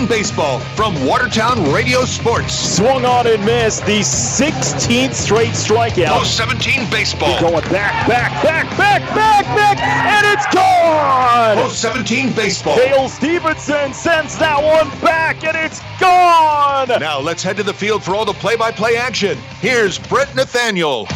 17 baseball from Watertown Radio Sports. Swung on and missed, the 16th straight strikeout. Post 17 baseball. Going back, and it's gone! Post 17 baseball. Dale Stevenson sends that one back, and it's gone! Now let's head to the field for all the play-by-play action. Here's Brett Nathaniel.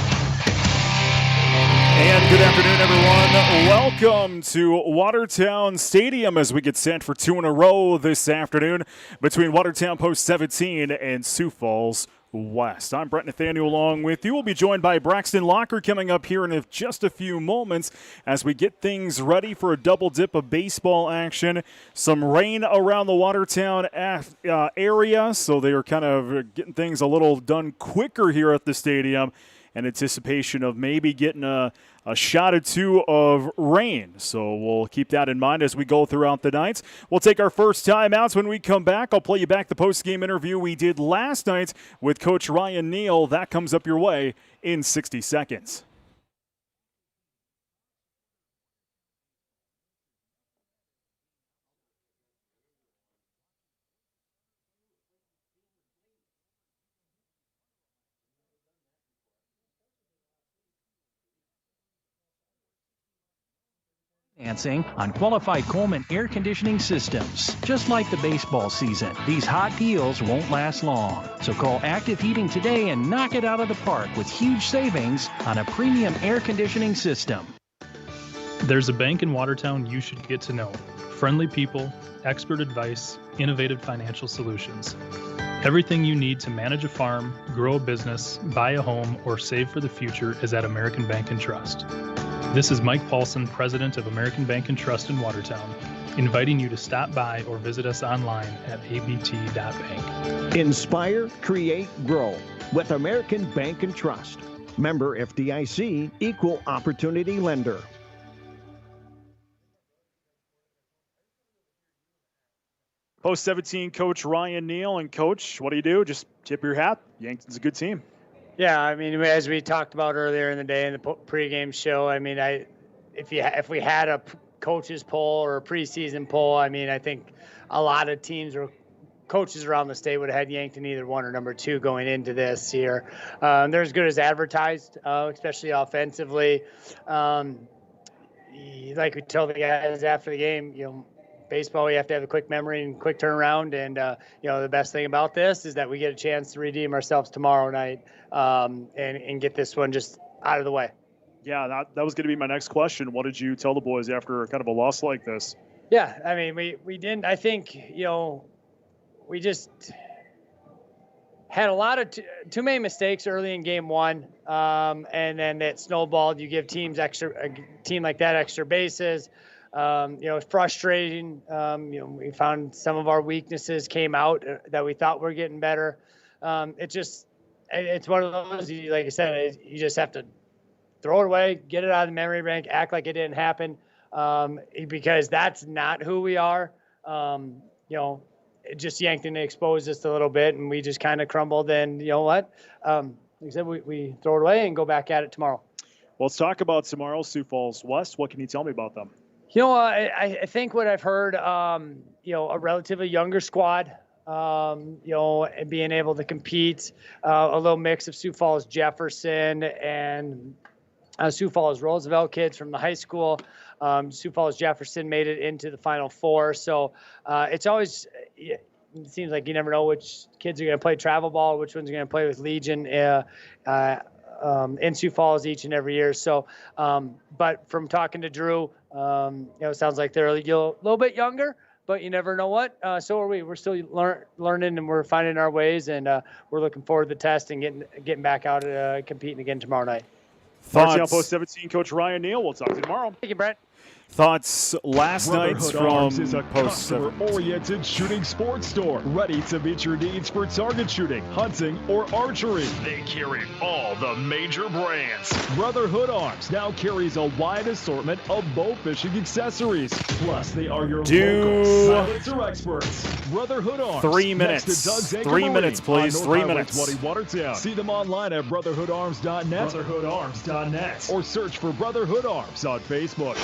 And good afternoon, everyone. Welcome to Watertown Stadium as we get set for two in a row this afternoon between Watertown Post 17 and Sioux Falls West. I'm Brett Nathaniel along with you. We'll be joined by Braxton Locker coming up here in just a few moments as we get things ready for a double dip of baseball action. Some rain around the Watertown area, so they are kind of getting things a little done quicker here at the stadium in anticipation of maybe getting a shot or two of rain. So we'll keep that in mind as we go throughout the nights. We'll take our first timeouts. When we come back, I'll play you back the post-game interview we did last night with Coach Ryan Neal. That comes up your way in 60 seconds. Financing on qualified Coleman air conditioning systems. Just like the baseball season, these hot deals won't last long. So call Active Heating today and knock it out of the park with huge savings on a premium air conditioning system. There's a bank in Watertown you should get to know. Friendly people, expert advice, innovative financial solutions. Everything you need to manage a farm, grow a business, buy a home, or save for the future is at American Bank and Trust. This is Mike Paulson, president of American Bank and Trust in Watertown, inviting you to stop by or visit us online at abt.bank. Inspire, create, grow with American Bank and Trust. Member FDIC, equal opportunity lender. Post 17 Coach Ryan Neal. And Coach, what do? Just tip your hat. Yankton's a good team. Yeah, I mean, as we talked about earlier in the day in the pregame show, I mean, if we had a coaches poll or a preseason poll, I mean, I think a lot of teams or coaches around the state would have had Yankton either one or number two going into this year. They're as good as advertised, especially offensively. Like we told the guys after the game, baseball, you have to have a quick memory and quick turnaround. And, the best thing about this is that we get a chance to redeem ourselves tomorrow night and get this one just out of the way. Yeah, that was going to be my next question. What did you tell the boys after kind of a loss like this? Yeah, I mean, we didn't, I think, we just had a lot of too many mistakes early in game one. And then that snowballed. You give a team like that extra bases. It's frustrating. We found some of our weaknesses came out that we thought were getting better. It's one of those, like I said, you just have to throw it away, get it out of the memory bank, act like it didn't happen, because that's not who we are. It just Yankton exposed us a little bit, and we just kind of crumbled. And you know what? Like I said, we throw it away and go back at it tomorrow. Well, let's talk about tomorrow, Sioux Falls West. What can you tell me about them? I think what I've heard, a relatively younger squad, and being able to compete, a little mix of Sioux Falls Jefferson and Sioux Falls Roosevelt kids from the high school. Sioux Falls Jefferson made it into the Final Four. So it seems like you never know which kids are going to play travel ball, which ones are going to play with Legion in Sioux Falls each and every year. So, but from talking to Drew, it sounds like they're a little bit younger, but you never know what. So are we. We're still learning and we're finding our ways, and we're looking forward to the test and getting back out competing again tomorrow night. Thoughts? Post 17 Coach Ryan Neal. We'll talk to you tomorrow. Thank you, Brett. Thoughts last night's from is a customer-oriented shooting sports store, ready to meet your needs for target shooting, hunting, or archery. They carry all the major brands. Brotherhood Arms now carries a wide assortment of bow fishing accessories. Plus, they are your local silencer experts. Brotherhood Arms. 3 minutes. 3 minutes, please. 3 minutes. 20 Watertown. See them online at brotherhoodarms.net. Brotherhoodarms.net. Or search for Brotherhood Arms on Facebook.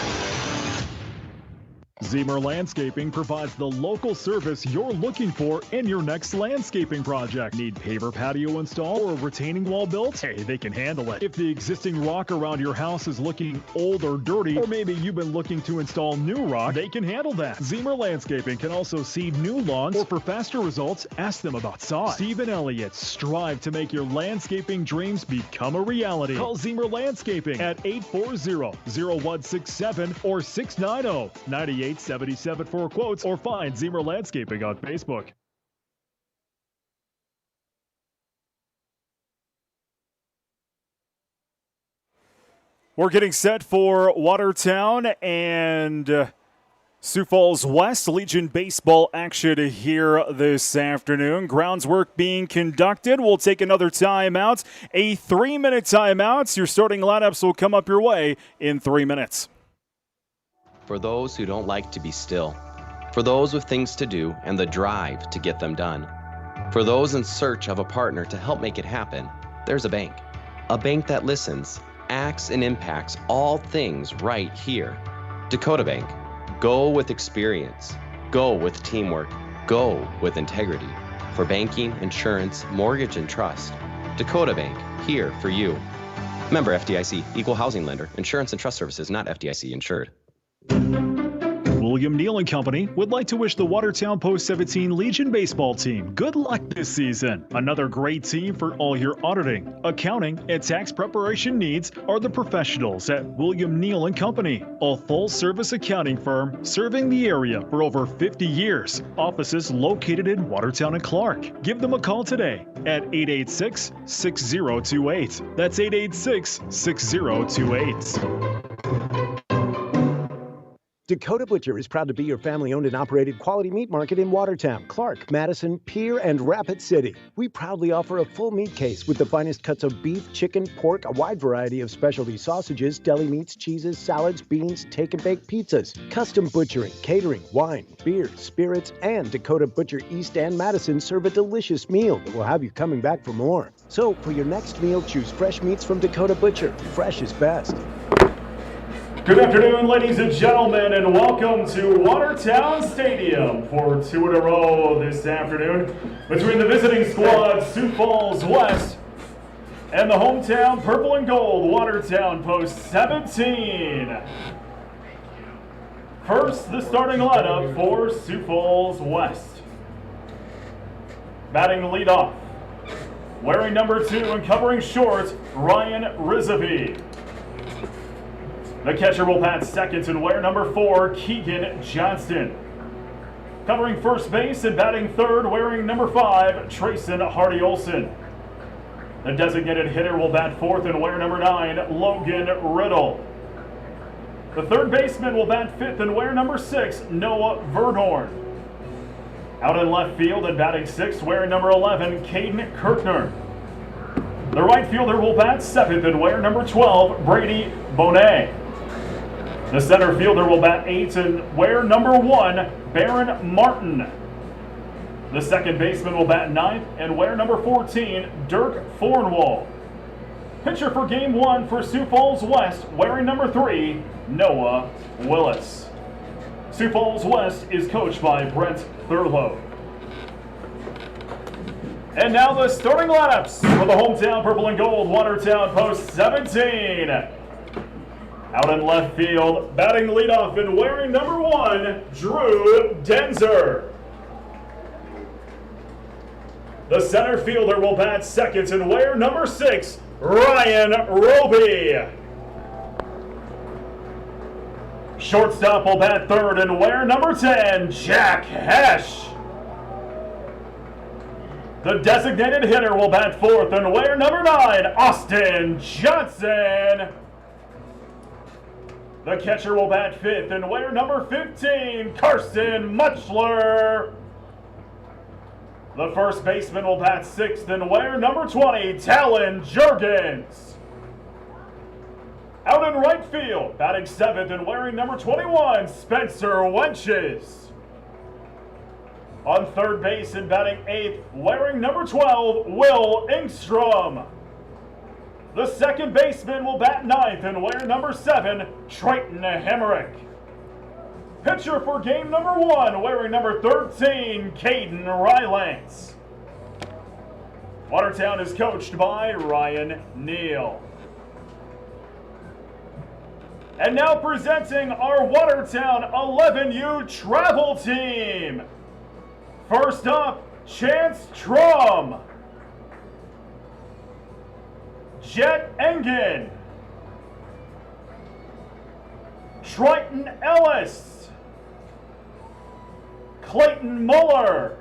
Zemer Landscaping provides the local service you're looking for in your next landscaping project. Need paver patio installed or a retaining wall built? Hey, they can handle it. If the existing rock around your house is looking old or dirty, or maybe you've been looking to install new rock, they can handle that. Zemer Landscaping can also seed new lawns, or for faster results, ask them about sod. Steve and Elliott strive to make your landscaping dreams become a reality. Call Zemer Landscaping at 840-0167 or 690-9877 for quotes, or find Zemer Landscaping on Facebook. We're getting set for Watertown and Sioux Falls West Legion baseball action here this afternoon. Grounds work being conducted. We'll take another timeout, a 3-minute timeout. Your starting lineups will come up your way in 3 minutes. For those who don't like to be still, for those with things to do and the drive to get them done, for those in search of a partner to help make it happen, there's a bank that listens, acts, and impacts all things right here. Dakota Bank. Go with experience. Go with teamwork. Go with integrity. For banking, insurance, mortgage, and trust. Dakota Bank, here for you. Member FDIC, Equal Housing Lender. Insurance and trust services not FDIC insured. William Neal & Company would like to wish the Watertown Post-17 Legion baseball team good luck this season. Another great team for all your auditing, accounting, and tax preparation needs are the professionals at William Neal & Company, a full-service accounting firm serving the area for over 50 years. Offices located in Watertown and Clark. Give them a call today at 886-6028. That's 886-6028. Dakota Butcher is proud to be your family-owned and operated quality meat market in Watertown, Clark, Madison, Pierre, and Rapid City. We proudly offer a full meat case with the finest cuts of beef, chicken, pork, a wide variety of specialty sausages, deli meats, cheeses, salads, beans, take-and-bake pizzas, custom butchering, catering, wine, beer, spirits, and Dakota Butcher East and Madison serve a delicious meal that will have you coming back for more. So, for your next meal, choose fresh meats from Dakota Butcher. Fresh is best. Good afternoon, ladies and gentlemen, and welcome to Watertown Stadium for 2 in a row this afternoon between the visiting squad, Sioux Falls West, and the hometown purple and gold, Watertown Post-17. First, the starting lineup for Sioux Falls West. Batting leadoff, wearing number 2 and covering short, Ryan Rizavi. The catcher will bat second and wear number 4, Keegan Johnston. Covering first base and batting third, wearing number 5, Trayson Hardy-Olson. The designated hitter will bat fourth and wear number 9, Logan Riddle. The third baseman will bat fifth and wear number 6, Noah Verdorn. Out in left field and batting sixth, wearing number 11, Caden Kirkner. The right fielder will bat seventh and wear number 12, Brady Bonet. The center fielder will bat 8th and wear number 1, Baron Martin. The second baseman will bat 9th and wear number 14, Dirk Thornwall. Pitcher for game 1 for Sioux Falls West, wearing number 3, Noah Willis. Sioux Falls West is coached by Brent Thurlow. And now the starting lineups for the hometown purple and gold, Watertown Post-17. Out in left field, batting leadoff and wearing number 1, Drew Denzer. The center fielder will bat second and wear number 6, Ryan Roby. Shortstop will bat third and wear number 10, Jack Hesh. The designated hitter will bat fourth and wear number 9, Austin Johnson. The catcher will bat fifth and wear number 15, Carson Muchler. The first baseman will bat sixth and wear number 20, Talon Jurgens. Out in right field, batting seventh and wearing number 21, Spencer Wenches. On third base and batting eighth, wearing number 12, Will Engstrom. The second baseman will bat ninth and wear number 7, Triton Hemerick. Pitcher for game number 1, wearing number 13, Caden Rylance. Watertown is coached by Ryan Neal. And now presenting our Watertown 11U travel team. First up, Chance Trum, Jet Engen, Triton Ellis, Clayton Muller,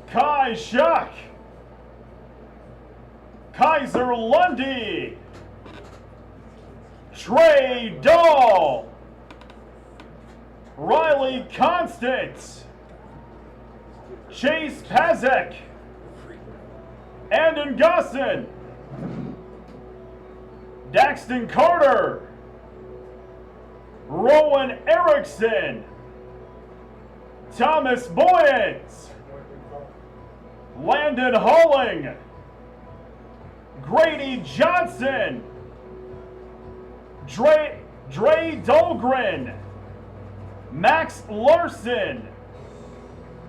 Kai Schuck, Kaiser Lundy, Trey Dahl, Riley Constant, Chase Pazek, Andon Gosson, Daxton Carter, Rowan Erickson, Thomas Boyens, Landon Halling, Grady Johnson, Dre Dahlgren, Max Larson,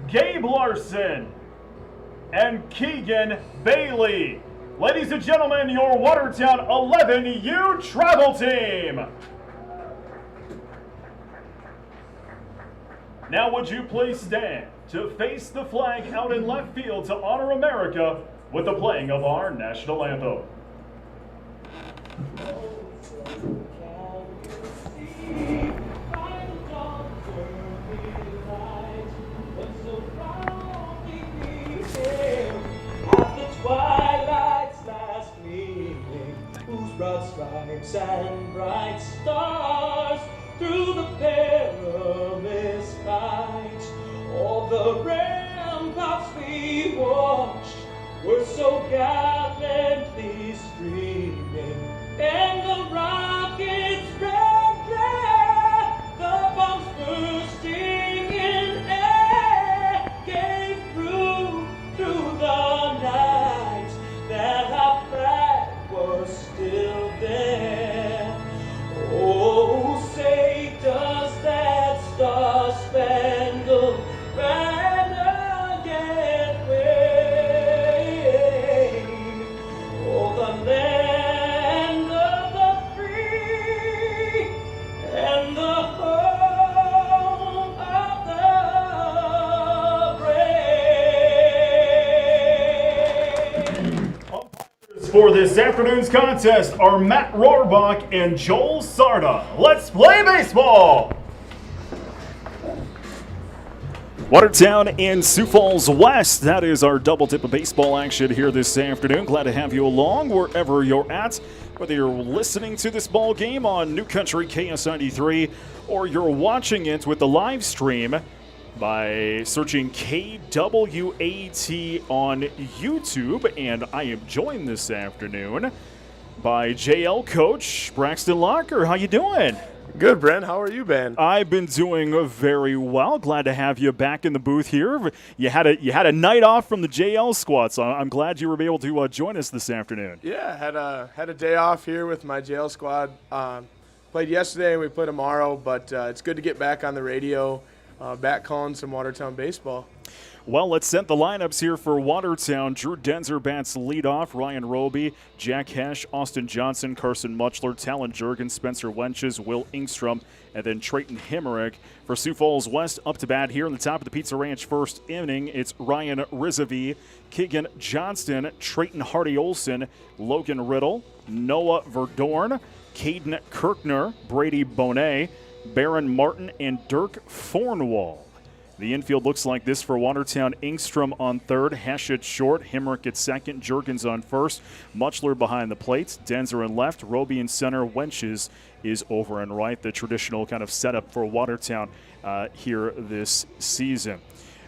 Gabe Larson, and Keegan Bailey. Ladies and gentlemen, your Watertown 11U travel team. Now would you please stand to face the flag out in left field to honor America with the playing of our national anthem. Broad stripes and bright stars through the perilous fight. All the ramparts we watched were so gallantly streaming, and the rockets' red glare, the bombs bursting in air, gave proof through the night that our flag was still there. Oh, say does that star-spangled banner yet wave? Oh, the land of the free and the home of the brave. For this afternoon's contest are Matt Rohrbach and Joel Sarda. Let's play baseball! Watertown and Sioux Falls West. That is our double dip of baseball action here this afternoon. Glad to have you along wherever you're at. Whether you're listening to this ball game on New Country KS93 or you're watching it with the live stream by searching KWAT on YouTube. And I am joined this afternoon by JL coach Braxton Locker. How you doing? Good, Brent. How are you, Ben? I've been doing very well. Glad to have you back in the booth here. You had a night off from the JL squad, so I'm glad you were able to join us this afternoon. Yeah, had a day off here with my JL squad. Played yesterday and we play tomorrow, but it's good to get back on the radio, back calling some Watertown baseball. Well, let's set the lineups here for Watertown. Drew Denzer bats leadoff. Ryan Roby, Jack Hesh, Austin Johnson, Carson Muchler, Talon Jurgens, Spencer Wenches, Will Ingstrom, and then Trayton Hemmerich. For Sioux Falls West, up to bat here in the top of the Pizza Ranch first inning, it's Ryan Rizavie, Keegan Johnston, Trayton Hardy-Olson, Logan Riddle, Noah Verdorn, Caden Kirkner, Brady Bonet, Barron Martin, and Dirk Fornwall. The infield looks like this for Watertown. Ingstrom on third, Hesh at short, Hemrick at second, Jurgens on first, Muchler behind the plate, Denzer in left, Roby in center, Wenches is over and right. The traditional kind of setup for Watertown here this season.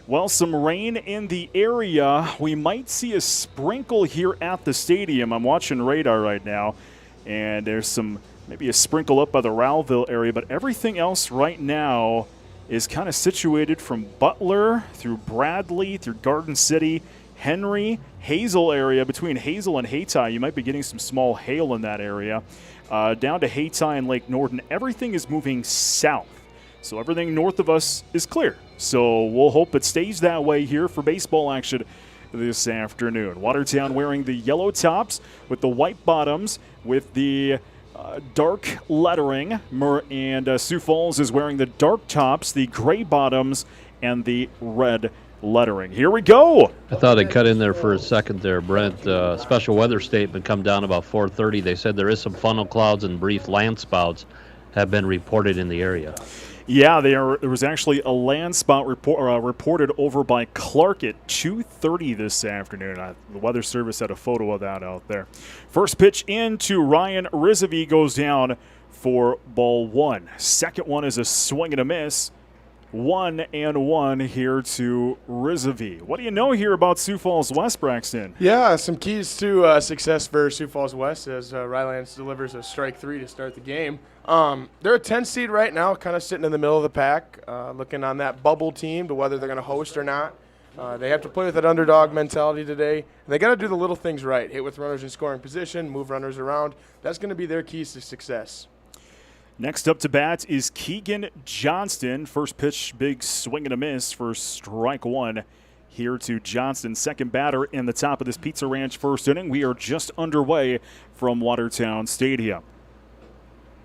Well, some rain in the area. We might see a sprinkle here at the stadium. I'm watching radar right now, and there's maybe a sprinkle up by the Rowville area, but everything else right now is kind of situated from Butler through Bradley, through Garden City, Henry, Hazel area. Between Hazel and Hayti, you might be getting some small hail in that area. Down to Hayti and Lake Norton, everything is moving south. So everything north of us is clear. So we'll hope it stays that way here for baseball action this afternoon. Watertown wearing the yellow tops with the white bottoms with the dark lettering, and Sioux Falls is wearing the dark tops, the gray bottoms, and the red lettering. Here we go. I thought I'd cut in there for a second there, Brent. Special weather statement come down about 4:30. They said there is some funnel clouds and brief land spouts have been reported in the area. Yeah, there was actually a land spout reported over by Clark at 2:30 this afternoon. The Weather Service had a photo of that out there. First pitch into Ryan Rizvi goes down for ball one. Second one is a swing and a miss. 1-1 here to Rizvi. What do you know here about Sioux Falls West, Braxton? Yeah, some keys to success for Sioux Falls West as Rylands delivers a strike 3 to start the game. They're a 10 seed right now, kind of sitting in the middle of the pack, looking on that bubble team to whether they're going to host or not. They have to play with that underdog mentality today. And they got to do the little things right, hit with runners in scoring position, move runners around. That's going to be their keys to success. Next up to bat is Keegan Johnston. First pitch, big swing and a miss for strike one here to Johnston. Second batter in the top of this Pizza Ranch first inning. We are just underway from Watertown Stadium.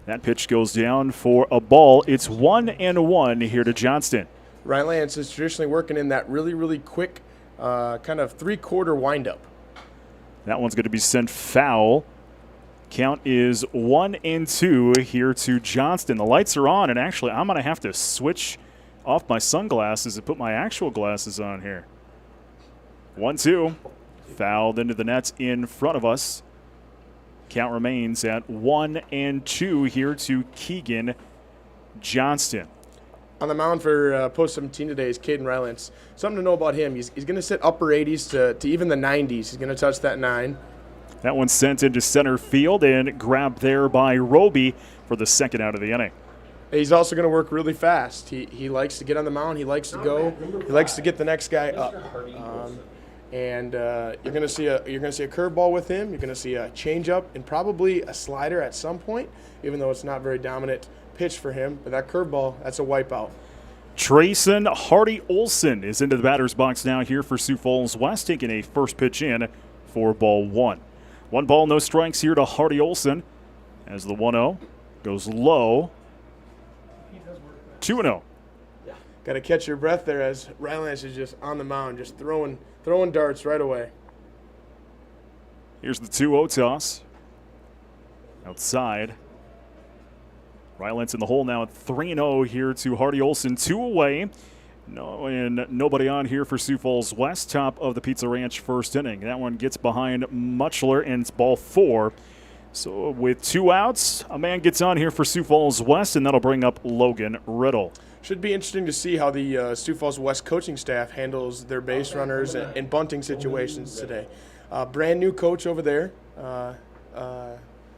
That pitch goes down for a ball. It's 1-1 here to Johnston. Rylands is traditionally working in that really, really quick kind of three-quarter windup. That one's going to be sent foul. Count is 1-2 here to Johnston. The lights are on, and actually I'm going to have to switch off my sunglasses and put my actual glasses on here. 1-2. Fouled into the nets in front of us. Count remains at 1-2 here to Keegan Johnston. On the mound for post 17 today is Caden Rylands. Something to know about him, he's going to sit upper 80s to even the 90s. He's going to touch that 9. That one's sent into center field and grabbed there by Roby for the second out of the inning. He's also going to work really fast. He likes to get on the mound. He likes to go. He likes to get the next guy up. And you're going to see a curveball with him. You're going to see a changeup and probably a slider at some point, even though it's not very dominant pitch for him. But that curveball, that's a wipeout. Trayson Hardy-Olson is into the batter's box now here for Sioux Falls West, taking a first pitch in for ball one. 1 ball, no strikes here to Hardy-Olson as the 1-0 goes low. 2-0. Got to catch your breath there as Rylands is just on the mound, just throwing darts right away. Here's the 2-0 toss. Outside. Rylands in the hole now at 3-0 here to Hardy-Olson. 2 away. And nobody on here for Sioux Falls West, top of the Pizza Ranch first inning. That one gets behind Muchler, and it's ball 4. So with 2 outs, a man gets on here for Sioux Falls West, and that'll bring up Logan Riddle. Should be interesting to see how the Sioux Falls West coaching staff handles their base runners and bunting situations today. Brand new coach over there.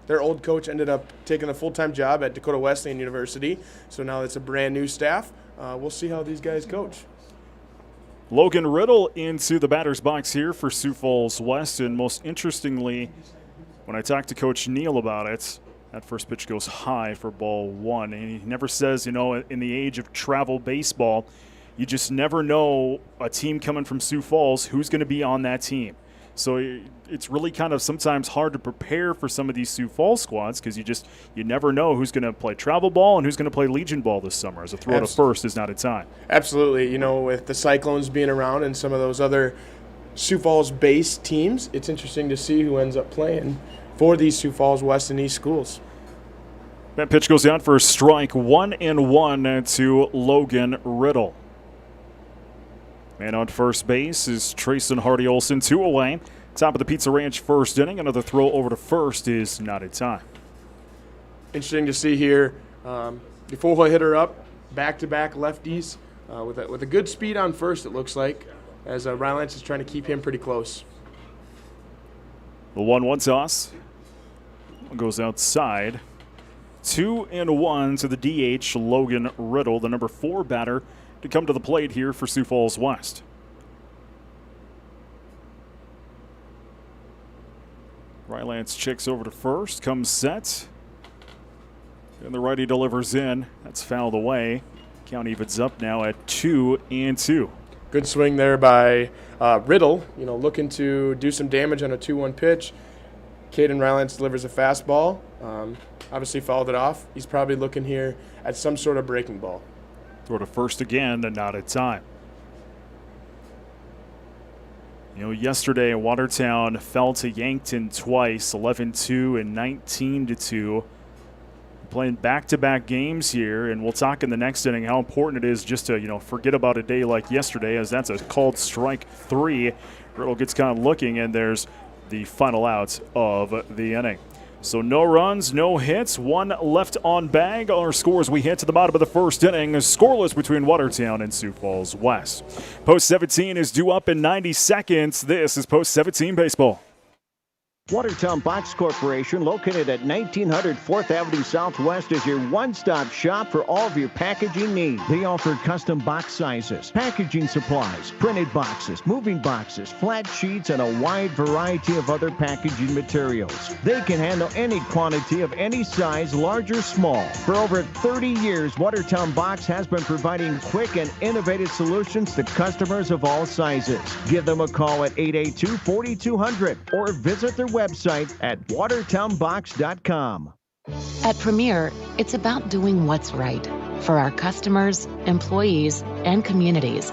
Their old coach ended up taking a full-time job at Dakota Wesleyan University, so now it's a brand new staff. We'll see how these guys coach. Logan Riddle into the batter's box here for Sioux Falls West, and most interestingly, when I talked to Coach Neal about it, that first pitch goes high for ball 1, and he never says, in the age of travel baseball, you just never know a team coming from Sioux Falls who's going to be on that team. So it's really kind of sometimes hard to prepare for some of these Sioux Falls squads because you never know who's going to play travel ball and who's going to play Legion ball this summer, as a throw to first is not a time. Absolutely. With the Cyclones being around and some of those other Sioux Falls base teams, it's interesting to see who ends up playing for these Sioux Falls West and East schools. That pitch goes down for a strike. 1-1 to Logan Riddle. Man on first base is Trayson Hardy-Olson. 2 away. Top of the Pizza Ranch first inning. Another throw over to first is not in time. Interesting to see here. The full hitter up, back-to-back lefties with a good speed on first, it looks like, as Rylands is trying to keep him pretty close. The 1-1 toss goes outside. 2-1 to the DH, Logan Riddle, the number 4 batter to come to the plate here for Sioux Falls West. Rylands checks over to first, comes set. And the righty delivers in. That's fouled away. Count evens up now at 2-2. Good swing there by Riddle, looking to do some damage on a 2-1 pitch. Caden Rylance delivers a fastball. Obviously fouled it off. He's probably looking here at some sort of breaking ball. Throw to first again, and not in time. Yesterday Watertown fell to Yankton twice, 11-2 and 19-2. Playing back-to-back games here, and we'll talk in the next inning how important it is just to, forget about a day like yesterday, as that's a called strike 3. Riddle gets kind of looking, and there's the final out of the inning. So no runs, no hits, 1 left on bag. Our scores we hit to the bottom of the first inning. Scoreless between Watertown and Sioux Falls West. Post 17 is due up in 90 seconds. This is Post 17 Baseball. Watertown Box Corporation, located at 1900 4th Avenue Southwest, is your one-stop shop for all of your packaging needs. They offer custom box sizes, packaging supplies, printed boxes, moving boxes, flat sheets, and a wide variety of other packaging materials. They can handle any quantity of any size, large or small. For over 30 years, Watertown Box has been providing quick and innovative solutions to customers of all sizes. Give them a call at 882-4200 or visit their website at watertownbox.com. At Premier, it's about doing what's right for our customers, employees, and communities,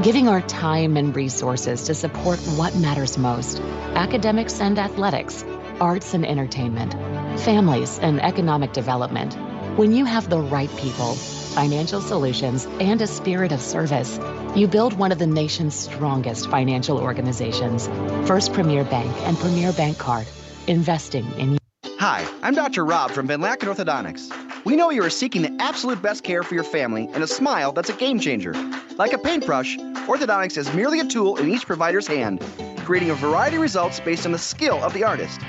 giving our time and resources to support what matters most: academics and athletics, arts and entertainment, families and economic development. When you have the right people, financial solutions, and a spirit of service, you build one of the nation's strongest financial organizations. First Premier Bank and Premier Bank Card. Investing in you. Hi, I'm Dr. Rob from Van Laken Orthodontics. We know you are seeking the absolute best care for your family and a smile that's a game changer. Like a paintbrush, orthodontics is merely a tool in each provider's hand, creating a variety of results based on the skill of the artist.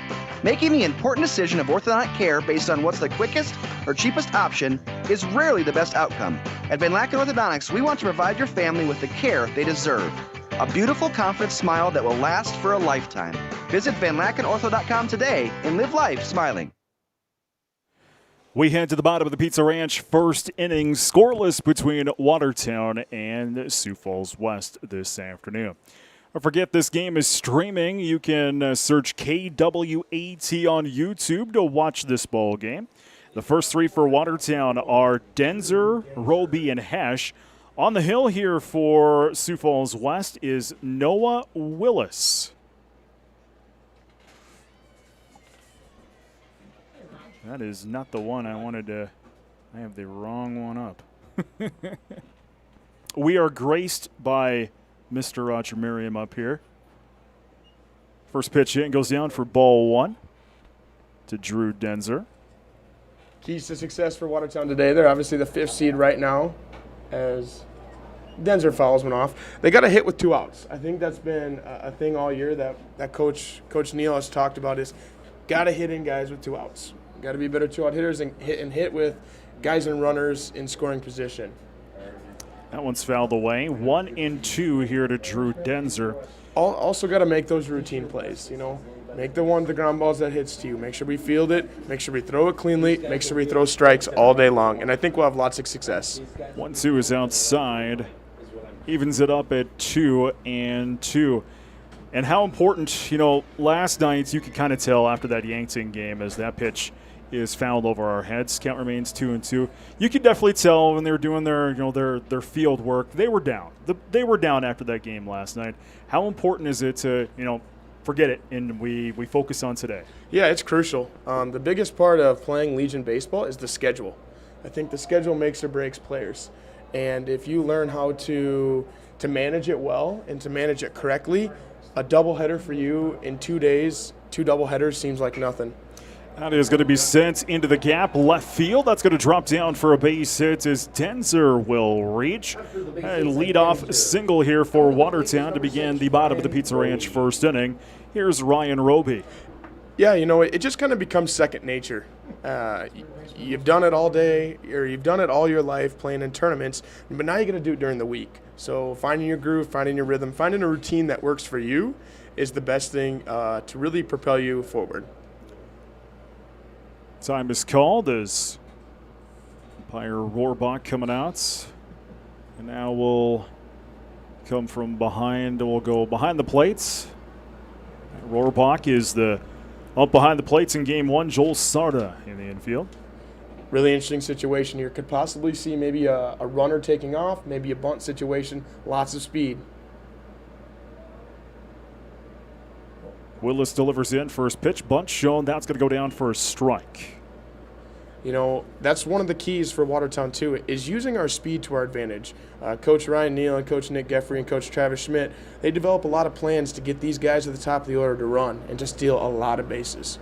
Making the important decision of orthodontic care based on what's the quickest or cheapest option is rarely the best outcome. At Van Laken Orthodontics, we want to provide your family with the care they deserve. A beautiful, confident smile that will last for a lifetime. Visit VanLakenOrtho.com today and live life smiling. We head to the bottom of the Pizza Ranch first inning, scoreless between Watertown and Sioux Falls West this afternoon. Don't forget, this game is streaming. You can search KWAT on YouTube to watch this ball game. The first 3 for Watertown are Denzer, Roby, and Hesh. On the hill here for Sioux Falls West is Noah Willis. That is not the one I wanted to. I have the wrong one up. We are graced by Mr. Roger Merriam up here. First pitch in goes down for ball 1 to Drew Denzer. Keys to success for Watertown today. They're obviously the 5th seed right now, as Denzer fouls one off. They got a hit with 2 outs. I think that's been a thing all year that Coach Neal has talked about, is got to hit in guys with 2 outs. Got to be better 2-out hitters and hit with guys and runners in scoring position. That one's fouled away. 1-2 here to Drew Denzer. Also got to make those routine plays, Make the ground balls that hits to you. Make sure we field it. Make sure we throw it cleanly. Make sure we throw strikes all day long. And I think we'll have lots of success. 1-2 is outside. Evens it up at 2-2. And how important, last night you could kind of tell after that Yankton game, as that pitch is fouled over our heads. Count remains 2-2. You could definitely tell when they were doing their field work, they were down. They were down after that game last night. How important is it to, forget it and we focus on today? Yeah, it's crucial. The biggest part of playing Legion baseball is the schedule. I think the schedule makes or breaks players. And if you learn how to manage it well and to manage it correctly, a doubleheader for you in 2 days, 2 doubleheaders seems like nothing. That is going to be sent into the gap left field. That's going to drop down for a base hit as Denzer will reach. And leadoff single here for Watertown to begin the bottom of the Pizza Ranch first inning. Here's Ryan Roby. Yeah, it just kind of becomes second nature. You've done it all day, or you've done it all your life playing in tournaments, but now you're going to do it during the week. So finding your groove, finding your rhythm, finding a routine that works for you is the best thing to really propel you forward. Time is called as umpire Rohrbach coming out. And now we'll come from behind. We'll go behind the plates. Rohrbach is up behind the plates in game one. Joel Sarda in the infield. Really interesting situation here. Could possibly see maybe a runner taking off, maybe a bunt situation. Lots of speed. Willis delivers in. First pitch, bunt shown. That's going to go down for a strike. You know, that's one of the keys for Watertown, too, is using our speed to our advantage. Coach Ryan Neal and Coach Nick Geffrey and Coach Travis Schmidt, they develop a lot of plans to get these guys at the top of the order to run and to steal a lot of bases.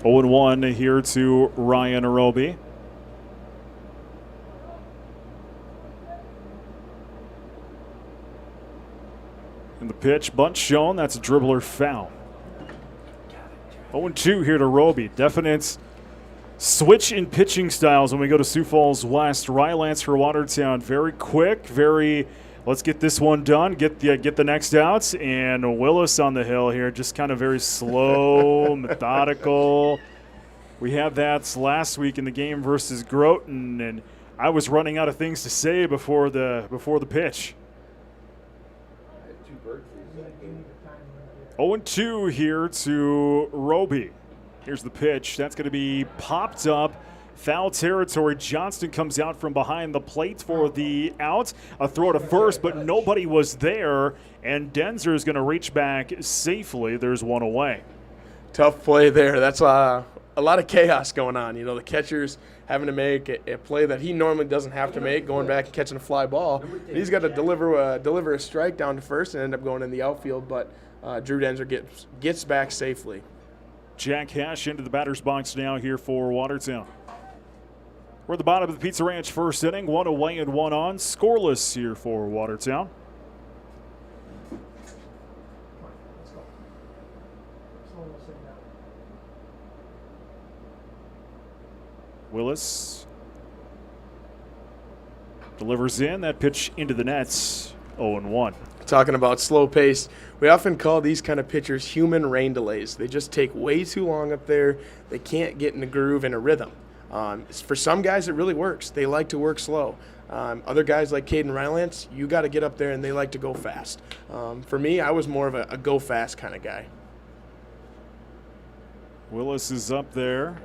0-1 here to Ryan Arobi. And the pitch, bunt shown. That's a dribbler foul. 0-2 here to Roby. Definite switch in pitching styles when we go to Sioux Falls West. Rylance for Watertown, very quick, very let's get this one done, get the next outs. And Willis on the hill here, just kind of very slow, methodical. We had that last week in the game versus Groton, and I was running out of things to say before the pitch. 0-2 here to Roby. Here's the pitch. That's going to be popped up. Foul territory. Johnston comes out from behind the plate for the out. A throw to first, but nobody was there. And Denzer is going to reach back safely. There's one away. Tough play there. That's a lot of chaos going on. You know, the catcher's having to make a play that he normally doesn't have to make, going back and catching a fly ball. And he's got to deliver a strike down to first and end up going in the outfield. But Drew Denzer gets back safely. Jack Hash into the batter's box now here for Watertown. We're at the bottom of the Pizza Ranch first inning. One away and one on. Scoreless here for Watertown. Willis delivers in. That pitch into the nets. 0-1. Talking about slow pace, we often call these kind of pitchers human rain delays. They just take way too long up there. They can't get in a groove and a rhythm. For some guys, it really works. They like to work slow. Other guys like Caden Rylance, you got to get up there and they like to go fast. For me, I was more of a go fast kind of guy. Willis is up there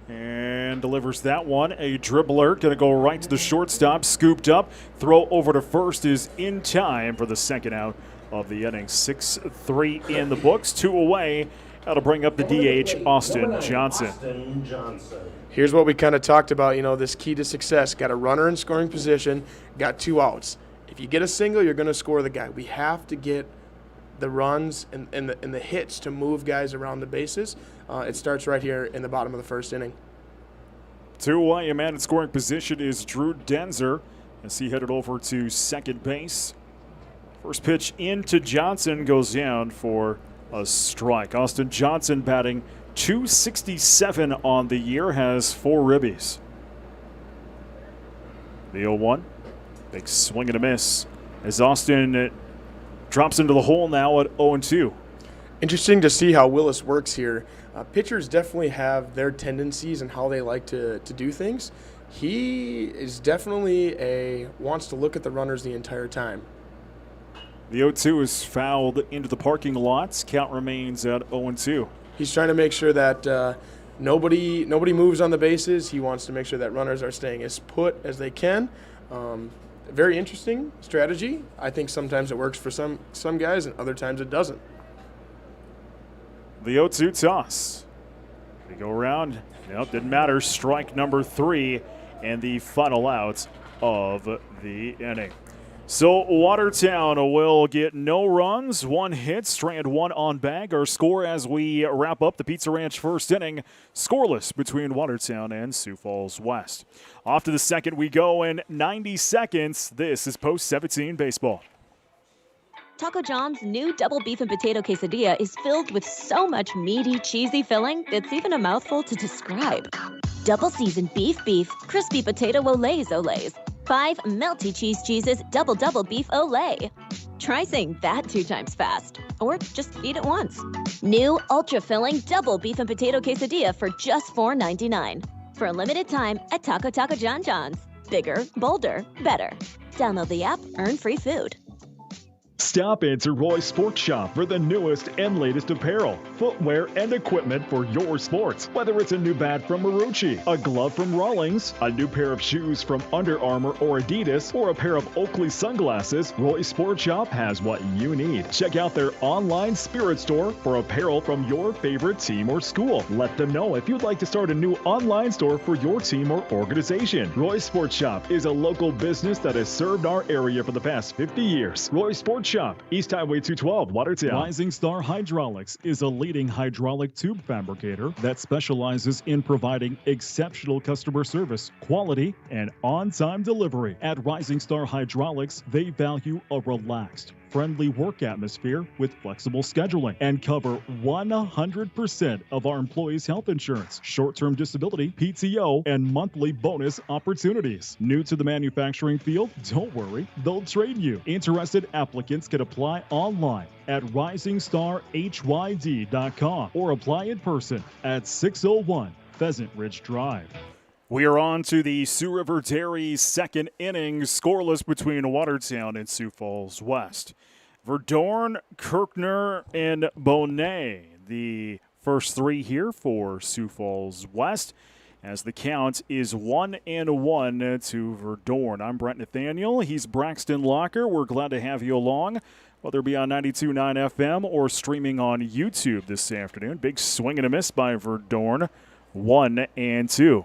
and delivers that one. A dribbler going to go right to the shortstop, scooped up. Throw over to first is in time for the second out of the inning. 6-3 in the books, 2 away. That'll bring up the DH, Austin Johnson. Here's what we kind of talked about, you know, this key to success. Got a runner in scoring position, got 2 outs. If you get a single, you're going to score the guy. We have to get the runs and the hits to move guys around the bases. It starts right here in the bottom of the first inning. 2 away, a man in scoring position is Drew Denzer as he headed over to second base. First pitch into Johnson goes down for a strike. Austin Johnson batting .267 on the year, has 4 ribbies. The 0-1, big swing and a miss as Austin drops into the hole now at 0-2. Interesting to see how Willis works here. Pitchers definitely have their tendencies and how they like to do things. He is definitely wants to look at the runners the entire time. The 0-2 is fouled into the parking lots. Count remains at 0-2. He's trying to make sure that nobody moves on the bases. He wants to make sure that runners are staying as put as they can. Very interesting strategy. I think sometimes it works for some guys and other times it doesn't. The 0-2 toss. They go around. Nope, didn't matter. Strike number 3 and the final out of the inning. So Watertown will get no runs, 1 hit, strand 1 on bag. Our score as we wrap up the Pizza Ranch first inning, scoreless between Watertown and Sioux Falls West. Off to the second we go in 90 seconds. This is Post 17 Baseball. Taco John's new double beef and potato quesadilla is filled with so much meaty, cheesy filling, it's even a mouthful to describe. Double seasoned beef, crispy potato olays, 5 melty cheeses, double beef olay. Try saying that 2 times fast, or just eat it once. New ultra filling double beef and potato quesadilla for just $4.99. For a limited time at Taco John John's. Bigger, bolder, better. Download the app, earn free food. Stop into Roy's Sports Shop for the newest and latest apparel, footwear, and equipment for your sports. Whether it's a new bat from Marucci, a glove from Rawlings, a new pair of shoes from Under Armour or Adidas, or a pair of Oakley sunglasses, Roy's Sports Shop has what you need. Check out their online spirit store for apparel from your favorite team or school. Let them know if you'd like to start a new online store for your team or organization. Roy's Sports Shop is a local business that has served our area for the past 50 years. Roy's Sports Shop, East Highway 212, Watertown. Rising Star Hydraulics is a leading hydraulic tube fabricator that specializes in providing exceptional customer service, quality, and on-time delivery. At Rising Star Hydraulics, they value a relaxed, friendly work atmosphere with flexible scheduling and cover 100% of our employees' health insurance, short-term disability, PTO, and monthly bonus opportunities. New to the manufacturing field? Don't worry, they'll train you. Interested applicants can apply online at risingstarhyd.com or apply in person at 601 Pheasant Ridge Drive. We are on to the Sioux River Dairy second inning, scoreless between Watertown and Sioux Falls West. Verdorn, Kirkner, and Bonet, the first three here for Sioux Falls West, as the count is 1-1 to Verdorn. I'm Brent Nathaniel. He's Braxton Locker. We're glad to have you along, whether it be on 92.9 FM or streaming on YouTube this afternoon. Big swing and a miss by Verdorn, 1-2.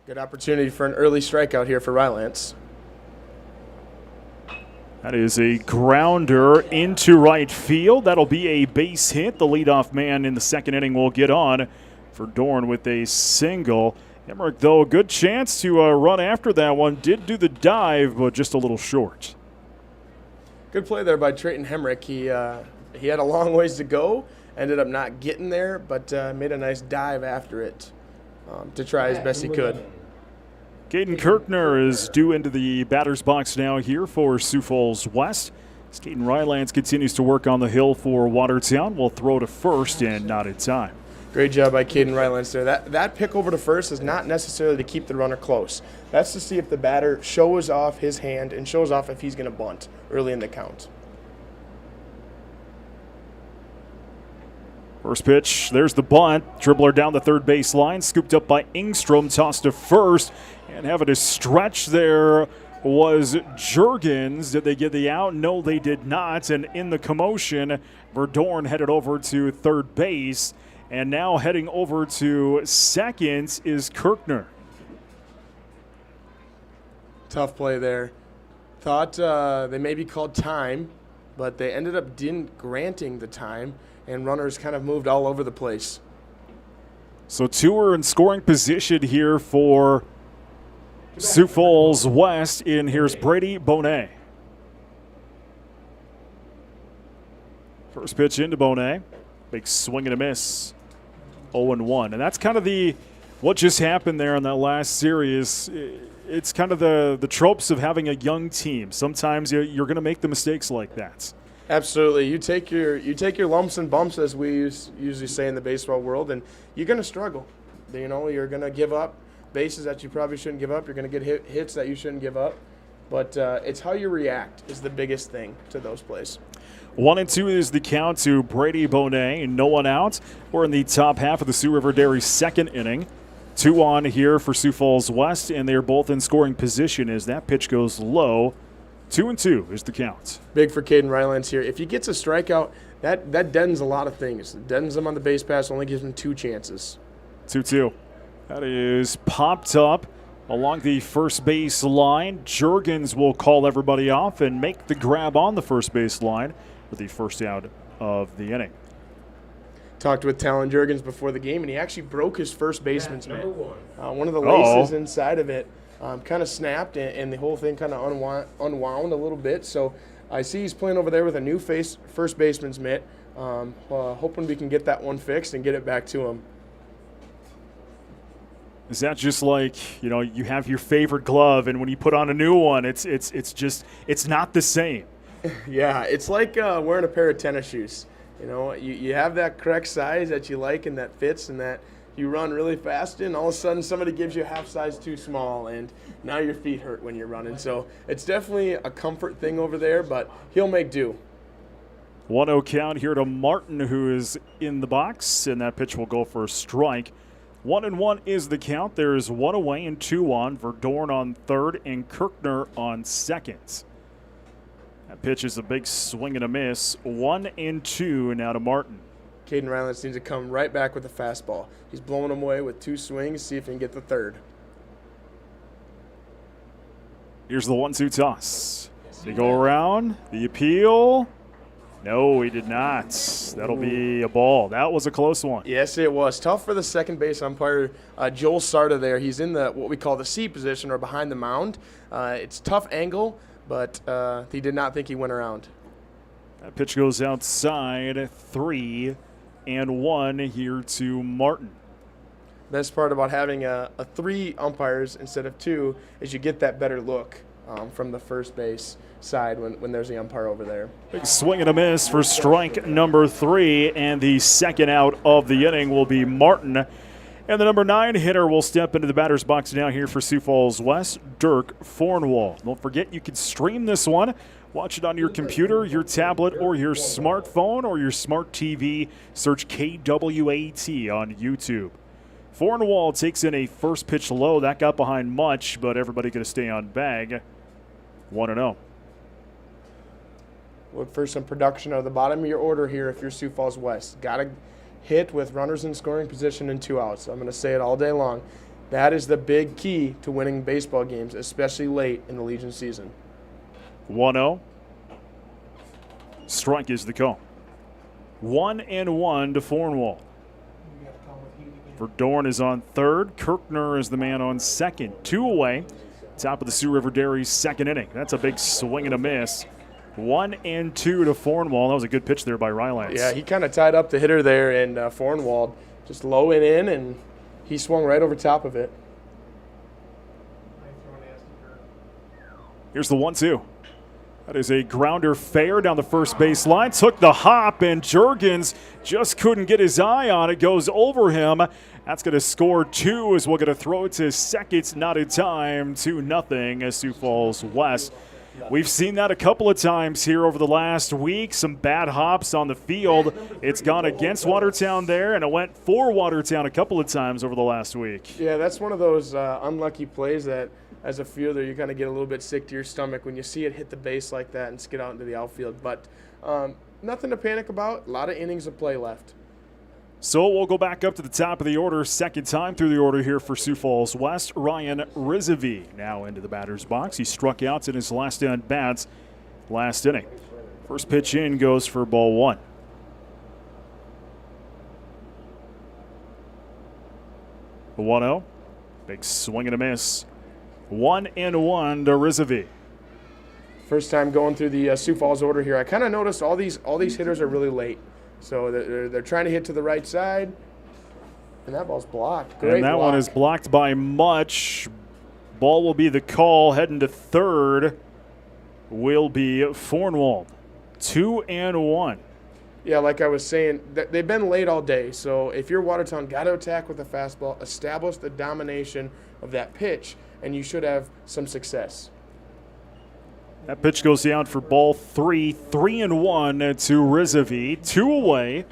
Good opportunity for an early strikeout here for Rylance. That is a grounder into right field. That'll be a base hit. The leadoff man in the second inning will get on for Dorn with a single. Emmerich, though, a good chance to run after that one. Did do the dive, but just a little short. Good play there by Trayton Hemrick. He had a long ways to go, ended up not getting there, but made a nice dive after it to try as best he could. Caden Kirkner is due into the batter's box now here for Sioux Falls West. As Caden Rylance continues to work on the hill for Watertown, will throw to first and not in time. Great job by Caden Rylance there. That pick over to first is not necessarily to keep the runner close. That's to see if the batter shows off his hand and shows off if he's going to bunt early in the count. First pitch, there's the bunt. Dribbler down the third base line, scooped up by Ingstrom, tossed to first. And having to stretch there was Juergens. Did they get the out? No, they did not. And in the commotion, Verdorn headed over to third base. And now heading over to second is Kirkner. Tough play there. Thought they maybe called time, but they ended up didn't granting the time, and runners kind of moved all over the place. So two are in scoring position here for Sioux Falls West. In here's Brady Bonet. First pitch into Bonet. Big swing and a miss. 0-1. And that's kind of what just happened there in that last series. It's kind of the tropes of having a young team. Sometimes you're going to make the mistakes like that. Absolutely. You take your lumps and bumps, as we usually say in the baseball world, and you're going to struggle. You're going to give up bases that you probably shouldn't give up. You're going to get hits that you shouldn't give up. But it's how you react is the biggest thing to those plays. 1-2 is the count to Brady Bonet. No one out. We're in the top half of the Sioux River Dairy second inning. 2 on here for Sioux Falls West, and they're both in scoring position as that pitch goes low. 2-2 is the count. Big for Caden Rylance here. If he gets a strikeout, that deadens a lot of things. It deadens him on the base pass, only gives him 2 chances. 2-2. That is popped up along the first base line. Juergens will call everybody off and make the grab on the first base line for the first out of the inning. Talked with Talon Juergens before the game, and he actually broke his first baseman's mitt. One of the laces inside of it kind of snapped, and the whole thing kind of unwound a little bit. So I see he's playing over there with a new first baseman's mitt. Hoping we can get that one fixed and get it back to him. Is that just like, you have your favorite glove, and when you put on a new one, it's not the same? Yeah, it's like wearing a pair of tennis shoes. You have that correct size that you like and that fits and that You run really fast, and all of a sudden somebody gives you a half size too small, and now your feet hurt when you're running. So it's definitely a comfort thing over there, but he'll make do. 1-0 count here to Martin, who is in the box, and that pitch will go for a strike. 1-1 is the count. There is 1 away and 2 on. Verdorn on third and Kirkner on second. That pitch is a big swing and a miss. 1-2 now to Martin. Caden Rylance needs to come right back with a fastball. He's blowing him away with 2 swings. See if he can get the third. Here's the 1-2 toss. They go around. The appeal. No, he did not. That'll be a ball. That was a close one. Yes, it was. Tough for the second base umpire, Joel Sarda there. He's in the what we call the C position, or behind the mound. It's tough angle, but he did not think he went around. That pitch goes outside. 3-1 here to Martin. Best part about having a 3 umpires instead of 2 is you get that better look from the first base side when there's the umpire over there. Big swing and a miss for strike number 3, and the second out of the inning will be Martin. And the number 9 hitter will step into the batter's box now here for Sioux Falls West, Dirk Fornwall. Don't forget, you can stream this one. Watch it on your computer, your tablet, or your smartphone, or your smart TV. Search KWAT on YouTube. Fornwall takes in a first pitch low. That got behind much, but everybody going to stay on bag. 1-0. Look for some production out of the bottom of your order here if you're Sioux Falls West. Got to hit with runners in scoring position and 2 outs. I'm going to say it all day long. That is the big key to winning baseball games, especially late in the Legion season. 1-0. Strike is the call. 1-1 to Fornwall. Verdorn is on third. Kirkner is the man on second. 2 away. Top of the Sioux River Dairy's second inning. That's a big swing and a miss. 1-2 to Fornwall. That was a good pitch there by Rylance. Yeah, he kind of tied up the hitter there, and Fornwall just low and in, and he swung right over top of it. Here's the 1-2. That is a grounder fair down the first base line. Took the hop, and Jurgens just couldn't get his eye on it. Goes over him. That's going to score 2 as we're going to throw it to second. Not in time. 2-0 as Sioux Falls West. We've seen that a couple of times here over the last week. Some bad hops on the field. It's gone against Watertown there, and it went for Watertown a couple of times over the last week. Yeah, that's one of those unlucky plays that, as a fielder, you kind of get a little bit sick to your stomach when you see it hit the base like that and skid out into the outfield. But nothing to panic about. A lot of innings of play left. So we'll go back up to the top of the order, second time through the order here for Sioux Falls West. Ryan Rizavy now into the batter's box. He struck out in his last at-bats last inning. First pitch in goes for ball 1. The 1-0. Big swing and a miss. 1-1 to Rizavy. First time going through the Sioux Falls order here. I kind of noticed all these hitters are really late. So they're trying to hit to the right side, and that ball's blocked. Great and that block. one is blocked by Much. Ball will be the call. Heading to third will be Fornwall. 2-1. Yeah, like I was saying, they've been late all day. So if you're Watertown, got to attack with a fastball, establish the domination of that pitch, and you should have some success. That pitch goes down for ball 3. 3-1 to Rizavy. 2 away.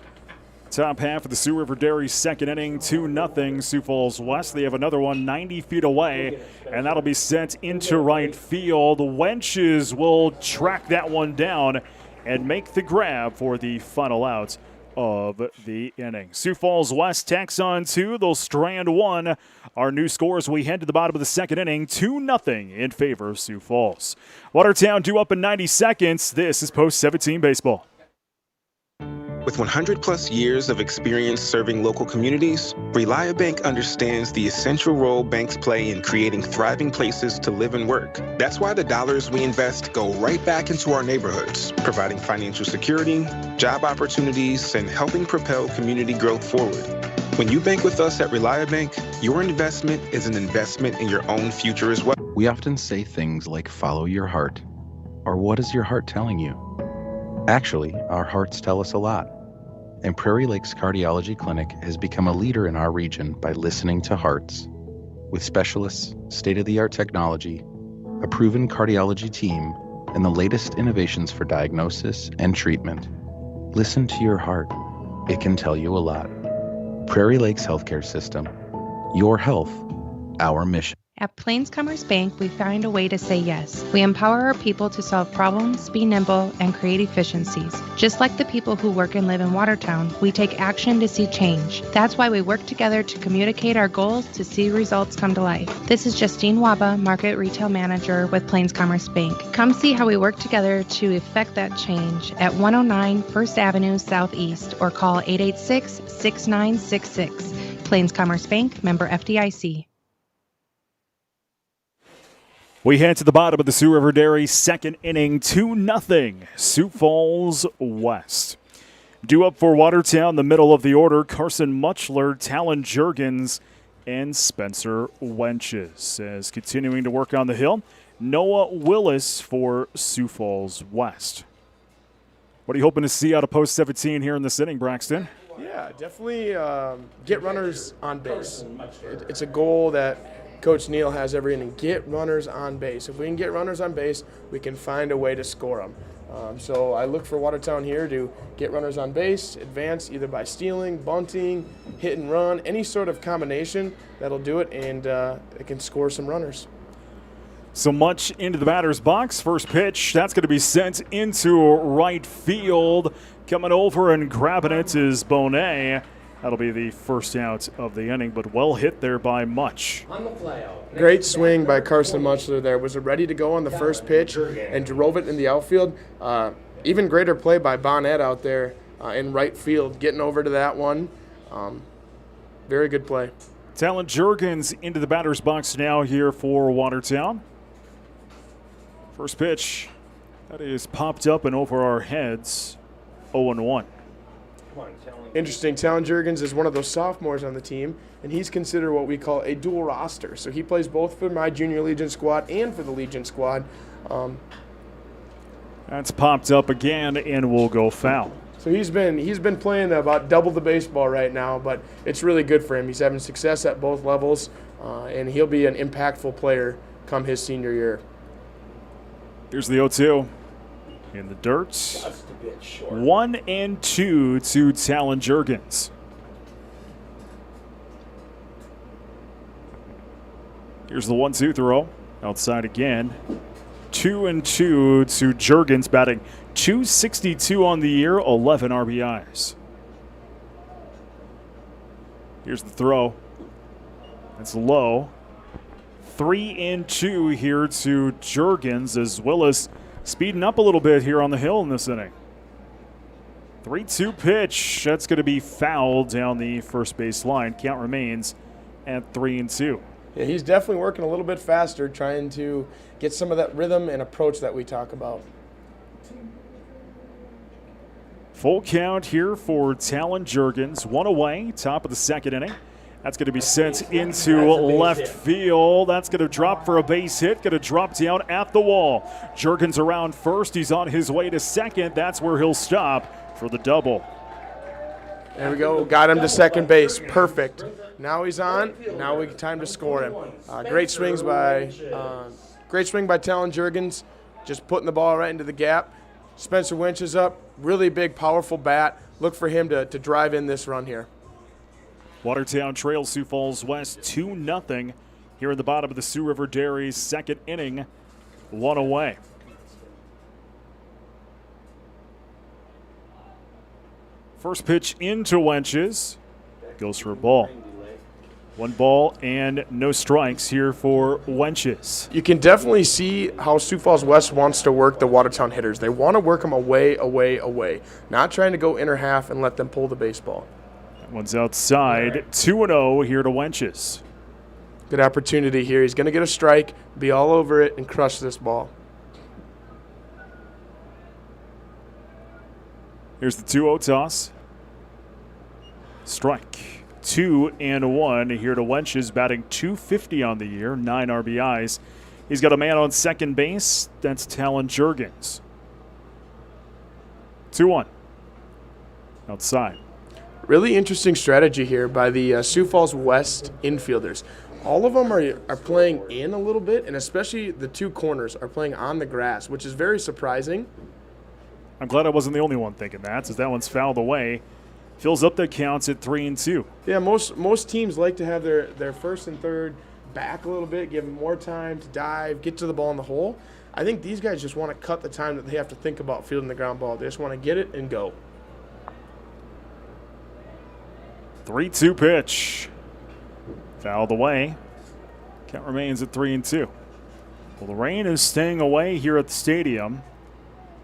Top half of the Sioux River Dairy second inning. 2-0 Sioux Falls West. They have another one 90 feet away, and that'll be sent into right field. Wenches will track that one down and make the grab for the final out of the inning. Sioux Falls West tacks on 2. They'll strand 1. Our new scores, we head to the bottom of the second inning. 2-0 in favor of Sioux Falls. Watertown due up in 90 seconds. This is Post 17 Baseball. With 100-plus years of experience serving local communities, ReliaBank understands the essential role banks play in creating thriving places to live and work. That's why the dollars we invest go right back into our neighborhoods, providing financial security, job opportunities, and helping propel community growth forward. When you bank with us at ReliaBank, your investment is an investment in your own future as well. We often say things like follow your heart, or what is your heart telling you? Actually, our hearts tell us a lot. and Prairie Lakes Cardiology Clinic has become a leader in our region by listening to hearts. With specialists, state-of-the-art technology, a proven cardiology team, and the latest innovations for diagnosis and treatment. Listen to your heart. It can tell you a lot. Prairie Lakes Healthcare System. Your health, our mission. At Plains Commerce Bank, we find a way to say yes. We empower our people to solve problems, be nimble, and create efficiencies. Just like the people who work and live in Watertown, we take action to see change. That's why we work together to communicate our goals to see results come to life. This is Justine Waba, Market Retail Manager with Plains Commerce Bank. Come see how we work together to effect that change at 109 First Avenue Southeast or call 886-6966. Plains Commerce Bank, member FDIC. We head to the bottom of the Sioux River Dairy second inning, 2-0, Sioux Falls West. Due up for Watertown, the middle of the order, Carson Muchler, Talon Juergens, and Spencer Wenches. As continuing to work on the hill, Noah Willis for Sioux Falls West. What are you hoping to see out of post 17 here in this inning, Braxton? Yeah, definitely get runners on base. It's a goal that Coach Neal has every inning. Get runners on base. If we can get runners on base, we can find a way to score them. So I look for Watertown here to get runners on base, advance either by stealing, bunting, hit and run, any sort of combination that'll do it, and it can score some runners. So much into the batter's box. First pitch, that's going to be sent into right field. Coming over and grabbing it is Bonet. That'll be the first out of the inning, but well hit there by Much. Great swing by Carson Muchler there. Was ready to go on the first pitch and drove it in the outfield. Even greater play by Bonnet out there in right field, getting over to that one. Very good play. Talon Juergens into the batter's box now here for Watertown. First pitch, that is popped up and over our heads, 0-1. Interesting. Talon Juergens is one of those sophomores on the team, and he's considered what we call a dual roster. So he plays both for my Junior Legion squad and for the Legion squad. That's popped up again and will go foul. So he's been playing about double the baseball right now, but it's really good for him. He's having success at both levels, and he'll be an impactful player come his senior year. Here's the 0-2. In the dirt, 1-2 to Talon Juergens. Here's the 1-2 throw. Outside again. 2-2 to Juergens, batting .262 on the year, 11 RBIs. Here's the throw. That's low. 3-2 here to Juergens as Willis speeding up a little bit here on the hill in this inning. 3-2 pitch. That's going to be fouled down the first base line. Count remains at 3-2. Yeah, he's definitely working a little bit faster, trying to get some of that rhythm and approach that we talk about. Full count here for Talon Juergens. One away, top of the second inning. That's going to be sent into left field. That's going to drop for a base hit. Going to drop down at the wall. Juergens around first. He's on his way to second. That's where he'll stop for the double. There we go. Got him to second base. Perfect. Now he's on. Now we time to score him. Great swing by Talon Juergens. Just putting the ball right into the gap. Spencer Wenches up. Really big, powerful bat. Look for him to drive in this run here. Watertown trails Sioux Falls West 2-0 here in the bottom of the Sioux River Dairy's second inning, one away. First pitch into Wenches, goes for a ball. 1 ball and no strikes here for Wenches. You can definitely see how Sioux Falls West wants to work the Watertown hitters. They want to work them away, away, away. Not trying to go inner half and let them pull the baseball. That one's outside. 2-0 here to Wenches. Good opportunity here. He's going to get a strike, be all over it, and crush this ball. Here's the 2-0 toss. Strike. 2-1 here to Wenches, batting .250 on the year, 9 RBIs. He's got a man on second base. That's Talon Juergens. 2-1. Outside. Really interesting strategy here by the Sioux Falls West infielders. All of them are playing in a little bit, and especially the two corners are playing on the grass, which is very surprising. I'm glad I wasn't the only one thinking that, since that one's fouled away. Fills up the counts at 3-2. Yeah, most teams like to have their first and third back a little bit, give them more time to dive, get to the ball in the hole. I think these guys just want to cut the time that they have to think about fielding the ground ball. They just want to get it and go. 3-2 pitch. Fouled away. Count remains at 3-2. Well, the rain is staying away here at the stadium.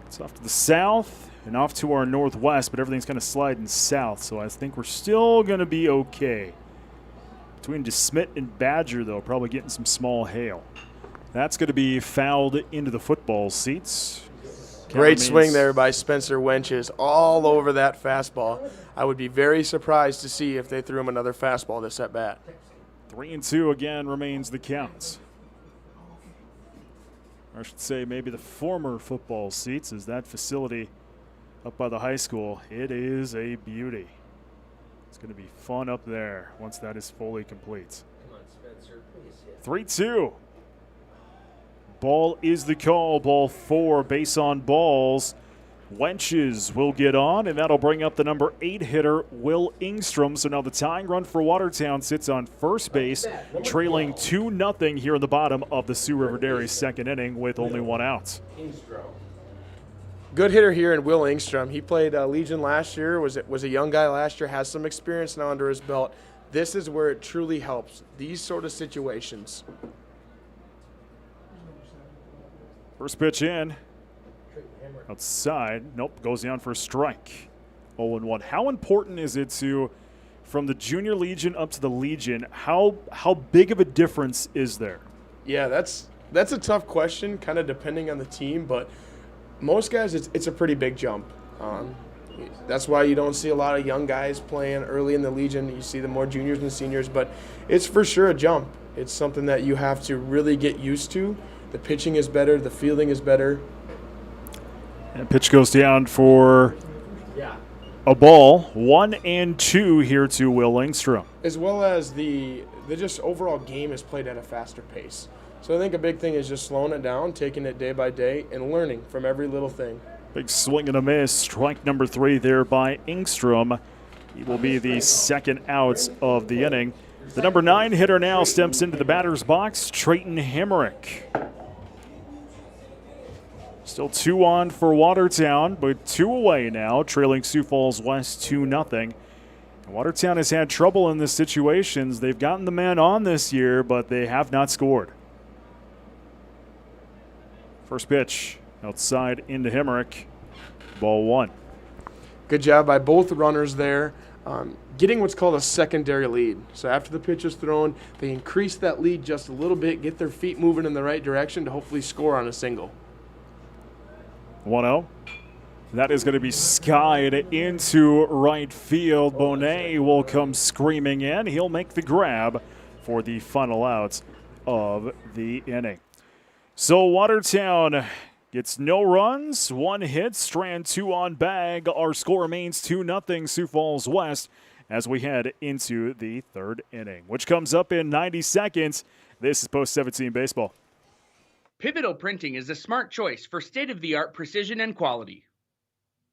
It's off to the south and off to our northwest, but everything's kind of sliding south, so I think we're still going to be okay. Between DeSmit and Badger, though, probably getting some small hail. That's going to be fouled into the football seats. Great swing there by Spencer Wenches all over that fastball. I would be very surprised to see if they threw him another fastball this at bat. 3-2 again remains the count. I should say maybe the former football seats, as that facility up by the high school, it is a beauty. It's going to be fun up there once that is fully complete. 3-2. Ball is the call. Ball 4, base on balls. Wenches will get on, and that'll bring up the number 8 hitter, Will Ingstrom. So now the tying run for Watertown sits on first base, trailing 2-0 here in the bottom of the Sioux River Dairy second inning with only one out. Good hitter here in Will Ingstrom. He played Legion last year, was a young guy last year, has some experience now under his belt. This is where it truly helps, these sort of situations. First pitch in. Outside. Nope, goes down for a strike. 0-1. How important is it to, from the Junior Legion up to the Legion, how big of a difference is there? Yeah, that's a tough question, kind of depending on the team, but most guys, it's a pretty big jump. That's why you don't see a lot of young guys playing early in the Legion. You see the more juniors and seniors, but it's for sure a jump. It's something that you have to really get used to. The pitching is better, the fielding is better. And pitch goes down for a ball. 1-2 here to Will Ingstrom. As well as the just overall game is played at a faster pace. So I think a big thing is just slowing it down, taking it day by day, and learning from every little thing. Big swing and a miss. Strike number 3 there by Ingstrom. He will be the second out of the inning. The number 9 hitter now steps into the batter's box, Trayton Hemrick. Still 2 on for Watertown, but 2 away now, trailing Sioux Falls West 2-0. And Watertown has had trouble in this situations. They've gotten the man on this year, but they have not scored. First pitch outside into Hemrick. Ball 1. Good job by both runners there, getting what's called a secondary lead. So after the pitch is thrown, they increase that lead just a little bit, get their feet moving in the right direction to hopefully score on a single. 1-0. That is going to be skied into right field. Bonet will come screaming in. He'll make the grab for the final out of the inning. So Watertown gets no runs, 1 hit, Strand 2 on bag. Our score remains 2-0 Sioux Falls West as we head into the 3rd inning, which comes up in 90 seconds. This is Post 17 Baseball. Pivotal Printing is a smart choice for state-of-the-art precision and quality.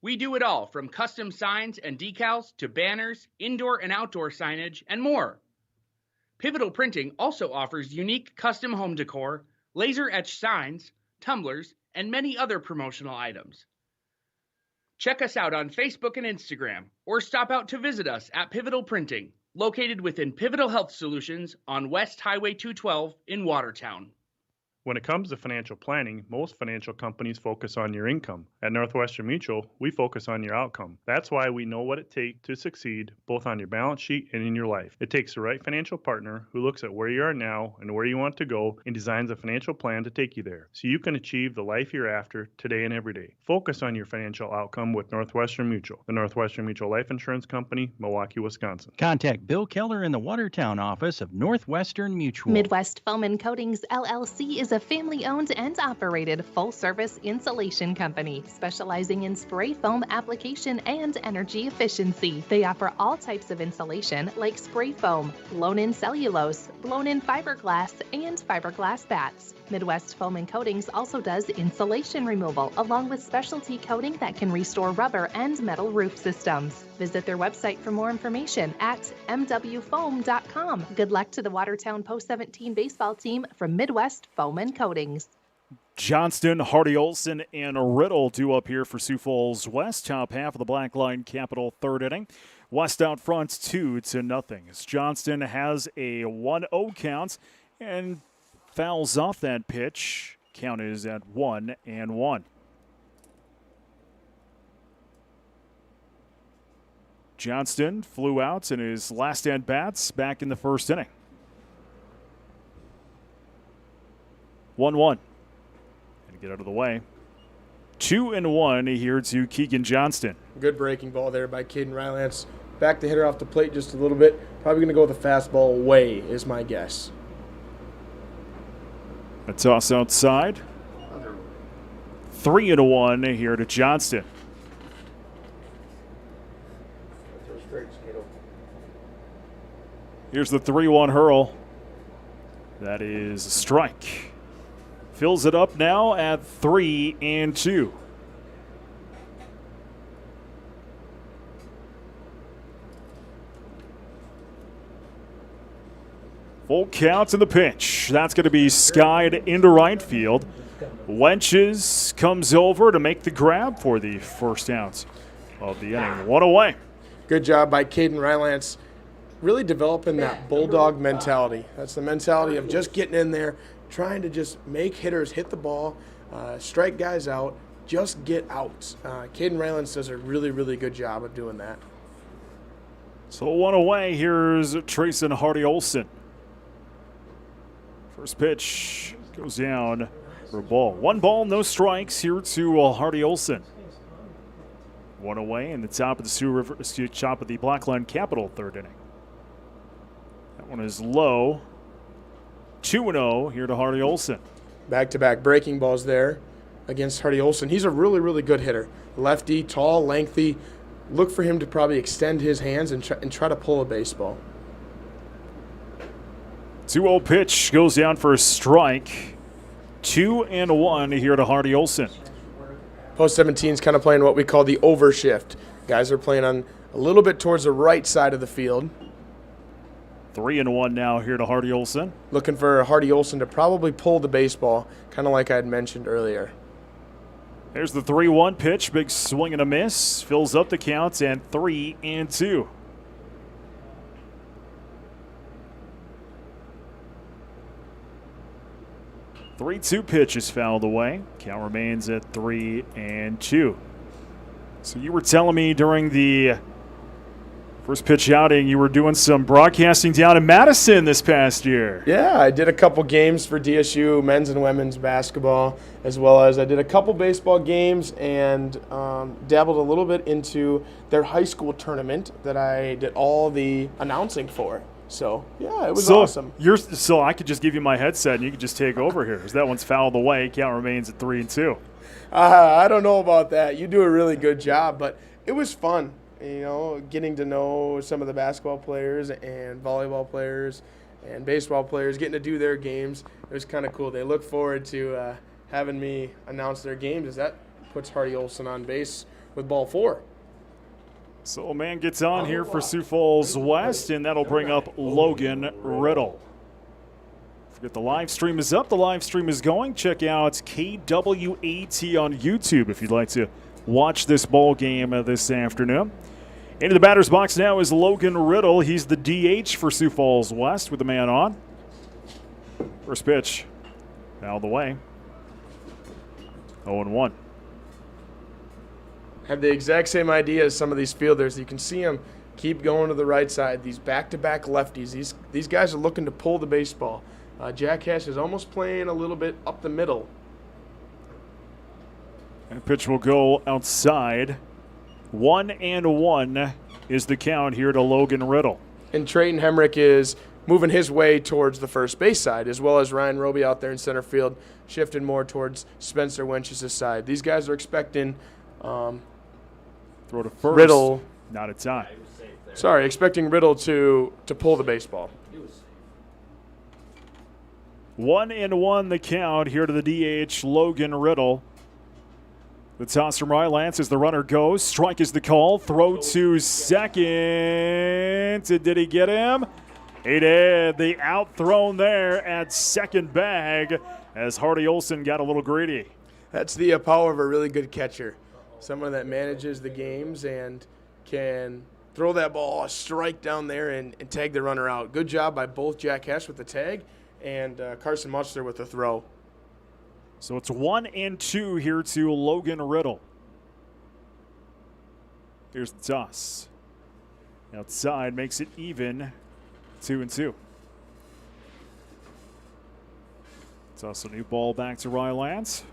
We do it all, from custom signs and decals to banners, indoor and outdoor signage, and more. Pivotal Printing also offers unique custom home decor, laser-etched signs, tumblers, and many other promotional items. Check us out on Facebook and Instagram, or stop out to visit us at Pivotal Printing, located within Pivotal Health Solutions on West Highway 212 in Watertown. When it comes to financial planning, most financial companies focus on your income. At Northwestern Mutual, we focus on your outcome. That's why we know what it takes to succeed, both on your balance sheet and in your life. It takes the right financial partner who looks at where you are now and where you want to go and designs a financial plan to take you there, so you can achieve the life you're after today and every day. Focus on your financial outcome with Northwestern Mutual, the Northwestern Mutual Life Insurance Company, Milwaukee, Wisconsin. Contact Bill Keller in the Watertown office of Northwestern Mutual. Midwest Foam and Coatings LLC is a a family-owned and operated full-service insulation company specializing in spray foam application and energy efficiency. They offer all types of insulation like spray foam, blown-in cellulose, blown-in fiberglass, and fiberglass bats. Midwest Foam and Coatings also does insulation removal along with specialty coating that can restore rubber and metal roof systems. Visit their website for more information at mwfoam.com. Good luck to the Watertown Post 17 baseball team from Midwest Foam and Coatings. Johnston, Hardy Olson, and Riddle due up here for Sioux Falls West. Top half of the Black Line Capital third inning. West out front 2-0. As Johnston has a 1-0 count and fouls off that pitch. Count is at 1-1. Johnston flew out in his last at-bats back in the first inning. 1-1. And get out of the way. 2-1 here to Keegan Johnston. Good breaking ball there by Caden Rylance. Back the hitter off the plate just a little bit. Probably going to go with a fastball away is my guess. A toss outside. 3-1 here to Johnston. Here's the 3-1 hurl. That is a strike. Fills it up now at 3-2. Full count to the pitch. That's going to be skied into right field. Wenches comes over to make the grab for the first out of the inning. One away. Good job by Caden Rylance. Really developing that bulldog mentality. That's the mentality of just getting in there, trying to just make hitters hit the ball, strike guys out, just get out. Caden Rylance does a really, really good job of doing that. So one away. Here's Trayson Hardy Olson. First pitch goes down for a ball. 1 ball, no strikes here to Hardy Olson. One away in the top of the Sioux River, top of the Black Line Capital third inning. That one is low. 2-0 here to Hardy Olson. Back-to-back breaking balls there against Hardy Olson. He's a really, really good hitter. Lefty, tall, lengthy. Look for him to probably extend his hands and try to pull a baseball. 2-0 pitch goes down for a strike. 2-1 here to Hardy Olson. Post 17 is kind of playing what we call the overshift. Guys are playing on a little bit towards the right side of the field. 3-1 now here to Hardy Olson. Looking for Hardy Olson to probably pull the baseball, kind of like I had mentioned earlier. There's the 3-1 pitch. Big swing and a miss. Fills up the count and 3-2. The 3-2 pitch is fouled away. Count remains at 3-2. So you were telling me during the first pitch outing you were doing some broadcasting down in Madison this past year. Yeah, I did a couple games for DSU men's and women's basketball, as well as I did a couple baseball games and dabbled a little bit into their high school tournament that I did all the announcing for. So, yeah, it was awesome. So I could just give you my headset and you could just take over here. Because that one's fouled away. Count remains at 3-2. I don't know about that. You do a really good job, but it was fun. You know, getting to know some of the basketball players and volleyball players and baseball players, getting to do their games. It was kind of cool. They look forward to having me announce their games, as that puts Hardy Olson on base with ball 4. So a man gets on here for Sioux Falls West, and that'll bring up Logan Riddle. Forget the live stream is up. The live stream is going. Check out KWAT on YouTube if you'd like to watch this ball game this afternoon. Into the batter's box now is Logan Riddle. He's the DH for Sioux Falls West with the man on. First pitch, out of the way. 0-1. Have the exact same idea as some of these fielders. You can see them keep going to the right side. These back-to-back lefties. These guys are looking to pull the baseball. Jack Hash is almost playing a little bit up the middle. And pitch will go outside. 1-1 is the count here to Logan Riddle. And Trayton Hemrick is moving his way towards the first base side, as well as Ryan Roby out there in center field, shifting more towards Spencer Wench's side. These guys are expecting throw to first. Riddle. Not a time. Sorry, expecting Riddle to pull the baseball. 1-1 the count here to the DH, Logan Riddle. The toss from Rylance as the runner goes. Strike is the call. Throw to second. Did he get him? He did. The out thrown there at second bag as Hardy Olson got a little greedy. That's the power of a really good catcher. Someone that manages the games and can throw that ball a strike down there and tag the runner out. Good job by both Jack Hess with the tag and Carson Muchler with the throw. So it's 1-2 here to Logan Riddle. Here's the toss. Outside makes it even, 2-2. Toss a new ball back to Rylance.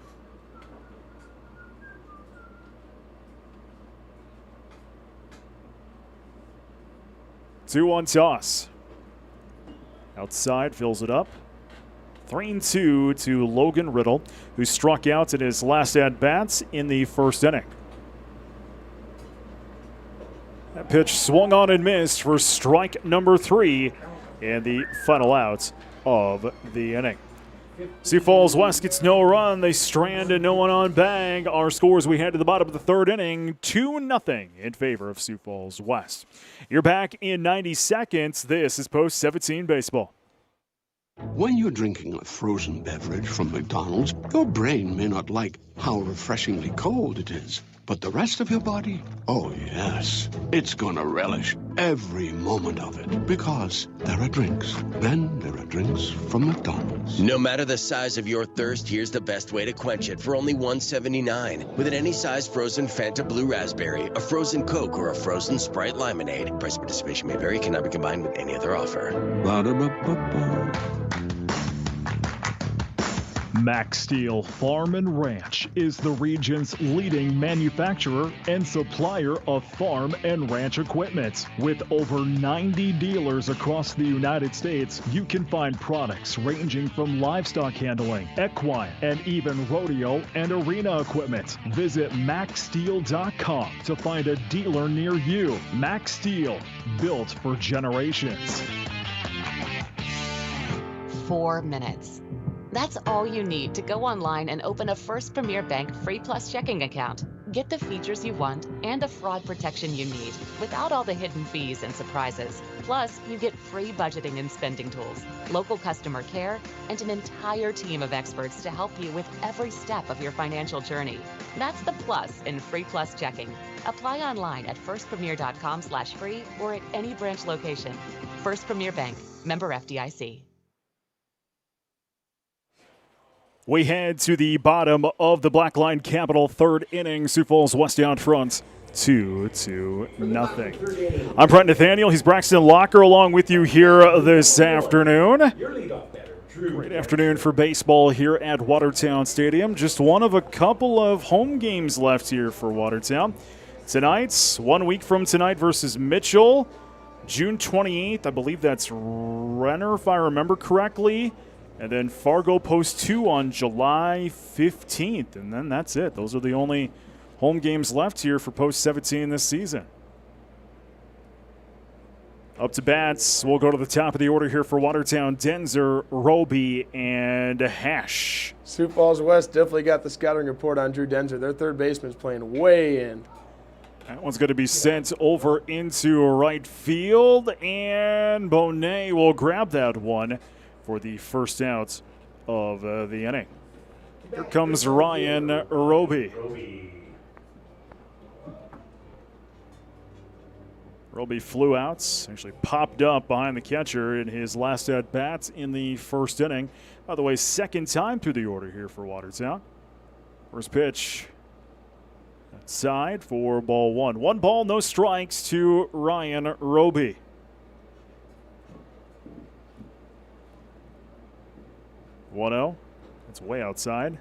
Two-one toss. Outside, fills it up. 3-2 to Logan Riddle, who struck out in his last at-bats in the first inning. That pitch swung on and missed for strike number 3 and the final out of the inning. Sioux Falls West gets no run. They strand and no one on bag. Our scores we head to the bottom of the third inning, 2-0 in favor of Sioux Falls West. You're back in 90 seconds. This is Post 17 Baseball. When you're drinking a frozen beverage from McDonald's, your brain may not like how refreshingly cold it is. But the rest of your body, oh yes, it's gonna relish every moment of it. Because there are drinks. Then there are drinks from McDonald's. No matter the size of your thirst, here's the best way to quench it for only $1.79. With an any size frozen Fanta Blue Raspberry, a frozen Coke, or a frozen Sprite Lemonade. Price participation may vary, cannot be combined with any other offer. Ba-da-ba-ba-ba. Max Steel Farm and Ranch is the region's leading manufacturer and supplier of farm and ranch equipment. With over 90 dealers across the United States, you can find products ranging from livestock handling, equine, and even rodeo and arena equipment. Visit maxsteel.com to find a dealer near you. Max Steel, built for generations. 4 minutes. That's all you need to go online and open a First Premier Bank Free Plus checking account. Get the features you want and the fraud protection you need without all the hidden fees and surprises. Plus, you get free budgeting and spending tools, local customer care, and an entire team of experts to help you with every step of your financial journey. That's the plus in Free Plus checking. Apply online at firstpremier.com/free or at any branch location. First Premier Bank, member FDIC. We head to the bottom of the Black Line Capital third inning. Sioux Falls West out front, 2-0. I'm Brent Nathaniel. He's Braxton Locker along with you here this afternoon. Great afternoon for baseball here at Watertown Stadium. Just one of a couple of home games left here for Watertown. Tonight's 1 week from tonight versus Mitchell. June 28th, I believe that's Renner, if I remember correctly. And then Fargo Post 2 on July 15th. And then that's it. Those are the only home games left here for Post 17 this season. Up to bats, we'll go to the top of the order here for Watertown. Denzer, Roby, and Hash. Sioux Falls West definitely got the scouting report on Drew Denzer. Their third baseman's playing way in. That one's going to be sent over into right field. And Bonet will grab that one for the first out of the inning. Here comes Ryan Roby. Roby flew out, actually popped up behind the catcher in his last at-bat in the first inning. By the way, second time through the order here for Watertown. First pitch outside for ball one. 1 ball, no strikes to Ryan Roby. One-0. That's way outside.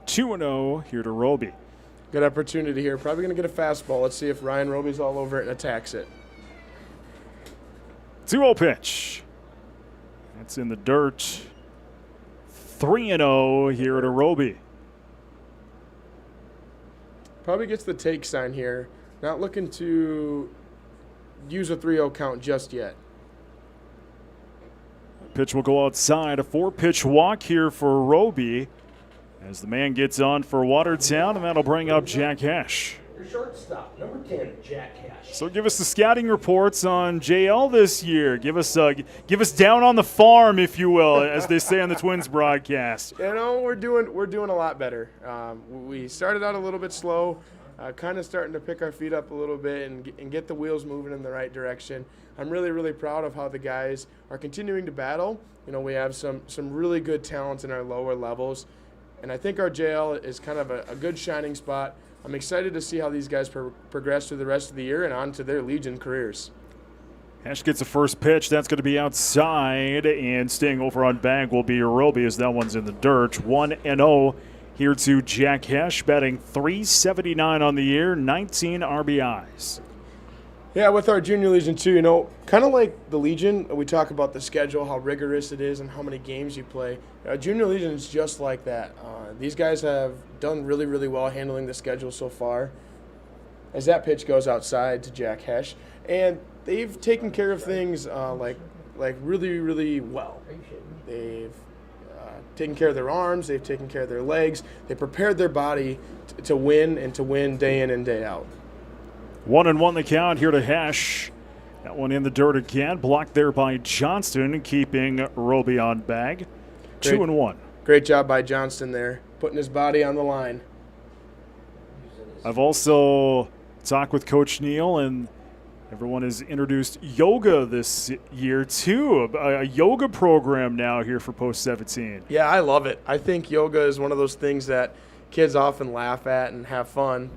2-0 here to Roby. Good opportunity here. Probably going to get a fastball. Let's see if Ryan Roby's all over it and attacks it. 2-0 pitch. It's in the dirt. 3-0 here at Arobi. Probably gets the take sign here. Not looking to use a 3-0 count just yet. Pitch will go outside. A 4-pitch walk here for Roby as the man gets on for Watertown, and that'll bring up Jack Hesh. Your shortstop, number 10, Jack Hesh. So give us the scouting reports on JL this year. Give us down on the farm, if you will, as they say on the Twins broadcast. You know, we're doing a lot better. We started out a little bit slow, kind of starting to pick our feet up a little bit and get the wheels moving in the right direction. I'm really, really proud of how the guys are continuing to battle. You know, we have some really good talent in our lower levels, and I think our JL is kind of a good shining spot. I'm excited to see how these guys progress through the rest of the year and on to their Legion careers. Hesh gets the first pitch. That's going to be outside, and staying over on bag will be Roby as that one's in the dirt. 1-0 here to Jack Hesh, batting .379 on the year, 19 RBIs. Yeah, with our Junior Legion too, you know, kind of like the Legion, we talk about the schedule, how rigorous it is and how many games you play. Junior Legion is just like that. These guys have done really, really well handling the schedule so far. As that pitch goes outside to Jack Hesh, and they've taken care of things like really, really well. They've taken care of their arms, they've taken care of their legs, they prepared their body to win and to win day in and day out. 1-1 the count here to Hesh. That one in the dirt again, blocked there by Johnston, keeping Roby on bag. 2-1. Great job by Johnston there, putting his body on the line. I've also talked with Coach Neal, and everyone has introduced yoga this year too, a yoga program now here for Post 17. Yeah, I love it. I think yoga is one of those things that kids often laugh at and have fun.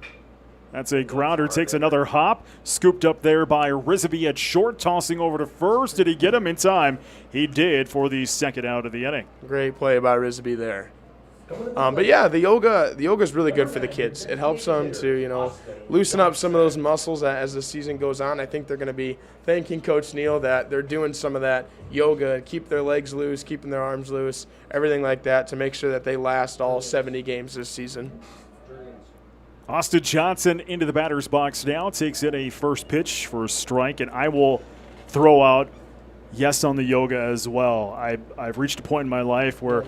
That's a grounder, takes another hop, scooped up there by Rizabee at short, tossing over to first. Did he get him in time? He did for the second out of the inning. Great play by Rizabee there. But yeah, the yoga is really good for the kids. It helps them to, you know, loosen up some of those muscles as the season goes on. I think they're going to be thanking Coach Neal that they're doing some of that yoga, keep their legs loose, keeping their arms loose, everything like that to make sure that they last all 70 games this season. Austin Johnson into the batter's box now, takes in a first pitch for a strike, and I will throw out yes on the yoga as well. I've reached a point in my life where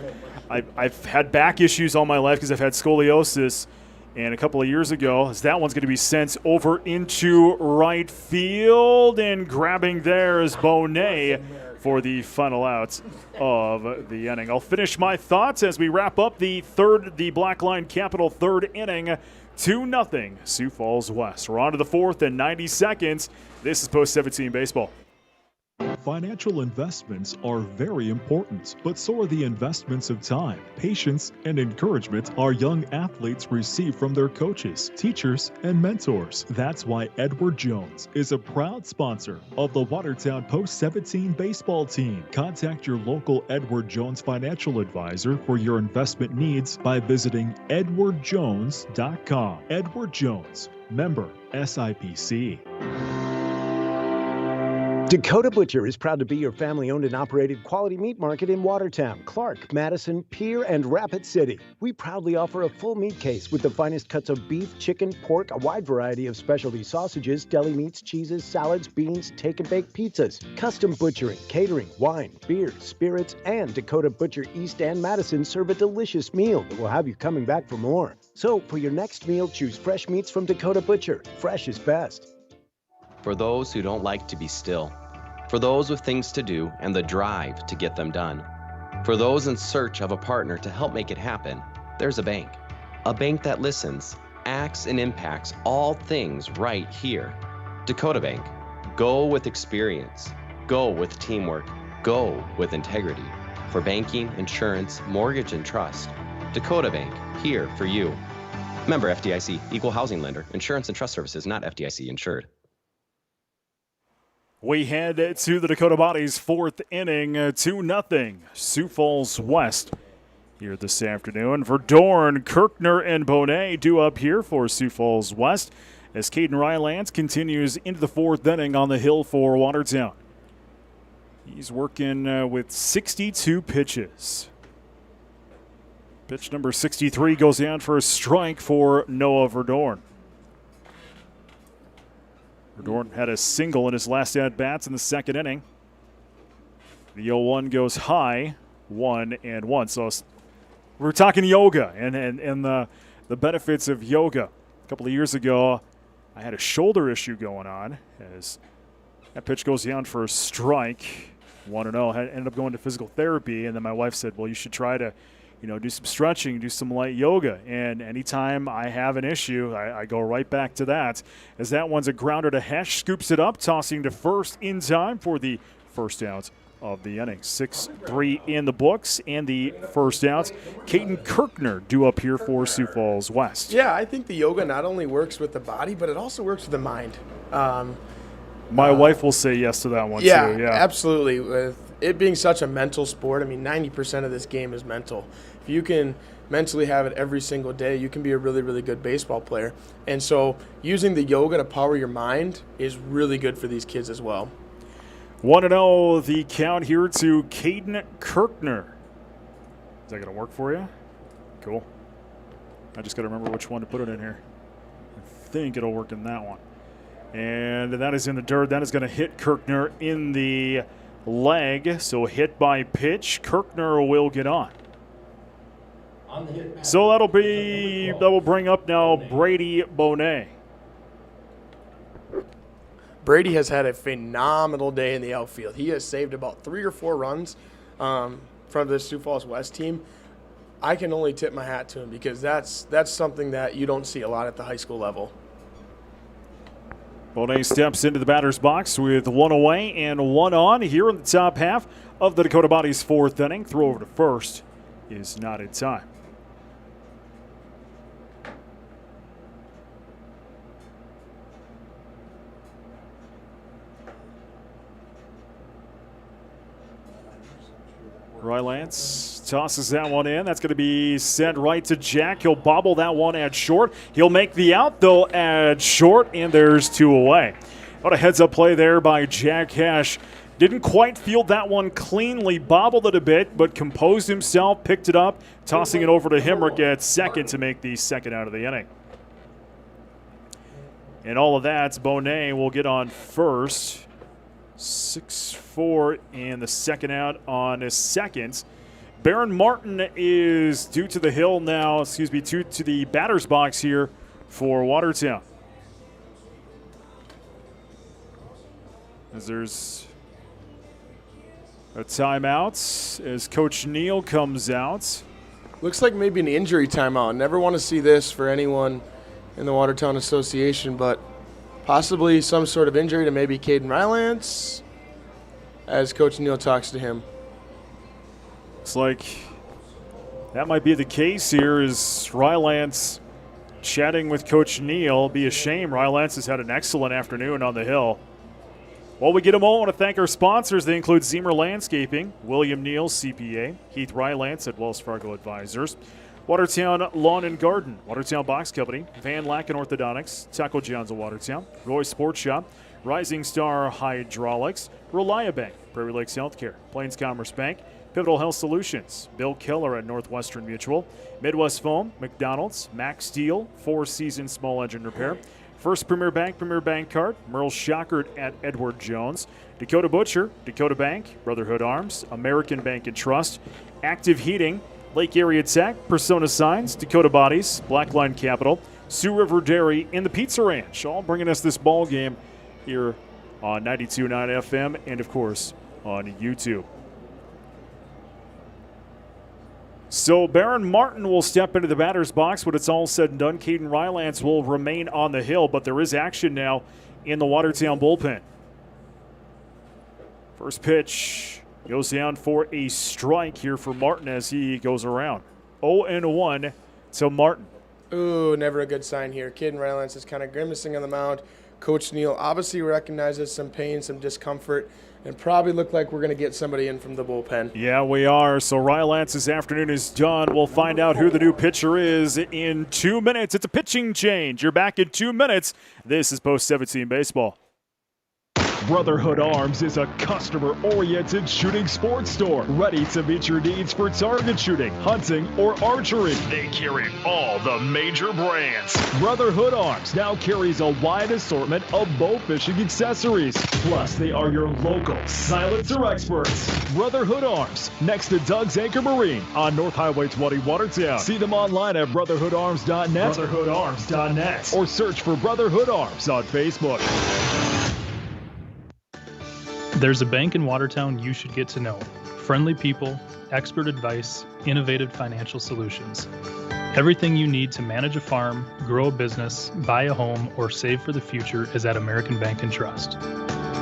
I've had back issues all my life because I've had scoliosis, and a couple of years ago, that one's going to be sent over into right field, and grabbing there is Bonet for the final out of the inning. I'll finish my thoughts as we wrap up the Blackline Capital third inning. 2-0 Sioux Falls West. We're on to the fourth in 90 seconds. This is Post 17 Baseball. Financial investments are very important, but so are the investments of time, patience, and encouragement our young athletes receive from their coaches, teachers, and mentors. That's why Edward Jones is a proud sponsor of the Watertown Post 17 baseball team. Contact your local Edward Jones financial advisor for your investment needs by visiting edwardjones.com. Edward Jones, member SIPC. Dakota Butcher is proud to be your family-owned and operated quality meat market in Watertown, Clark, Madison, Pierre, and Rapid City. We proudly offer a full meat case with the finest cuts of beef, chicken, pork, a wide variety of specialty sausages, deli meats, cheeses, salads, beans, take-and-bake pizzas, custom butchering, catering, wine, beer, spirits, and Dakota Butcher East and Madison serve a delicious meal that will have you coming back for more. So, for your next meal, choose fresh meats from Dakota Butcher. Fresh is best. For those who don't like to be still. For those with things to do and the drive to get them done. For those in search of a partner to help make it happen, there's a bank. A bank that listens, acts, and impacts all things right here. Dakota Bank. Go with experience. Go with teamwork. Go with integrity. For banking, insurance, mortgage, and trust. Dakota Bank, here for you. Member FDIC, equal housing lender, insurance and trust services, not FDIC insured. We head to the Dakota Bodies fourth inning, 2-0 Sioux Falls West here this afternoon. Verdorn, Kirkner, and Bonet due up here for Sioux Falls West as Caden Rylance continues into the fourth inning on the hill for Watertown. He's working with 62 pitches. Pitch number 63 goes down for a strike for Noah Verdorn. Verdorn had a single in his last at-bats in the second inning. The 0-1 goes high, 1-1. So we're talking yoga and the benefits of yoga. A couple of years ago, I had a shoulder issue going on as that pitch goes down for a strike, 1-0. Ended up going to physical therapy, and then my wife said, well, you should try to do some stretching, do some light yoga. And anytime I have an issue, I go right back to that. As that one's a grounder to Hesh, scoops it up, tossing to first in time for the first out of the inning. 6-3 in the books, and the first out. Caden Kirkner due up here for Sioux Falls West. Yeah, I think the yoga not only works with the body, but it also works with the mind. My wife will say yes to that one, too. Yeah, absolutely. With it being such a mental sport, 90% of this game is mental. If you can mentally have it every single day, you can be a really, really good baseball player. And so using the yoga to power your mind is really good for these kids as well. 1-0 the count here to Caden Kirkner. Is that going to work for you? Cool. I just got to remember which one to put it in here. I think it'll work in that one. And that is in the dirt. That is going to hit Kirkner in the leg. So hit by pitch. Kirkner will get on. So that will bring up now Brady Bonet. Brady has had a phenomenal day in the outfield. He has saved about 3 or 4 runs from the Sioux Falls West team. I can only tip my hat to him because that's something that you don't see a lot at the high school level. Bonet steps into the batter's box with 1 away and 1 on here in the top half of the Dakota Bodies' 4th inning. Throw over to first is not in time. Rylance tosses that one in. That's going to be sent right to Jack. He'll bobble that one at short. He'll make the out, though, at short, and there's 2 away. What a heads-up play there by Jack Hesh. Didn't quite field that one cleanly, bobbled it a bit, but composed himself, picked it up, tossing it over to Hemrick at second to make the second out of the inning. And all of that, Bonet will get on first. 6-4 and the second out on his second. Baron Martin is due to the hill now, due to the batter's box here for Watertown. As there's a timeout as Coach Neal comes out. Looks like maybe an injury timeout. Never want to see this for anyone in the Watertown Association, but possibly some sort of injury to maybe Caden Rylance as Coach Neal talks to him. It's like that might be the case here is Rylance chatting with Coach Neal. Be a shame. Rylance has had an excellent afternoon on the hill. While we get a moment, I want to thank our sponsors. They include Zemer Landscaping, William Neal, CPA, Heath Rylance at Wells Fargo Advisors, Watertown Lawn and Garden, Watertown Box Company, Van Lacken Orthodontics, Taco John's of Watertown, Roy Sports Shop, Rising Star Hydraulics, Reliabank, Prairie Lakes Healthcare, Plains Commerce Bank, Pivotal Health Solutions, Bill Keller at Northwestern Mutual, Midwest Foam, McDonald's, Max Steel, Four Seasons Small Engine Repair, First Premier Bank Card, Merle Schockert at Edward Jones, Dakota Butcher, Dakota Bank, Brotherhood Arms, American Bank and Trust, Active Heating, Lake Area Tech, Persona Signs, Dakota Bodies, Blackline Capital, Sioux River Dairy, and the Pizza Ranch, all bringing us this ball game here on 92.9 FM and, of course, on YouTube. So Baron Martin will step into the batter's box when it's all said and done. Caden Rylance will remain on the hill, but there is action now in the Watertown bullpen. First pitch goes down for a strike here for Martin as he goes around. 0-1 to Martin. Ooh, never a good sign here. Caden Rylance is kind of grimacing on the mound. Coach Neal obviously recognizes some pain, some discomfort, and probably look like we're going to get somebody in from the bullpen. Yeah, we are. So Rylance's afternoon is done. We'll find out who the new pitcher is in 2 minutes. It's a pitching change. You're back in 2 minutes. This is Post 17 Baseball. Brotherhood Arms is a customer-oriented shooting sports store ready to meet your needs for target shooting, hunting, or archery. They carry all the major brands. Brotherhood Arms now carries a wide assortment of bow fishing accessories. Plus, they are your local silencer experts. Brotherhood Arms, next to Doug's Anchor Marine on North Highway 20, Watertown. See them online at brotherhoodarms.net, brotherhoodarms.net, or search for Brotherhood Arms on Facebook. There's a bank in Watertown you should get to know. Friendly people, expert advice, innovative financial solutions. Everything you need to manage a farm, grow a business, buy a home, or save for the future is at American Bank and Trust.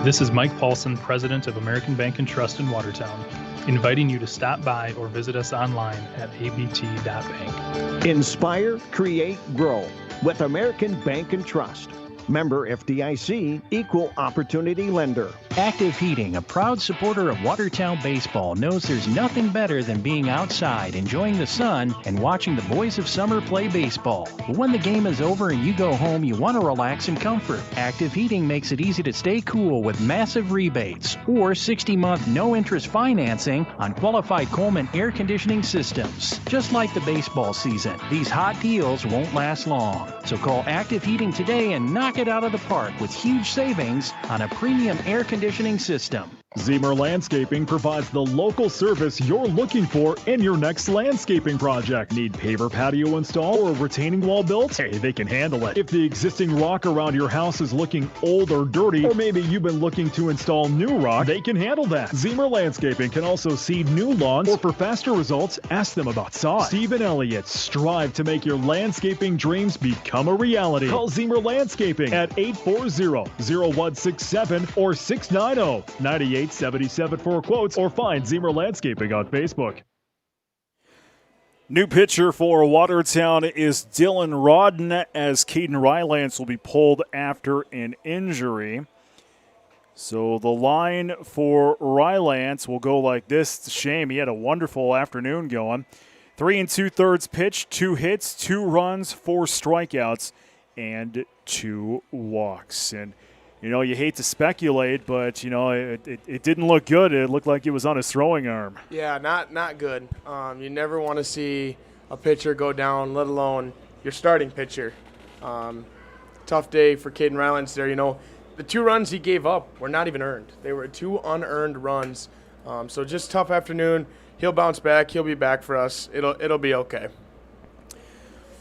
This is Mike Paulson, president of American Bank and Trust in Watertown, inviting you to stop by or visit us online at abt.bank. Inspire, create, grow with American Bank and Trust. Member FDIC, equal opportunity lender. Active Heating, a proud supporter of Watertown baseball, knows there's nothing better than being outside, enjoying the sun, and watching the boys of summer play baseball. But when the game is over and you go home, you want to relax in comfort. Active Heating makes it easy to stay cool with massive rebates or 60-month no-interest financing on qualified Coleman air conditioning systems. Just like the baseball season, these hot deals won't last long. So call Active Heating today and knock it out of the park with huge savings on a premium air conditioning system. Zemer Landscaping provides the local service you're looking for in your next landscaping project. Need paver patio installed or a retaining wall built? Hey, they can handle it. If the existing rock around your house is looking old or dirty, or maybe you've been looking to install new rock, they can handle that. Zemer Landscaping can also seed new lawns, or for faster results, ask them about sod. Steve and Elliott strive to make your landscaping dreams become a reality. Call Zemer Landscaping at 840-0167 or 690-9877 for quotes, or find Zemer Landscaping on Facebook. New pitcher for Watertown is Dylan Rodden, as Caden Rylance will be pulled after an injury. So the line for Rylance will go like this. It's a shame. He had a wonderful afternoon going. 3 2/3 pitch, 2 hits, 2 runs, 4 strikeouts, and 2 walks. And you know, you hate to speculate, but, you know, it didn't look good. It looked like it was on his throwing arm. Yeah, not good. You never want to see a pitcher go down, let alone your starting pitcher. Tough day for Caden Rylance there. You know, the 2 runs he gave up were not even earned. They were 2 unearned runs. So just tough afternoon. He'll bounce back. He'll be back for us. It'll be okay.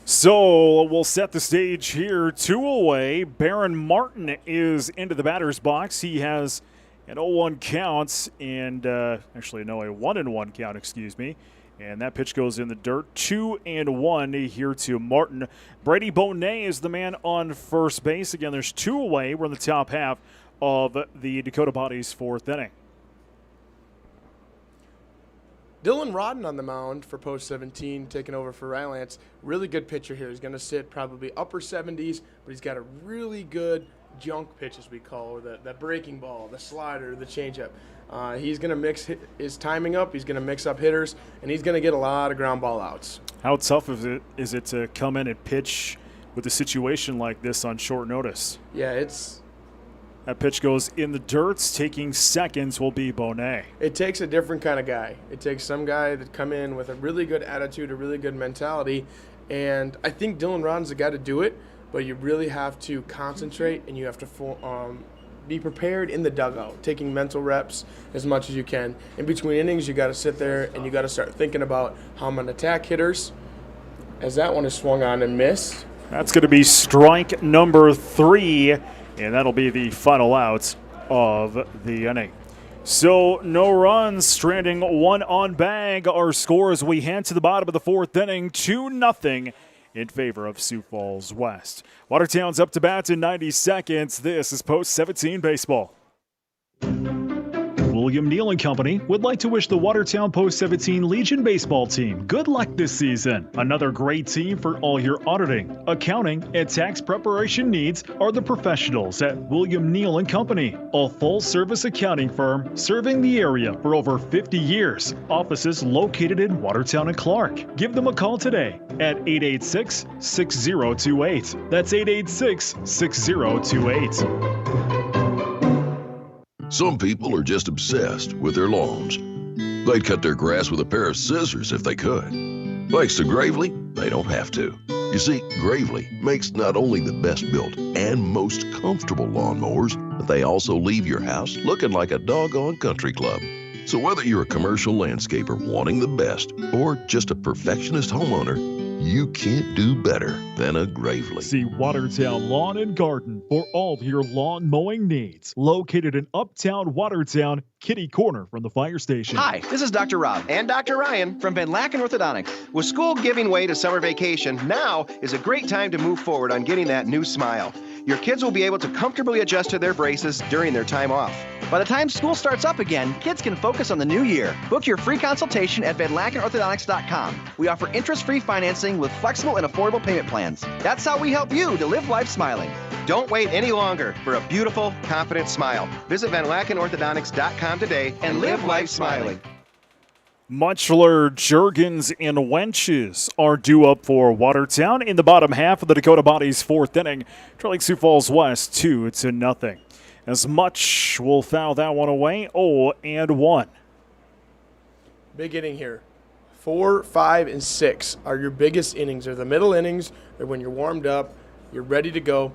So we'll set the stage here. 2 away. Barron Martin is into the batter's box. He has an 0-1 count and a 1-1 count, excuse me. And that pitch goes in the dirt. 2-1 here to Martin. Brady Bonet is the man on first base. Again, there's 2 away. We're in the top half of the Dakota Bodies 4th inning. Dylan Rodden on the mound for post 17, taking over for Rylance. Really good pitcher here. He's going to sit probably upper 70s, but he's got a really good junk pitch, as we call it, that breaking ball, the slider, the changeup. He's going to mix his timing up. He's going to mix up hitters, and he's going to get a lot of ground ball outs. How tough is it to come in and pitch with a situation like this on short notice? Yeah, that pitch goes in the dirt. Taking seconds will be Bonet. It takes a different kind of guy. It takes some guy that come in with a really good attitude, a really good mentality, and I think Dylan Rodden's the guy to do it, but you really have to concentrate and you have to be prepared in the dugout, taking mental reps as much as you can. In between innings, you got to sit there and you got to start thinking about how I'm going to attack hitters, as that one is swung on and missed. That's going to be strike number 3. And that'll be the final out of the inning. So no runs, stranding 1 on bag. Our score as we head to the bottom of the 4th inning, 2-0 in favor of Sioux Falls West. Watertown's up to bat in 90 seconds. This is Post 17 Baseball. William Neal & Company would like to wish the Watertown Post 17 Legion baseball team good luck this season. Another great team for all your auditing, accounting, and tax preparation needs are the professionals at William Neal & Company, a full-service accounting firm serving the area for over 50 years. Offices located in Watertown and Clark. Give them a call today at 886-6028. That's 886-6028. Some people are just obsessed with their lawns. They'd cut their grass with a pair of scissors if they could. Thanks to Gravely, they don't have to. You see, Gravely makes not only the best built and most comfortable lawnmowers, but they also leave your house looking like a doggone country club. So whether you're a commercial landscaper wanting the best or just a perfectionist homeowner, you can't do better than a Gravely. See Watertown Lawn and Garden for all of your lawn mowing needs. Located in Uptown Watertown, kitty corner from the fire station. Hi, this is Dr. Rob and Dr. Ryan from Van Laken Orthodontics. With school giving way to summer vacation, now is a great time to move forward on getting that new smile. Your kids will be able to comfortably adjust to their braces during their time off. By the time school starts up again, kids can focus on the new year. Book your free consultation at VanLakenOrthodontics.com. We offer interest-free financing with flexible and affordable payment plans. That's how we help you to live life smiling. Don't wait any longer for a beautiful, confident smile. Visit VanLakenOrthodontics.com today and live life smiling. Muchler, Juergens, and Wenches are due up for Watertown in the bottom half of the Dakota Bodies' fourth inning, trailing Sioux Falls West 2-0. As Much will foul that one away, 0-1. Big inning here. 4, 5, and 6 are your biggest innings. They're the middle innings. They're when you're warmed up, you're ready to go.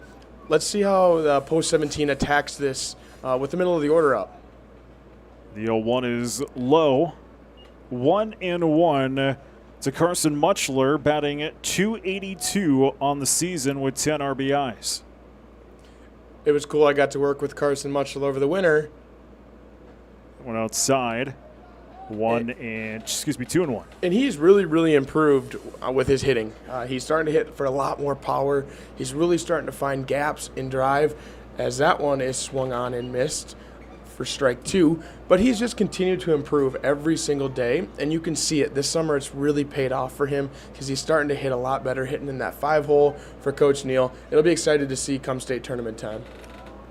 Let's see how the post 17 attacks this with the middle of the order up. The 0-1 is low. 1-1 to Carson Muchler, batting at .282 on the season with 10 RBIs. It was cool. I got to work with Carson Muchler over the winter. Went outside. 2-1. And he's really, really improved with his hitting. He's starting to hit for a lot more power. He's really starting to find gaps in drive, as that one is swung on and missed for strike 2. But he's just continued to improve every single day, and you can see it. This summer it's really paid off for him because he's starting to hit a lot better, hitting in that 5-hole for Coach Neal. It'll be excited to see come state tournament time.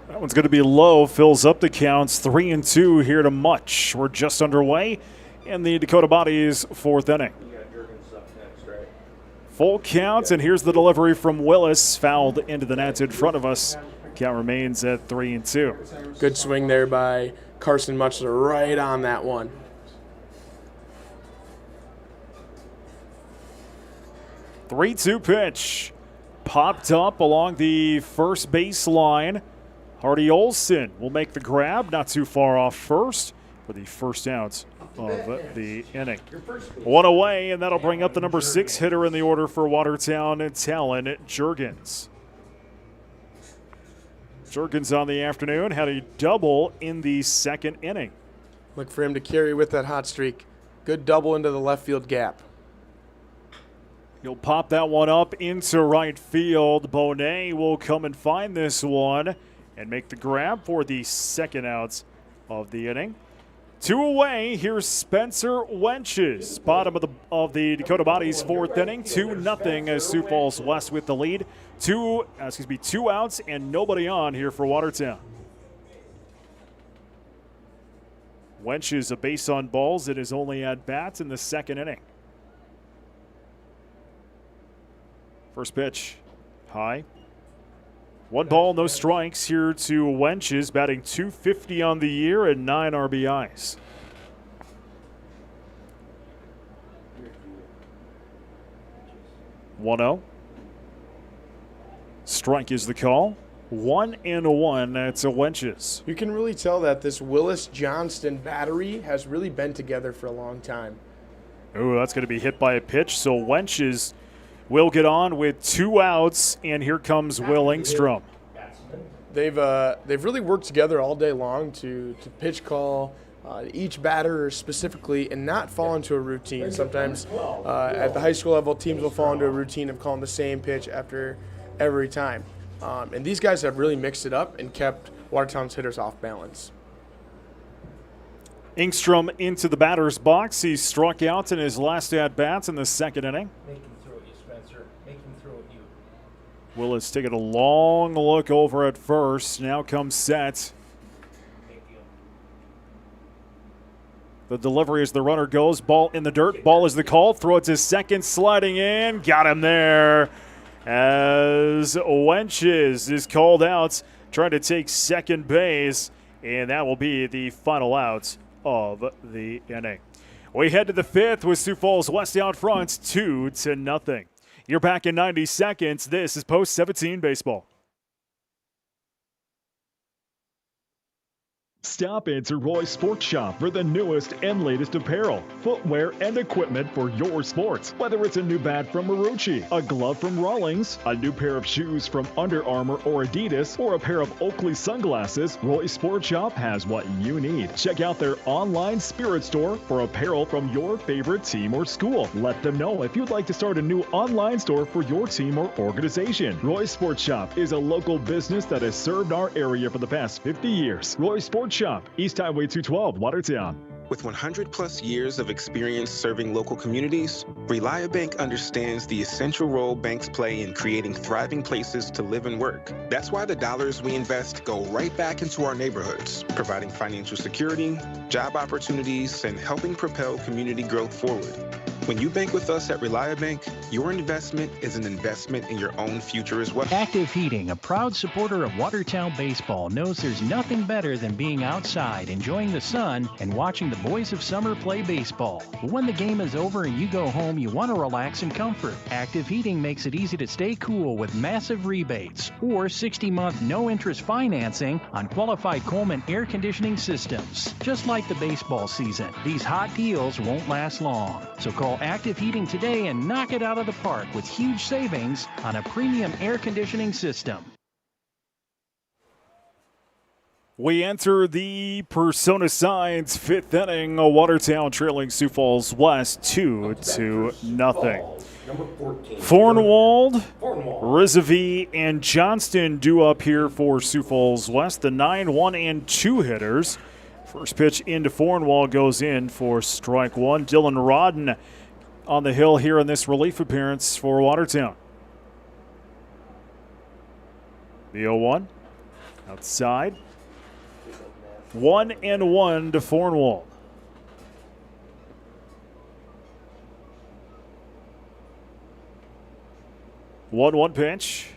That one's going to be low, fills up the counts. 3-2 here to Much. We're just underway in the Dakota Bodies' fourth inning. Full count, and here's the delivery from Willis, fouled into the net in front of us. Count remains at 3-2. Good swing there by Carson Muchler, right on that one. Three-two pitch. Popped up along the first baseline. Hardy Olson will make the grab, not too far off first for the first out of the inning. One away, and that'll bring up the number 6 hitter in the order for Watertown, Talon Juergens. Juergens on the afternoon had a double in the second inning. Look for him to carry with that hot streak. Good double into the left field gap. He'll pop that one up into right field. Bonet will come and find this one and make the grab for the second out of the inning. 2 away. Here's Spencer Wenches, bottom of the Dakota Bodies' fourth inning. 2-0 as Sioux Falls West with the lead. 2 outs and nobody on here for Watertown. Wenches a base on balls. It is only at bats in the second inning. First pitch, high. 1 ball, no strikes here to Wenches, batting .250 on the year and 9 RBIs. (1-0). Strike is the call. 1-1. That's a Wenches. You can really tell that this Willis Johnston battery has really been together for a long time. Oh, that's going to be hit by a pitch. So Wenches will get on with 2 outs, and here comes Will Engstrom. They've really worked together all day long to pitch call each batter specifically and not fall into a routine. Sometimes at the high school level, teams will fall into a routine of calling the same pitch after every time. And these guys have really mixed it up and kept Watertown's hitters off balance. Engstrom into the batter's box. He struck out in his last at-bats in the second inning. Make him throw at you, Spencer. Make him throw at you. Willis taking a long look over at first. Now comes set. The delivery as the runner goes. Ball in the dirt. Ball is the call. Throw it to second. Sliding in. Got him there. As Wenches is called out. Trying to take second base. and that will be the final out of the inning. We head to the fifth with Sioux Falls West out front 2-0. You're back in 90 seconds. This is Post 17 Baseball. Stop into Roy's Sports Shop for the newest and latest apparel, footwear, and equipment for your sports. Whether it's a new bat from Marucci, a glove from Rawlings, a new pair of shoes from Under Armour or Adidas, or a pair of Oakley sunglasses, Roy's Sports Shop has what you need. Check out their online spirit store for apparel from your favorite team or school. Let them know if you'd like to start a new online store for your team or organization. Roy's Sports Shop is a local business that has served our area for the past 50 years. Roy's Sports Shop, East Highway 212, Watertown. With 100 plus years of experience serving local communities, ReliaBank understands the essential role banks play in creating thriving places to live and work. That's why the dollars we invest go right back into our neighborhoods, providing financial security, job opportunities, and helping propel community growth forward. When you bank with us at ReliaBank, your investment is an investment in your own future as well. Active Heating, a proud supporter of Watertown baseball, knows there's nothing better than being outside, enjoying the sun, and watching the boys of summer play baseball. But when the game is over and you go home, you want to relax in comfort. Active Heating makes it easy to stay cool with massive rebates or 60-month no-interest financing on qualified Coleman air conditioning systems. Just like the baseball season, these hot deals won't last long. So call Active Heating today and knock it out of the park with huge savings on a premium air conditioning system. We enter the Persona Signs fifth inning. Watertown trailing Sioux Falls West 2-0. Fornwald, Rizavie, and Johnston due up here for Sioux Falls West. The 9, 1, and 2 hitters. First pitch into Fornwald goes in for strike one. Dylan Rodden on the hill here in this relief appearance for Watertown. The 0-1 outside. 1-1 to Fornwald. One pitch.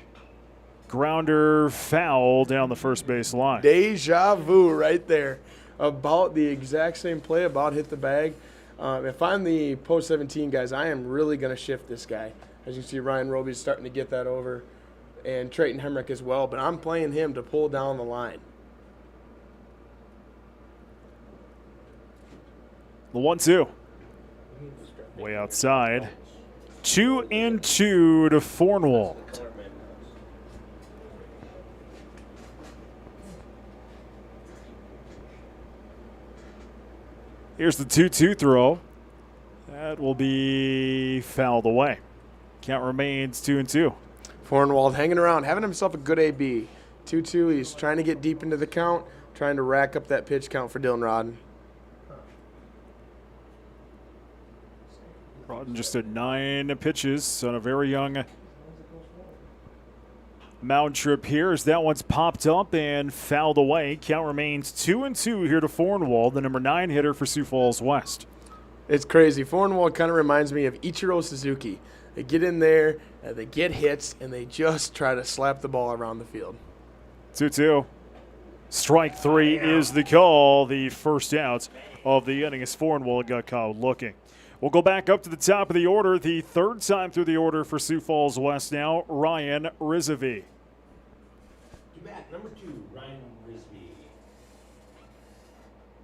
Grounder foul down the first base line. Deja vu right there. About the exact same play, about hit the bag. If I'm the post 17 guys, I am really going to shift this guy. As you see, Ryan Roby's starting to get that over, and Trayton Hemrick as well, but I'm playing him to pull down the line. The 1-2. Way outside. 2-2 to Fornwald. Here's the 2-2 throw. That will be fouled away. Count remains 2-2. Fornwald hanging around, having himself a good AB. 2-2, he's trying to get deep into the count, trying to rack up that pitch count for Dylan Rodden. Rodden just at 9 pitches on a very young mound trip here as that one's popped up and fouled away. Count remains 2-2 here to Fornwald, the number 9 hitter for Sioux Falls West. It's crazy. Fornwald kind of reminds me of Ichiro Suzuki. They get in there, they get hits, and they just try to slap the ball around the field. 2-2. Strike 3 is the call. The first out of the inning as Fornwald got called looking. We'll go back up to the top of the order. The third time through the order for Sioux Falls West now, Ryan Rizavie. Number 2, Ryan Rizavie.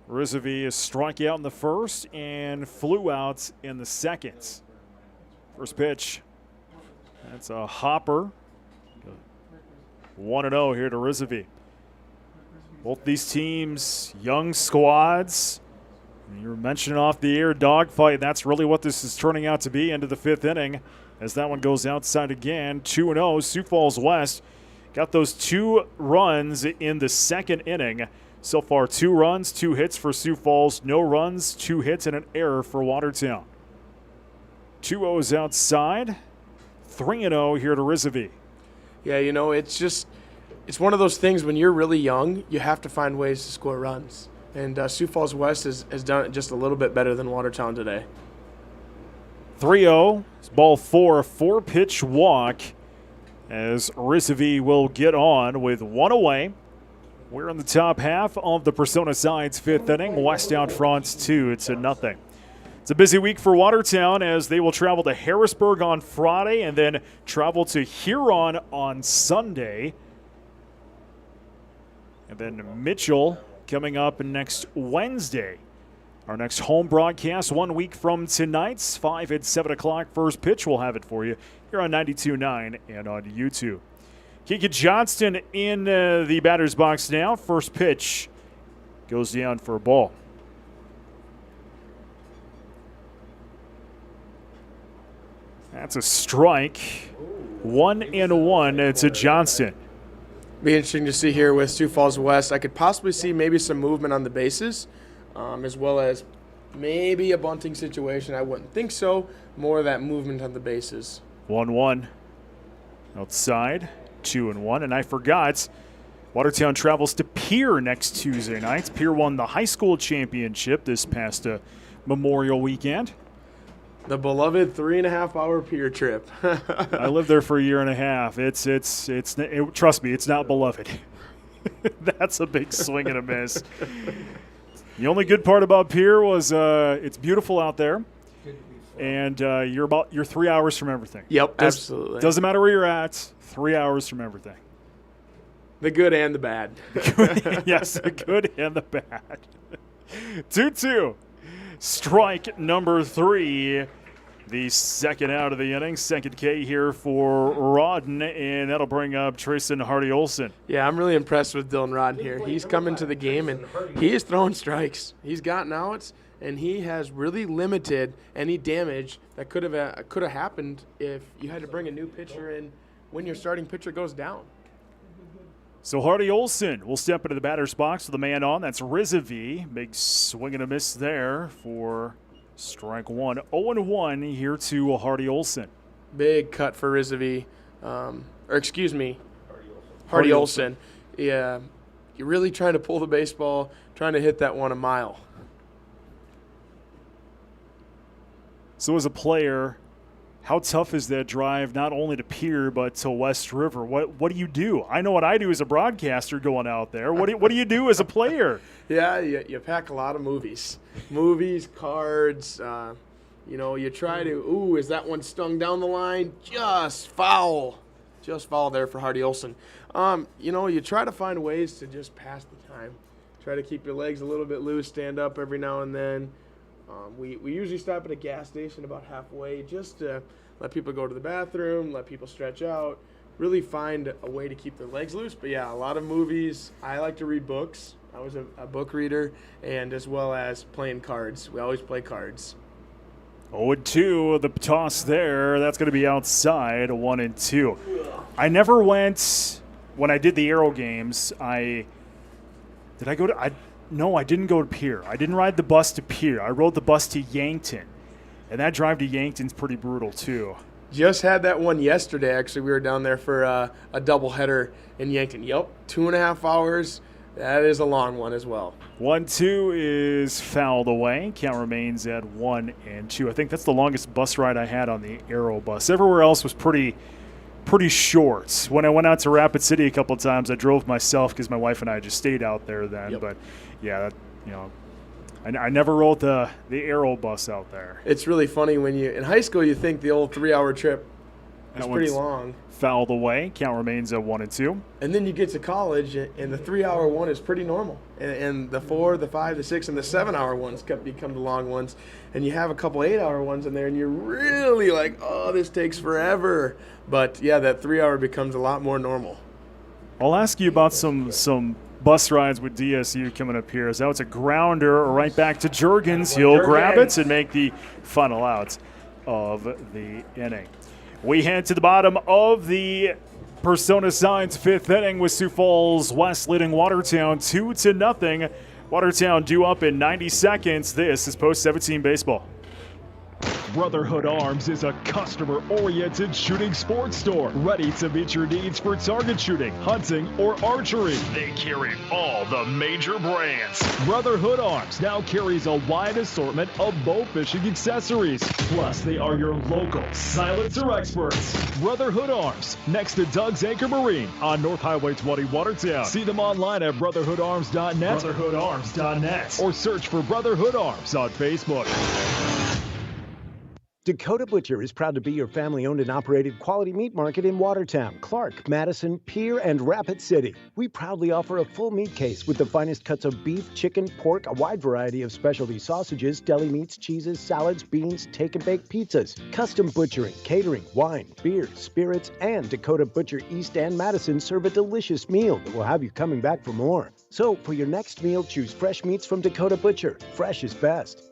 Rizavie is struck out in the first and flew out in the second. First pitch. That's a hopper. 1-0 here to Rizavie. Both these teams, young squads. You were mentioning off the air dogfight. That's really what this is turning out to be into the fifth inning as that one goes outside again. 2-0. Sioux Falls West got those 2 runs in the second inning. So far, 2 runs, 2 hits for Sioux Falls. No runs, 2 hits, and an error for Watertown. 2-0s outside. 3-0 here to Rizavie. Yeah, you know, it's one of those things when you're really young, you have to find ways to score runs. And Sioux Falls West has done it just a little bit better than Watertown today. 3-0. Ball 4, a 4-pitch walk as Rizavie will get on with 1 away. We're in the top half of the Persona Sides 5th inning. West out front 2-0. It's a busy week for Watertown as they will travel to Harrisburg on Friday and then travel to Huron on Sunday. And then Mitchell coming up next Wednesday. Our next home broadcast 1 week from tonight's 5 at 7 o'clock. First pitch, we'll have it for you here on 92.9 and on YouTube. Kiki Johnston in the batter's box now. First pitch goes down for a ball. That's a strike. 1-1 to Johnston. Be interesting to see here with Sioux Falls West. I could possibly see maybe some movement on the bases, as well as maybe a bunting situation. I wouldn't think so. More of that movement on the bases. 1-1 outside, 2-1. And I forgot, Watertown travels to Pierre next Tuesday night. Pierre won the high school championship this past Memorial weekend. The beloved 3.5-hour Pierre trip. I lived there for a year and a half. Trust me, it's not beloved. That's a big swing and a miss. The only good part about Pierre was it's beautiful out there, and you're 3 hours from everything. Yep, absolutely. Doesn't matter where you're at. 3 hours from everything. The good and the bad. Yes, the good and the bad. 2-2. Strike number 3. The second out of the inning. Second K here for Rodden, and that'll bring up Trayson Hardy-Olsen. Yeah, I'm really impressed with Dylan Rodden here. He's come into the game, and he is throwing strikes. He's gotten outs, and he has really limited any damage that could have happened if you had to bring a new pitcher in when your starting pitcher goes down. So Hardy-Olsen will step into the batter's box with the man on. That's Rizvi. Big swing and a miss there for strike one. 0-1 here to Hardy-Olsen. Big cut for Rizvi. Hardy-Olsen. Yeah, you're really trying to pull the baseball, trying to hit that one a mile. So as a player, how tough is that drive not only to Pierre but to West River? What do you do? I know what I do as a broadcaster going out there. What do you do as a player? Yeah, you pack a lot of movies. Movies, cards. You try to, is that one stung down the line? Just foul. Just foul there for Hardy-Olsen. You try to find ways to just pass the time. Try to keep your legs a little bit loose, stand up every now and then. We usually stop at a gas station about halfway just to let people go to the bathroom, let people stretch out, really find a way to keep their legs loose. But, yeah, a lot of movies. I like to read books. I was a book reader, and as well as playing cards. We always play cards. 0-2, the toss there. That's going to be outside, 1-2. I never went, when I did the Aero games, No, I didn't go to Pierre. I didn't ride the bus to Pierre. I rode the bus to Yankton. And that drive to Yankton's pretty brutal, too. Just had that one yesterday, actually. We were down there for a doubleheader in Yankton. Yep, 2.5 hours. That is a long one as well. 1-2 is fouled away. Count remains at 1-2. I think that's the longest bus ride I had on the Aero bus. Everywhere else was pretty short. When I went out to Rapid City a couple of times, I drove myself because my wife and I just stayed out there then. Yep. But, yeah, I never rode the Aero bus out there. It's really funny when in high school you think the old 3-hour trip is pretty long. Fouled away. Count remains at 1-2. And then you get to college, and the 3-hour one is pretty normal. And the 4, the 5, the 6, and the 7-hour ones become the long ones. And you have a couple 8-hour ones in there, and you're really like, oh, this takes forever. But, yeah, that 3-hour becomes a lot more normal. I'll ask you about some bus rides with DSU coming up here. So it's a grounder right back to Juergens. He'll grab it and make the final out of the inning. We head to the bottom of the Persona Sides 5th inning with Sioux Falls West leading Watertown 2-0. Watertown due up in 90 seconds. This is Post 17 Baseball. Brotherhood Arms is a customer-oriented shooting sports store ready to meet your needs for target shooting, hunting, or archery. They carry all the major brands. Brotherhood Arms now carries a wide assortment of bow fishing accessories. Plus, they are your local silencer experts. Brotherhood Arms, next to Doug's Anchor Marine on North Highway 20, Watertown. See them online at brotherhoodarms.net, brotherhoodarms.net, or search for Brotherhood Arms on Facebook. Dakota Butcher is proud to be your family-owned and operated quality meat market in Watertown, Clark, Madison, Pierre, and Rapid City. We proudly offer a full meat case with the finest cuts of beef, chicken, pork, a wide variety of specialty sausages, deli meats, cheeses, salads, beans, take-and-bake pizzas, custom butchering, catering, wine, beer, spirits, and Dakota Butcher East and Madison serve a delicious meal that will have you coming back for more. So, for your next meal, choose fresh meats from Dakota Butcher. Fresh is best.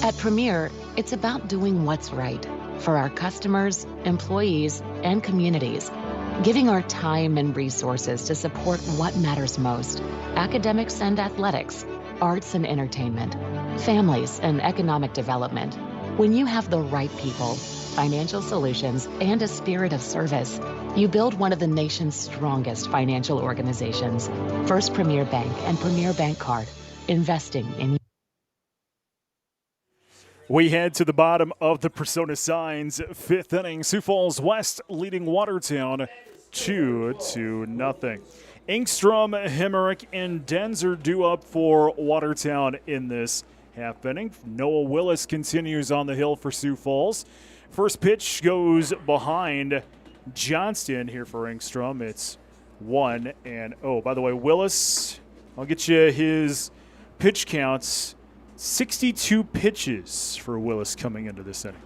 At Premier, it's about doing what's right for our customers, employees, and communities, giving our time and resources to support what matters most: academics and athletics, arts and entertainment, families and economic development. When you have the right people, financial solutions, and a spirit of service, you build one of the nation's strongest financial organizations. First Premier Bank and Premier Bank Card, investing in you. We head to the bottom of the Persona Signs fifth inning. Sioux Falls West leading Watertown 2-0. Engstrom, Hemmerich, and Denzer due up for Watertown in this half inning. Noah Willis continues on the hill for Sioux Falls. First pitch goes behind Johnston here for Engstrom. It's 1-0. By the way, Willis, I'll get you his pitch counts. 62 pitches for Willis coming into this inning.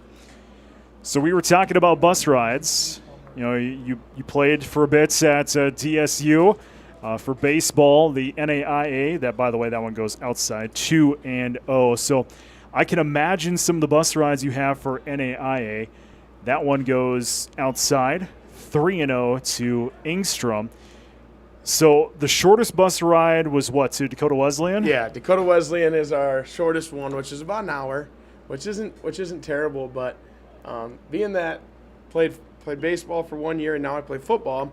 So we were talking about bus rides. You know, you played for a bit at DSU for baseball, the NAIA. That, by the way, that one goes outside, 2-0. So I can imagine some of the bus rides you have for NAIA. That one goes outside, 3-0 to Engstrom. So the shortest bus ride was what, to Dakota Wesleyan? Yeah, Dakota Wesleyan is our shortest one, which is about an hour, which isn't terrible. But being that played baseball for 1 year and now I play football,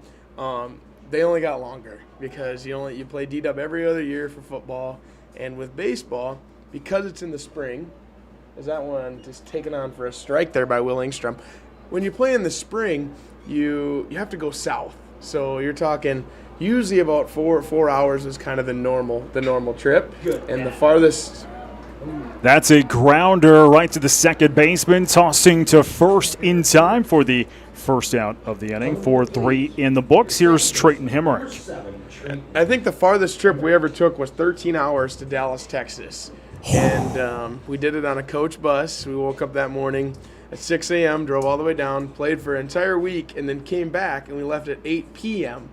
they only got longer because you play D-Dub every other year for football, and with baseball, because it's in the spring, is that one just taken on for a strike there by Will Engstrom. When you play in the spring, you have to go south, so you're talking. Usually about 4 hours is kind of the normal trip. And the farthest. That's a grounder right to the second baseman, tossing to first in time for the first out of the inning. 4-3 in the books. Here's Trayton Hemmerich. I think the farthest trip we ever took was 13 hours to Dallas, Texas. And we did it on a coach bus. We woke up that morning at 6 a.m., drove all the way down, played for an entire week, and then came back, and we left at 8 p.m.,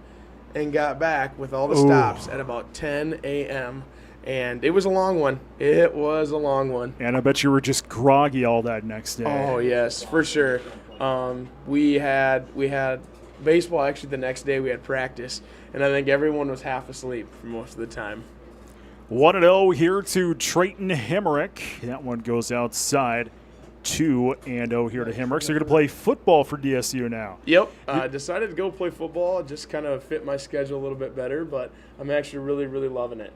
and got back with all the stops at about 10 a.m. And it was a long one. It was a long one. And I bet you were just groggy all that next day. Oh, yes, for sure. We had baseball actually the next day. We had practice, and I think everyone was half asleep for most of the time. 1-0 here to Trayton Hemmerich. That one goes outside. 2-0 here to Hemmerich. So you're going to play football for DSU now. Yep. I decided to go play football. Just kind of fit my schedule a little bit better, but I'm actually really, really loving it.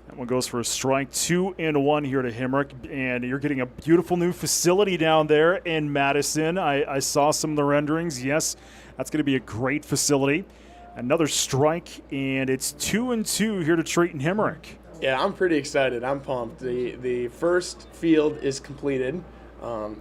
That one goes for a strike. 2-1 here to Hemmerich. And you're getting a beautiful new facility down there in Madison. I saw some of the renderings. Yes, that's going to be a great facility. Another strike, and it's 2-2 here to Trayton Hemmerich. Yeah, I'm pretty excited. I'm pumped. The first field is completed.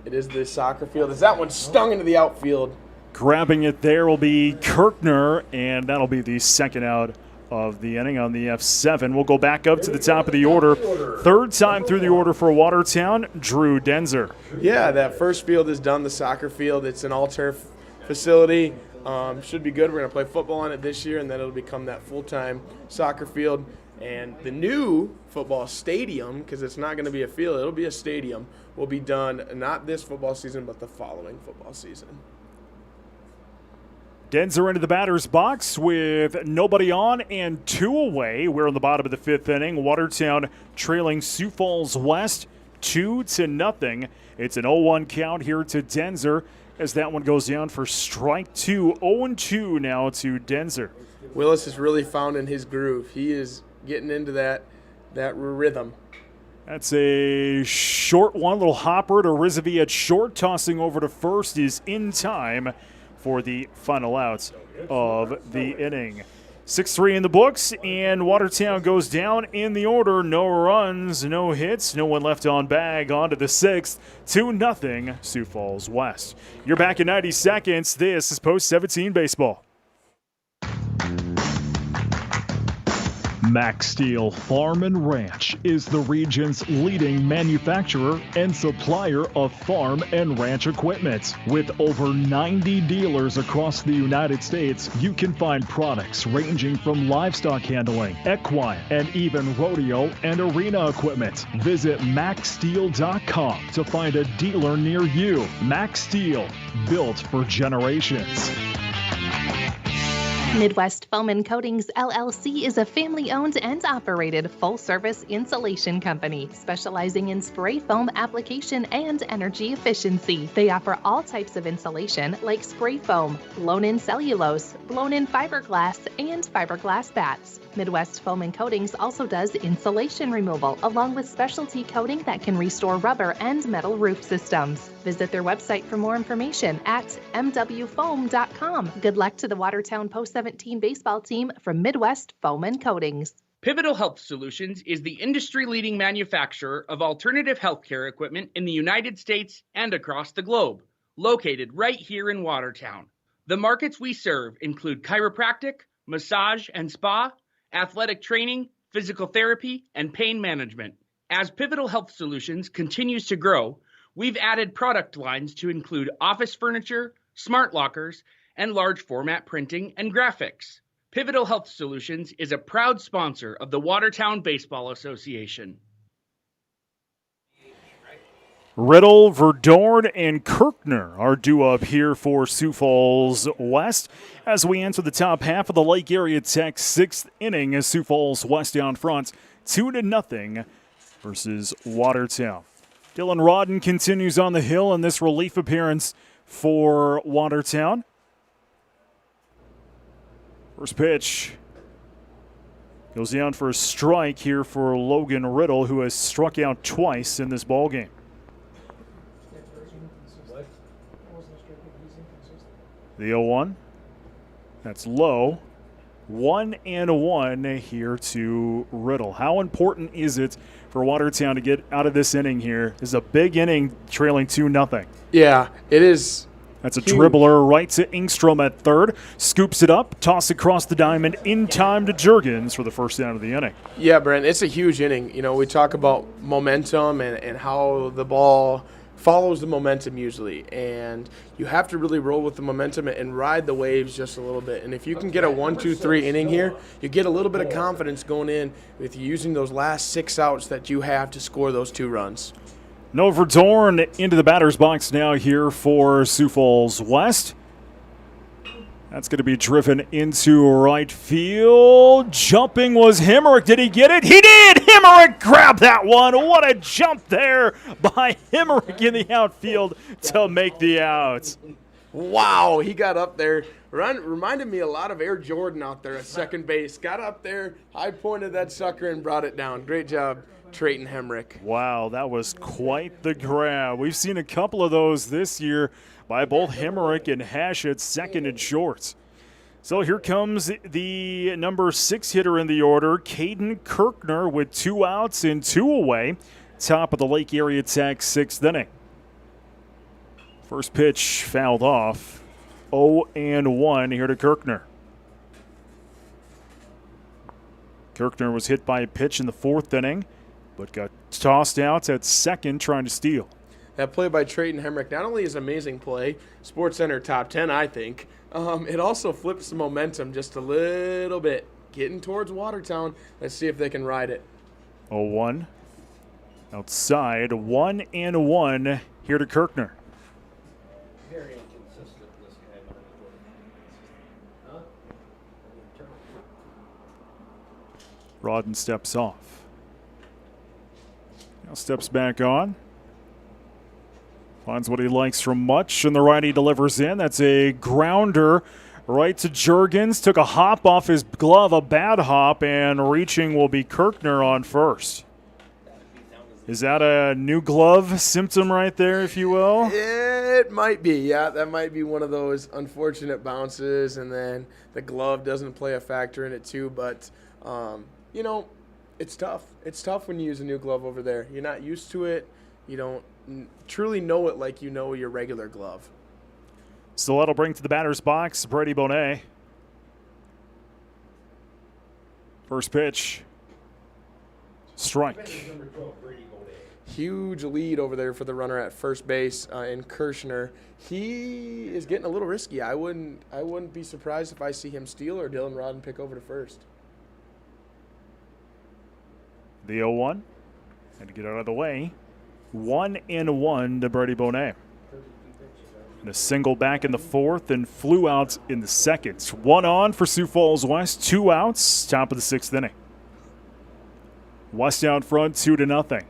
It is the soccer field. Is that one stung into the outfield? Grabbing it there will be Kirkner, and that'll be the second out of the inning on the F7. We'll go back up to the top of the order. Third time through the order for Watertown, Drew Denzer. Yeah, that first field is done, the soccer field. It's an all-turf facility. Should be good. We're going to play football on it this year, and then it'll become that full-time soccer field. And the new football stadium, because it's not going to be a field, it'll be a stadium, will be done not this football season, but the following football season. Denzer into the batter's box with nobody on and 2 away. We're on the bottom of the fifth inning. Watertown trailing Sioux Falls West 2-0. It's an 0-1 count here to Denzer as that one goes down for strike 2. 0-2 now to Denzer. Willis is really found in his groove. He is getting into that rhythm. That's a short one, little hopper to Rizvi at short. Tossing over to first is in time for the final out of the inning. 6-3 in the books, and Watertown goes down in the order. No runs, no hits, no one left on bag. On to the 6th, 2-0 Sioux Falls West. You're back in 90 seconds. This is Post 17 Baseball. Max Steel Farm and Ranch is the region's leading manufacturer and supplier of farm and ranch equipment. With over 90 dealers across the United States, you can find products ranging from livestock handling, equine, and even rodeo and arena equipment. Visit maxsteel.com to find a dealer near you. Max Steel, built for generations. Midwest Foam and Coatings LLC is a family-owned and operated full-service insulation company specializing in spray foam application and energy efficiency. They offer all types of insulation like spray foam, blown-in cellulose, blown-in fiberglass, and fiberglass bats. Midwest Foam and Coatings also does insulation removal along with specialty coating that can restore rubber and metal roof systems. Visit their website for more information at mwfoam.com. Good luck to the Watertown Post 17 baseball team from Midwest Foam and Coatings. Pivotal Health Solutions is the industry-leading manufacturer of alternative healthcare equipment in the United States and across the globe, located right here in Watertown. The markets we serve include chiropractic, massage and spa, athletic training, physical therapy, and pain management. As Pivotal Health Solutions continues to grow, we've added product lines to include office furniture, smart lockers, and large format printing and graphics. Pivotal Health Solutions is a proud sponsor of the Watertown Baseball Association. Riddle, Verdorn, and Kirkner are due up here for Sioux Falls West as we enter the top half of the Lake Area Tech 6th inning as Sioux Falls West down front 2-0 versus Watertown. Dylan Rodden continues on the hill in this relief appearance for Watertown. First pitch goes down for a strike here for Logan Riddle, who has struck out twice in this ballgame. The 0-1, that's low. 1-1 here to Riddle. How important is it for Watertown to get out of this inning here? This is a big inning, trailing 2-0. Yeah, it is. That's a dribbler right to Ingstrom at third. Scoops it up, toss across the diamond in time to Juergens for the first down of the inning. Yeah, Brent, it's a huge inning. You know, we talk about momentum and how the ball follows the momentum usually, and you have to really roll with the momentum and ride the waves just a little bit. And if you can get a 1-2-3 inning here, you get a little bit of confidence going in with using those last 6 outs that you have to score those 2 runs. No Verdorn into the batter's box now here for Sioux Falls West. That's going to be driven into right field. Jumping was Hemrick. Did he get it? He did! Hemrick grabbed that one. What a jump there by Hemrick in the outfield to make the out. Wow, he got up there. Reminded me a lot of Air Jordan out there at second base. Got up there, high pointed that sucker and brought it down. Great job, Trayton Hemrick. Wow, that was quite the grab. We've seen a couple of those this year by both Hemrick and Hash at second and short. So here comes the number 6 hitter in the order, Caden Kirkner, with 2 outs and 2 away. Top of the Lake Area Tech 6th inning. First pitch fouled off. 0-1 here to Kirkner. Kirkner was hit by a pitch in the 4th inning, but got tossed out at second trying to steal. That play by Trayton Hemrick not only is an amazing play, SportsCenter top 10, I think, it also flips the momentum just a little bit. Getting towards Watertown. Let's see if they can ride it. 0-1. Outside, 1-1 here to Kirkner. Very inconsistent, this guy. Rodden steps off. Now steps back on. Finds what he likes from Much, and the righty delivers in. That's a grounder right to Juergens. Took a hop off his glove, a bad hop, and reaching will be Kirkner on first. Is that a new glove symptom right there, if you will? It might be, yeah. That might be one of those unfortunate bounces, and then the glove doesn't play a factor in it too. But, you know, it's tough. It's tough when you use a new glove over there. You're not used to it. You don't truly know it like you know your regular glove. So that'll bring to the batter's box Brady Bonet. First pitch. Strike. Huge lead over there for the runner at first base in Kirshner. He is getting a little risky. I wouldn't be surprised if I see him steal or Dylan Rodden pick over to first. The 0-1. Had to get out of the way. 1-1 to Brady Bonet. And a single back in the fourth and flew out in the second. 1 on for Sioux Falls West. 2 outs. Top of the 6th inning. West out front 2-0.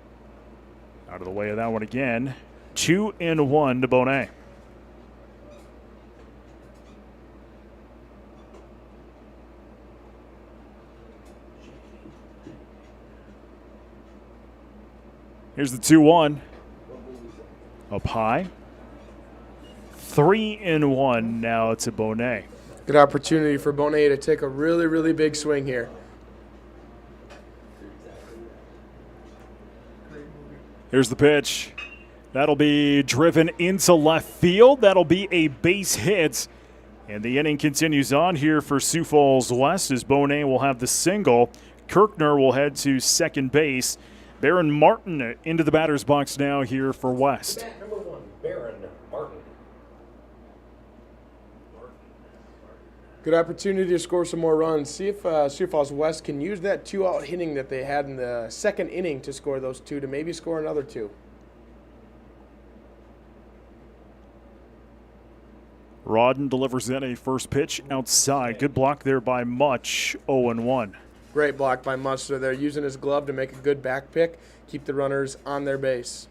Out of the way of that one again. 2-1 to Bonet. Here's the 2-1. Up high. 3-1 now to Bonet. Good opportunity for Bonet to take a really, really big swing here. Here's the pitch. That'll be driven into left field. That'll be a base hit. And the inning continues on here for Sioux Falls West as Bonet will have the single. Kirkner will head to second base. Baron Martin into the batter's box now here for West. Number 1, Baron Martin. Good opportunity to score some more runs. See if Sioux Falls West can use that 2-out hitting that they had in the second inning to score those 2, to maybe score another 2. Rodden delivers in a first pitch outside. Good block there by Much. 0-1. Great block by Much. So they're using his glove to make a good back pick, keep the runners on their base.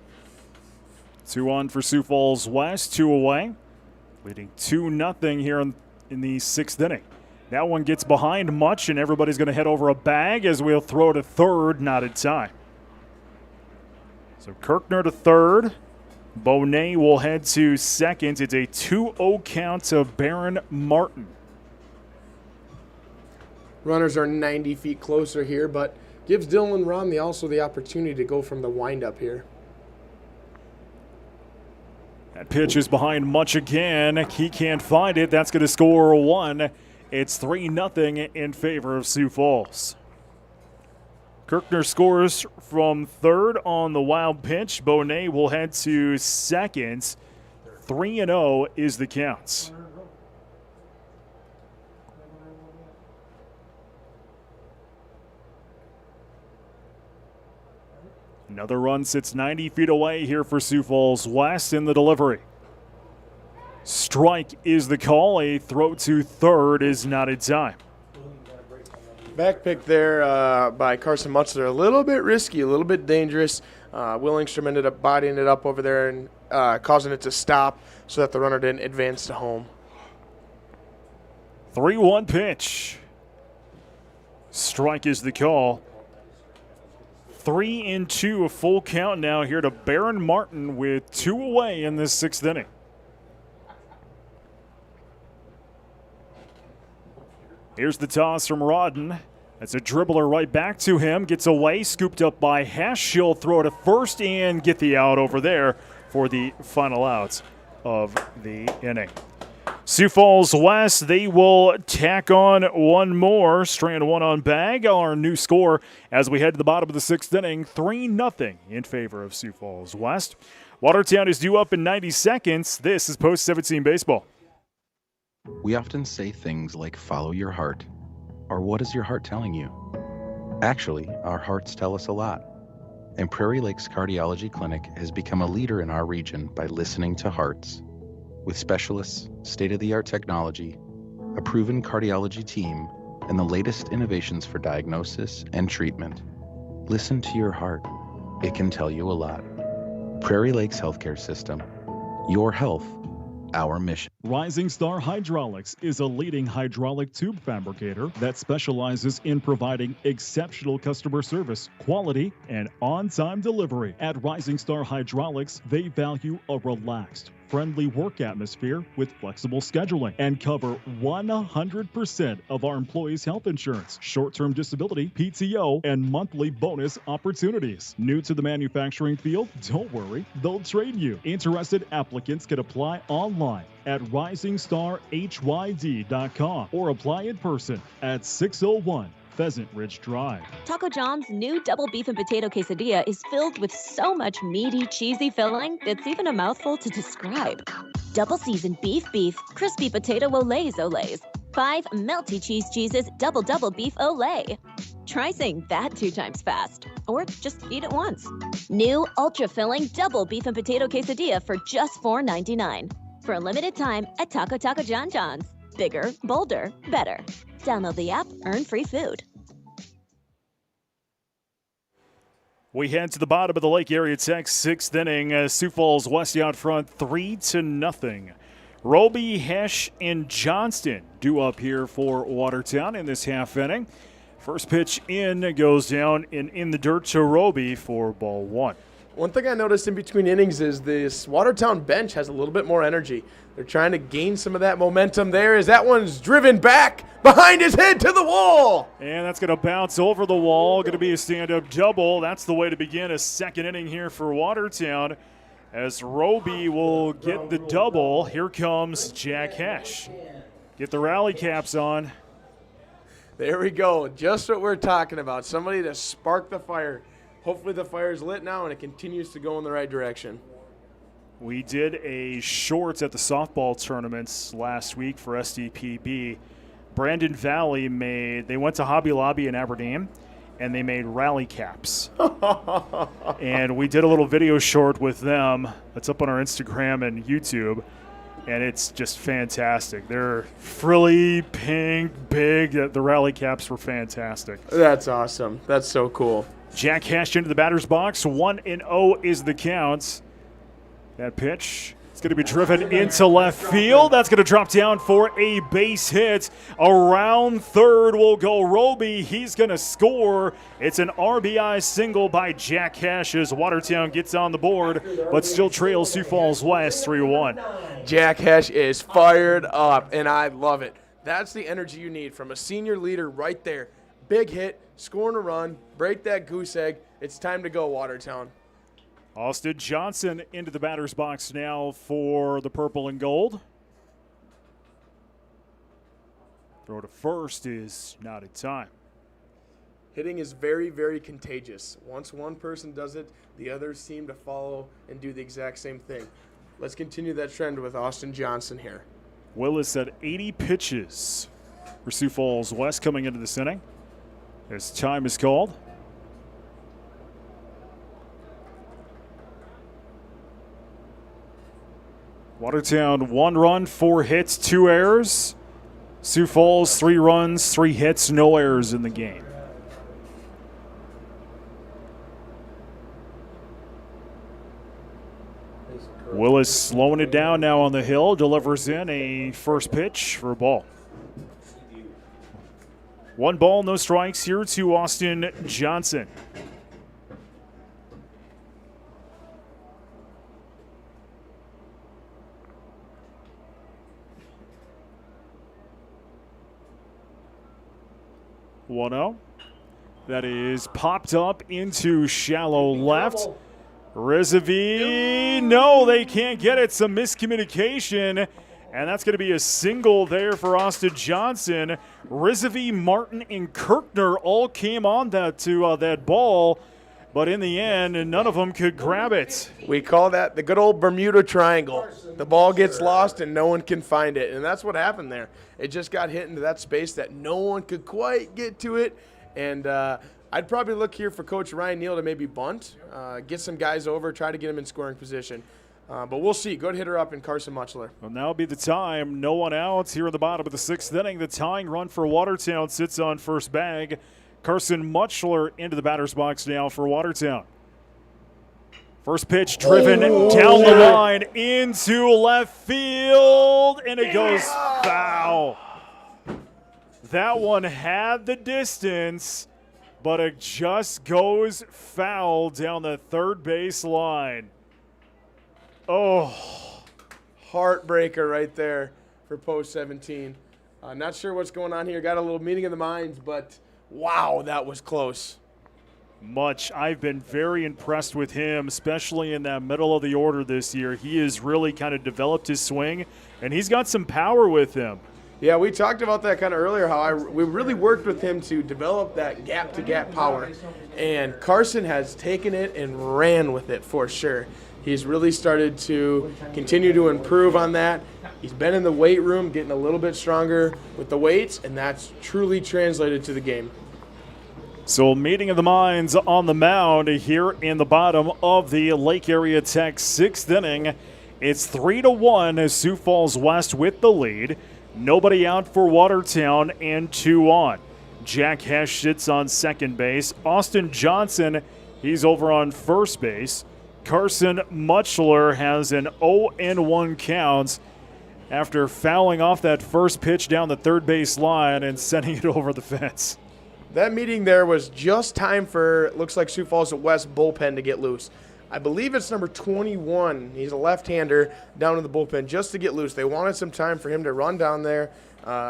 2 on for Sioux Falls West, 2 away. Leading 2-0 here in the 6th inning. That one gets behind Much, and everybody's going to head over a bag as we'll throw to third, not in time. So Kirkner to third. Bonet will head to second. It's a 2-0 count to Baron Martin. Runners are 90 feet closer here, but gives Dylan Rodden also the opportunity to go from the windup here. That pitch is behind Much again. He can't find it. That's going to score 1. It's 3-0 in favor of Sioux Falls. Kirkner scores from third on the wild pitch. Bonet will head to second. 3-0 is the count. Another run sits 90 feet away here for Sioux Falls West in the delivery. Strike is the call. A throw to third is not in time. Back pick there by Carson Mutzler. A little bit risky, a little bit dangerous. Willingstrom ended up bodying it up over there and causing it to stop so that the runner didn't advance to home. 3-1 pitch. Strike is the call. 3-2, a full count now here to Baron Martin with 2 away in this 6th inning. Here's the toss from Rodden. That's a dribbler right back to him. Gets away, scooped up by Hesh. He'll throw to first and get the out over there for the final out of the inning. Sioux Falls West, they will tack on one more. Strand 1 on bag. Our new score as we head to the bottom of the 6th inning, 3-0 in favor of Sioux Falls West. Watertown is due up in 90 seconds. This is Post 17 Baseball. We often say things like follow your heart, or what is your heart telling you? Actually, our hearts tell us a lot. And Prairie Lakes Cardiology Clinic has become a leader in our region by listening to hearts. With specialists, state-of-the-art technology, a proven cardiology team, and the latest innovations for diagnosis and treatment. Listen to your heart. it can tell you a lot. Prairie Lakes Healthcare System. Your health, our mission. Rising Star Hydraulics is a leading hydraulic tube fabricator that specializes in providing exceptional customer service, quality, and on-time delivery. At Rising Star Hydraulics, they value a relaxed, friendly work atmosphere with flexible scheduling and cover 100% of our employees' health insurance, short-term disability, PTO, and monthly bonus opportunities. New to the manufacturing field? Don't worry, they'll train you. Interested applicants can apply online at risingstarhyd.com or apply in person at 601 Pheasant Ridge Drive. Taco John's new double beef and potato quesadilla is filled with so much meaty, cheesy filling, it's even a mouthful to describe. Double seasoned beef, crispy potato olays, 5 melty cheeses, double beef olay. Try saying that 2 times fast, or just eat it once. New ultra filling double beef and potato quesadilla for just $4.99. For a limited time at Taco John's. Bigger, bolder, better. Download the app, earn free food. We head to the bottom of the Lake Area Tech 6th inning. Sioux Falls West out front 3-0. Roby, Hesh, and Johnston due up here for Watertown in this half inning. First pitch in goes down and in the dirt to Roby for ball 1. One thing I noticed in between innings is this Watertown bench has a little bit more energy. They're trying to gain some of that momentum there as that one's driven back behind his head to the wall. And that's going to bounce over the wall. Going to be a stand-up double. That's the way to begin a second inning here for Watertown as Roby will get the double. Here comes Jack Hesh. Get the rally caps on. There we go. Just what we're talking about. Somebody to spark the fire. Hopefully the fire is lit now and it continues to go in the right direction. We did a short at the softball tournaments last week for SDPB. Brandon Valley they went to Hobby Lobby in Aberdeen, and they made rally caps. And we did a little video short with them. That's up on our Instagram and YouTube, and it's just fantastic. They're frilly, pink, big. The rally caps were fantastic. That's awesome. That's so cool. Jack Hesh into the batter's box. 1-0 is the count. That pitch is going to be driven into left field. That's going to drop down for a base hit. Around third will go Roby. He's going to score. It's an RBI single by Jack Hesh as Watertown gets on the board, but still trails Sioux Falls West 3-1. Jack Hesh is fired up, and I love it. That's the energy you need from a senior leader right there. Big hit, scoring a run, break that goose egg. It's time to go, Watertown. Austin Johnson into the batter's box now for the purple and gold. Throw to first is not in time. Hitting is very, very contagious. Once one person does it, the others seem to follow and do the exact same thing. Let's continue that trend with Austin Johnson here. Willis at 80 pitches for Sioux Falls West coming into this inning. As time is called. Watertown 1 run, 4 hits, 2 errors. Sioux Falls 3 runs, 3 hits, no errors in the game. Willis slowing it down now on the hill, delivers in a first pitch for a ball. 1 ball, no strikes here to Austin Johnson. That is popped up into shallow left. Rizzavi, no, they can't get it. Some miscommunication. And that's going to be a single there for Austin Johnson. Rizzavi, Martin, and Kirkner all came on that ball. But in the end, none of them could grab it. We call that the good old Bermuda Triangle. The ball gets lost and no one can find it. And that's what happened there. It just got hit into that space that no one could quite get to it. And I'd probably look here for Coach Ryan Neal to maybe bunt, get some guys over, try to get them in scoring position. But we'll see. Good hitter up in Carson Mutchler. Well, now will be the time. No one out here in the bottom of the 6th inning. The tying run for Watertown sits on first bag. Carson Mutchler into the batter's box now for Watertown. First pitch driven down the line into left field, and it goes foul. That one had the distance, but it just goes foul down the third base line. Oh. Heartbreaker right there for post 17. Not sure what's going on here. Got a little meeting of the minds, but wow, that was close. I've been very impressed with him, especially in that middle of the order this year. He has really kind of developed his swing, and he's got some power with him. Yeah, we talked about that kind of earlier, how we really worked with him to develop that gap-to-gap power. And Carson has taken it and ran with it for sure. He's really started to continue to improve on that. He's been in the weight room, getting a little bit stronger with the weights, and that's truly translated to the game. So meeting of the minds on the mound here in the bottom of the Lake Area Tech sixth inning. It's 3-1 as Sioux Falls West with the lead. Nobody out for Watertown and 2 on. Jack Hesh sits on second base. Austin Johnson, he's over on first base. Carson Mutchler has an 0-1 count after fouling off that first pitch down the third base line and sending it over the fence. That meeting there was just time for, looks like Sioux Falls West bullpen to get loose. I believe it's number 21. He's a left-hander down in the bullpen just to get loose. They wanted some time for him to run down there,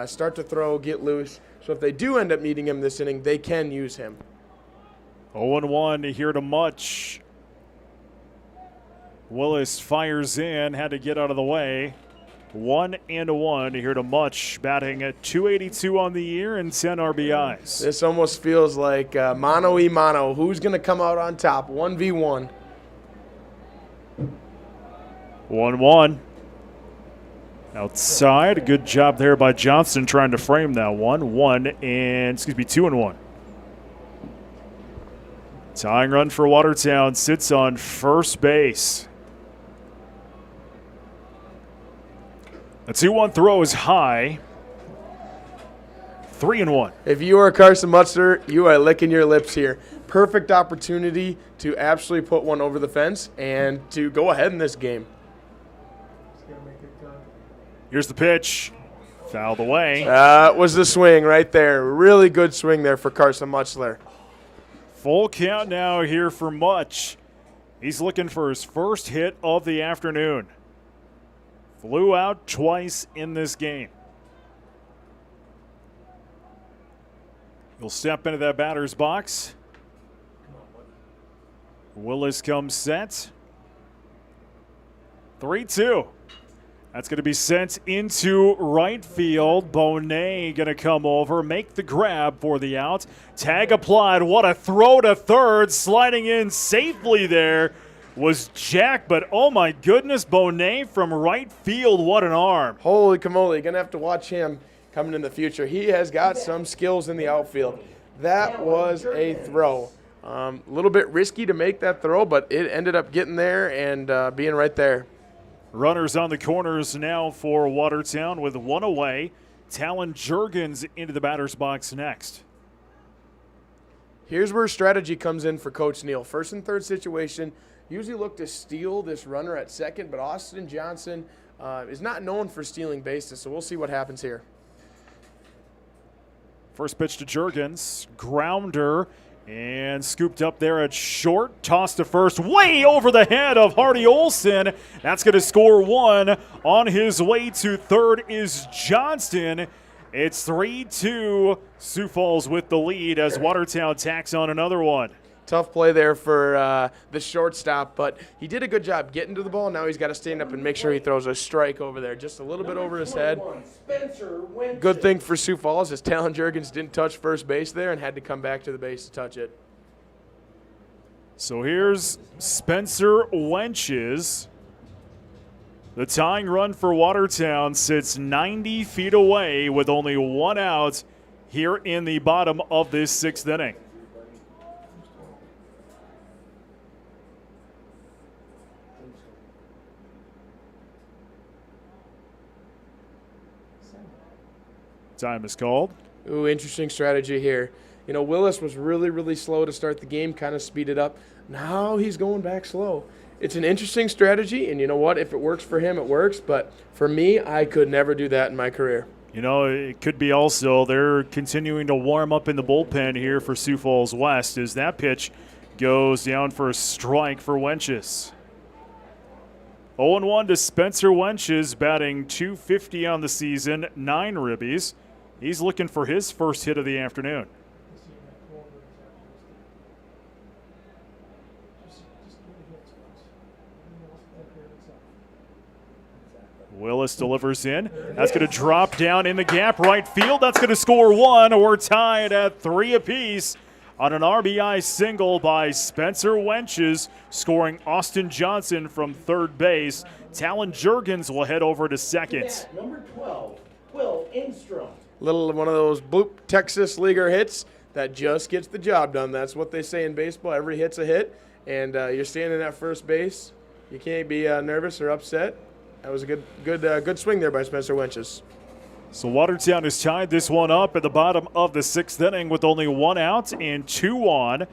start to throw, get loose. So if they do end up needing him this inning, they can use him. 0-1 here to Mutch. Willis fires in, had to get out of the way. 1-1 here to Mutch, batting at .282 on the year and 10 RBIs. This almost feels like mano-y-mano. Who's going to come out on top? 1v1. 1-1. Outside. Good job there by Johnson trying to frame that one. 2-1. Tying run for Watertown sits on first base. The 2-1 throw is high. 3-1. If you are Carson Mutchler, you are licking your lips here. Perfect opportunity to absolutely put one over the fence and to go ahead in this game. Here's the pitch. Fouled away. That was the swing right there. Really good swing there for Carson Mutchler. Full count now here for Mutch. He's looking for his first hit of the afternoon. Flew out twice in this game. He'll step into that batter's box. Willis comes set. 3-2. That's going to be sent into right field. Bonet going to come over, make the grab for the out. Tag applied. What a throw to third. Sliding in safely there was Jack, but oh my goodness, Bonet from right field. What an arm. Holy camole. Going to have to watch him coming in the future. He has got some skills in the outfield. That was a throw. A little bit risky to make that throw, but it ended up getting there and being right there. Runners on the corners now for Watertown with one away. Talon Juergens into the batter's box next. Here's where strategy comes in for Coach Neal. First and third situation, usually look to steal this runner at second, but Austin Johnson is not known for stealing bases, so we'll see what happens here. First pitch to Juergens, grounder, and scooped up there at short. Toss to first, way over the head of Hardy Olson. That's going to score one. On his way to third is Johnston. It's 3-2. Sioux Falls with the lead as Watertown tacks on another one. Tough play there for the shortstop, but he did a good job getting to the ball. Now he's got to stand up and make sure he throws a strike over there, just a little bit over his head. Good thing for Sioux Falls is Talon Juergens didn't touch first base there and had to come back to the base to touch it. So here's Spencer Wenches. The tying run for Watertown sits 90 feet away with only one out here in the bottom of this sixth inning. Time is called. Ooh, interesting strategy here. You know, Willis was really, really slow to start the game, kind of speeded up. Now he's going back slow. it's an interesting strategy, and you know what? If it works for him, it works. But for me, I could never do that in my career. You know, it could be also they're continuing to warm up in the bullpen here for Sioux Falls West as that pitch goes down for a strike for Wenches. 0-1 to Spencer Wenches, batting .250 on the season, 9 ribbies. He's looking for his first hit of the afternoon. Willis delivers in. That's going to drop down in the gap right field. That's going to score 1. We're tied at 3 apiece on an RBI single by Spencer Wenches, scoring Austin Johnson from third base. Talon Jurgens will head over to second. Number 12, Will Ingstrom. Little one of those bloop Texas leaguer hits that just gets the job done. That's what they say in baseball. Every hit's a hit, and you're standing at first base. You can't be nervous or upset. That was a good swing there by Spencer Wenches. So Watertown has tied this one up at the bottom of the 6th inning with only 1 out and 2 on.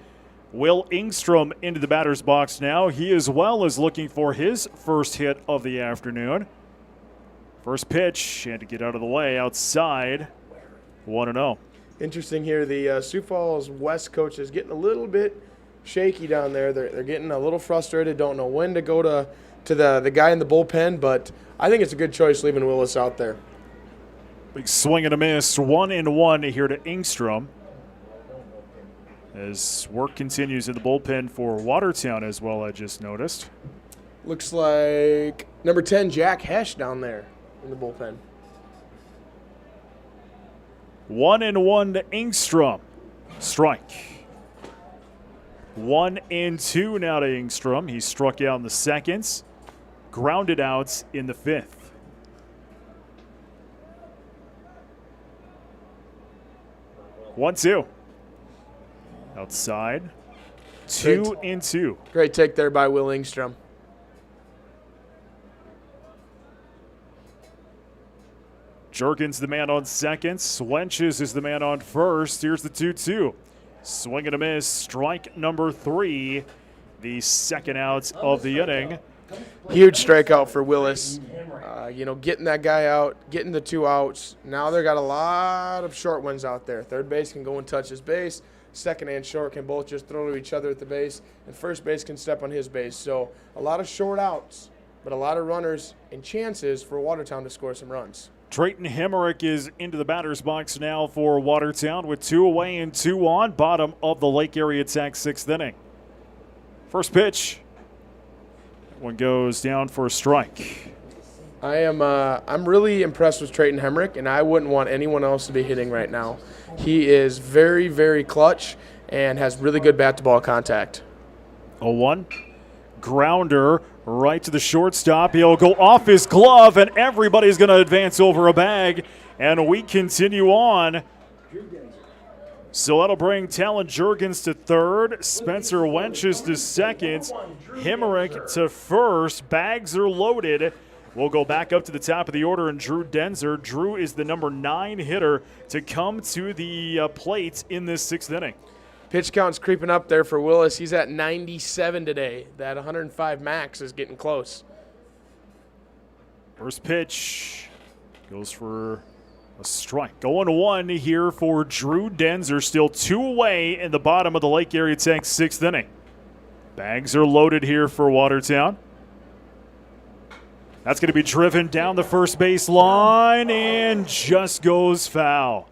Will Ingstrom into the batter's box now. He as well is looking for his first hit of the afternoon. First pitch, and to get out of the way, outside, 1-0. Interesting here, the Sioux Falls West coach is getting a little bit shaky down there. They're getting a little frustrated, don't know when to go to the guy in the bullpen, but I think it's a good choice leaving Willis out there. Big swing and a miss, 1-1 here to Ingstrom. As work continues in the bullpen for Watertown as well, I just noticed. Looks like number 10, Jack Hesh down there in the bullpen. 1-1 to Ingstrom. Strike. 1-2 now to Ingstrom. He struck out in the second, grounded out in the 5th. One, 2. Outside. 2-2. Great take there by Will Ingstrom. Jurgens the man on second. Wenches is the man on first. Here's the 2-2. Swing and a miss. Strike number 3. The second out of the inning. Huge strikeout for Willis. Getting that guy out, getting the 2 outs. Now they got a lot of short ones out there. Third base can go and touch his base. Second and short can both just throw to each other at the base. And first base can step on his base. So a lot of short outs, but a lot of runners and chances for Watertown to score some runs. Drayton Hemerick is into the batter's box now for Watertown with 2 away and 2 on. Bottom of the Lake Area Tech 6th inning. First pitch. That one goes down for a strike. I'm really impressed with Drayton Hemerick, and I wouldn't want anyone else to be hitting right now. He is very, very clutch and has really good bat-to-ball contact. 0-1. Grounder right to the shortstop. He'll go off his glove, and everybody's going to advance over a bag. And we continue on. So that'll bring Talon Jurgens to third, Spencer Wenches to second, Hemerick to first. Bags are loaded. We'll go back up to the top of the order, and Drew Denzer. Drew is the number 9 hitter to come to the plate in this 6th inning. Pitch count's creeping up there for Willis. He's at 97 today. That 105 max is getting close. First pitch goes for a strike. 0-1 here for Drew Denzer. Still 2 away in the bottom of the Lake Area Tech 6th inning. Bags are loaded here for Watertown. That's going to be driven down the first base line and just goes foul.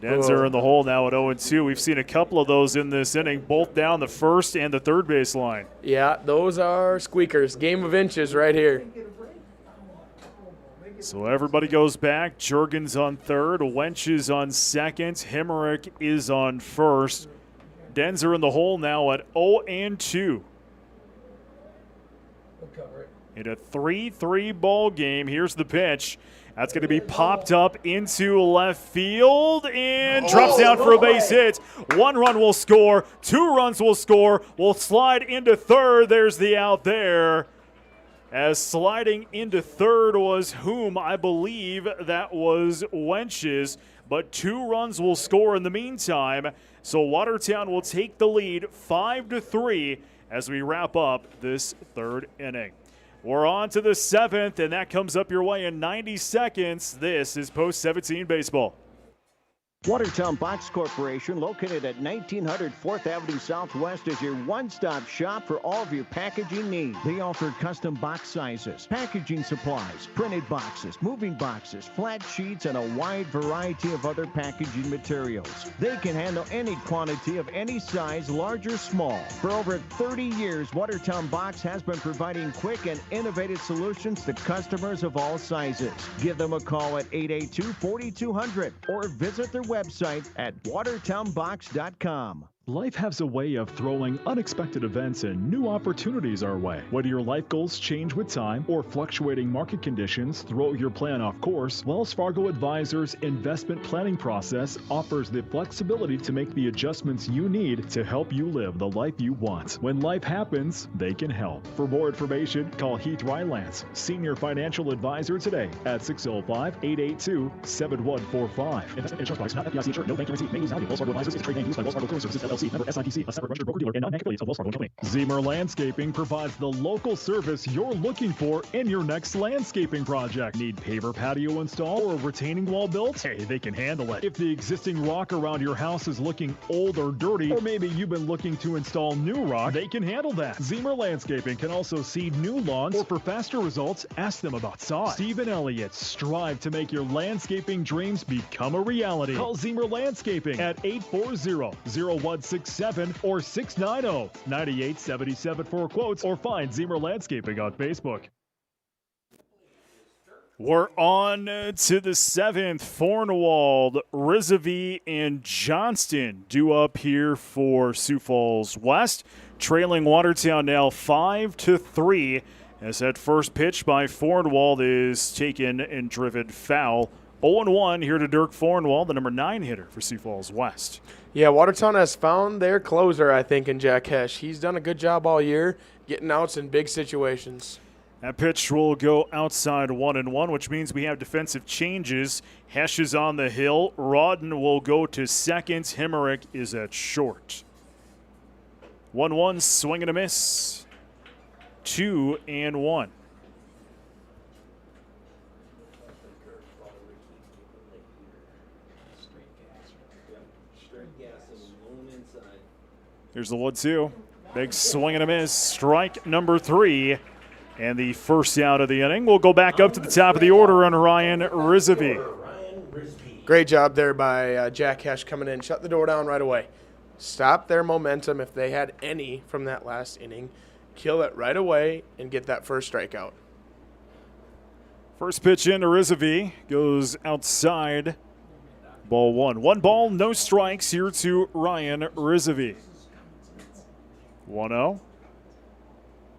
Denzer in the hole now at 0-2. We've seen a couple of those in this inning, both down the first and the third base line. Yeah, those are squeakers. Game of inches right here. So everybody goes back. Jurgens on third, Wenches on second, Hemerick is on first. Denzer in the hole now at 0-2. In a 3-3 ball game, here's the pitch. That's going to be popped up into left field and drops down for a base hit. 1 run will score, 2 runs will score, will slide into third. There's the out there. As sliding into third was whom? I believe that was Wenches. but 2 runs will score in the meantime. So Watertown will take the lead 5-3 as we wrap up this 3rd inning. We're on to the 7th, and that comes up your way in 90 seconds. This is Post 17 Baseball. Watertown Box Corporation, located at 1900 4th Avenue Southwest, is your one-stop shop for all of your packaging needs. They offer custom box sizes, packaging supplies, printed boxes, moving boxes, flat sheets, and a wide variety of other packaging materials. They can handle any quantity of any size, large or small. For over 30 years, Watertown Box has been providing quick and innovative solutions to customers of all sizes. Give them a call at 882-4200 or visit their website at watertownbox.com. Life has a way of throwing unexpected events and new opportunities our way. Whether your life goals change with time or fluctuating market conditions throw your plan off course, Wells Fargo Advisors' investment planning process offers the flexibility to make the adjustments you need to help you live the life you want. When life happens, they can help. For more information, call Heath Rylance, Senior Financial Advisor today at 605-882-7145. Insurance products not FDIC insured. No bank guarantee. May lose value. Wells Fargo Advisors is a trade name used by Wells Fargo Clearing Services LLC, member SIPC, a separate registered broker-dealer, and non-affiliates of Wells Fargo & Company. Zemer Landscaping provides the local service you're looking for in your next landscaping project. Need paver patio installed or a retaining wall built? Hey, they can handle it. If the existing rock around your house is looking old or dirty, or maybe you've been looking to install new rock, they can handle that. Zemer Landscaping can also seed new lawns, or for faster results, ask them about sod. Steve and Elliott strive to make your landscaping dreams become a reality. Call Zemer Landscaping at 840-0167 or 690-9877 for quotes, or find Zemer Landscaping on Facebook. We're on to the 7th. Fornwald, Rizavie, and Johnston due up here for Sioux Falls West, trailing Watertown now 5-3, as that first pitch by Fornwald is taken and driven foul. 0-1 here to Dirk Fornwald, the number 9 hitter for Sioux Falls West. Yeah, Watertown has found their closer, I think, in Jack Hesh. He's done a good job all year getting outs in big situations. That pitch will go outside 1-1, which means we have defensive changes. Hesh is on the hill. Rodden will go to second. Hemerick is at short. 1-1, swing and a miss. 2-1. Here's the 1-2. Big swing and a miss. Strike number 3. And the first out of the inning. We'll go back up to the top of the order on Ryan Rizavie. Great job there by Jack Hesh coming in. Shut the door down right away. Stop their momentum if they had any from that last inning. Kill it right away and get that first strikeout. First pitch into Rizavie goes outside. Ball 1. 1 ball, no strikes here to Ryan Rizavie. 1-0.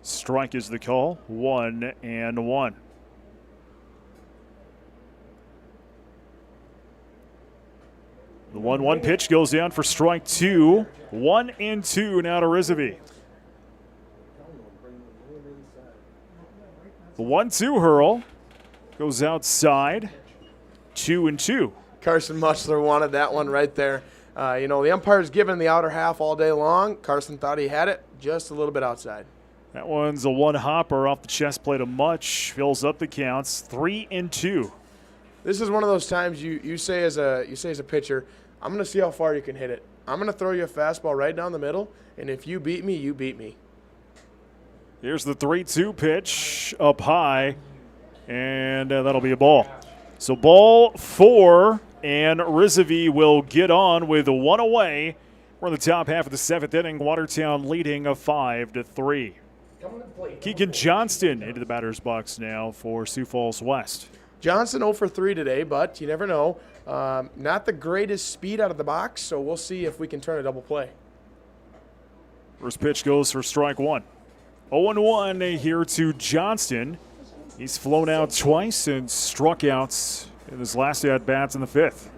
Strike is the call. 1-1. The 1-1 pitch goes down for strike 2. 1-2 now to Rizavie. The 1-2 hurl goes outside. 2-2. Carson Muchler wanted that one right there. The umpire's given the outer half all day long. Carson thought he had it just a little bit outside. That one's a one-hopper off the chest plate of Much. Fills up the counts. 3-2. This is one of those times you say as a pitcher, I'm going to see how far you can hit it. I'm going to throw you a fastball right down the middle, and if you beat me, you beat me. Here's the 3-2 pitch up high, and that'll be a ball. So ball 4, and Rizavie will get on with 1 away. We're in the top half of the 7th inning. Watertown leading 5-3. Keegan Johnston into the batter's box now for Sioux Falls West. Johnson 0 for 3 today, but you never know. Not the greatest speed out of the box, so we'll see if we can turn a double play. First pitch goes for strike 1. 0-1 here to Johnston. He's flown out twice and struck out in his last at-bats in the 5th.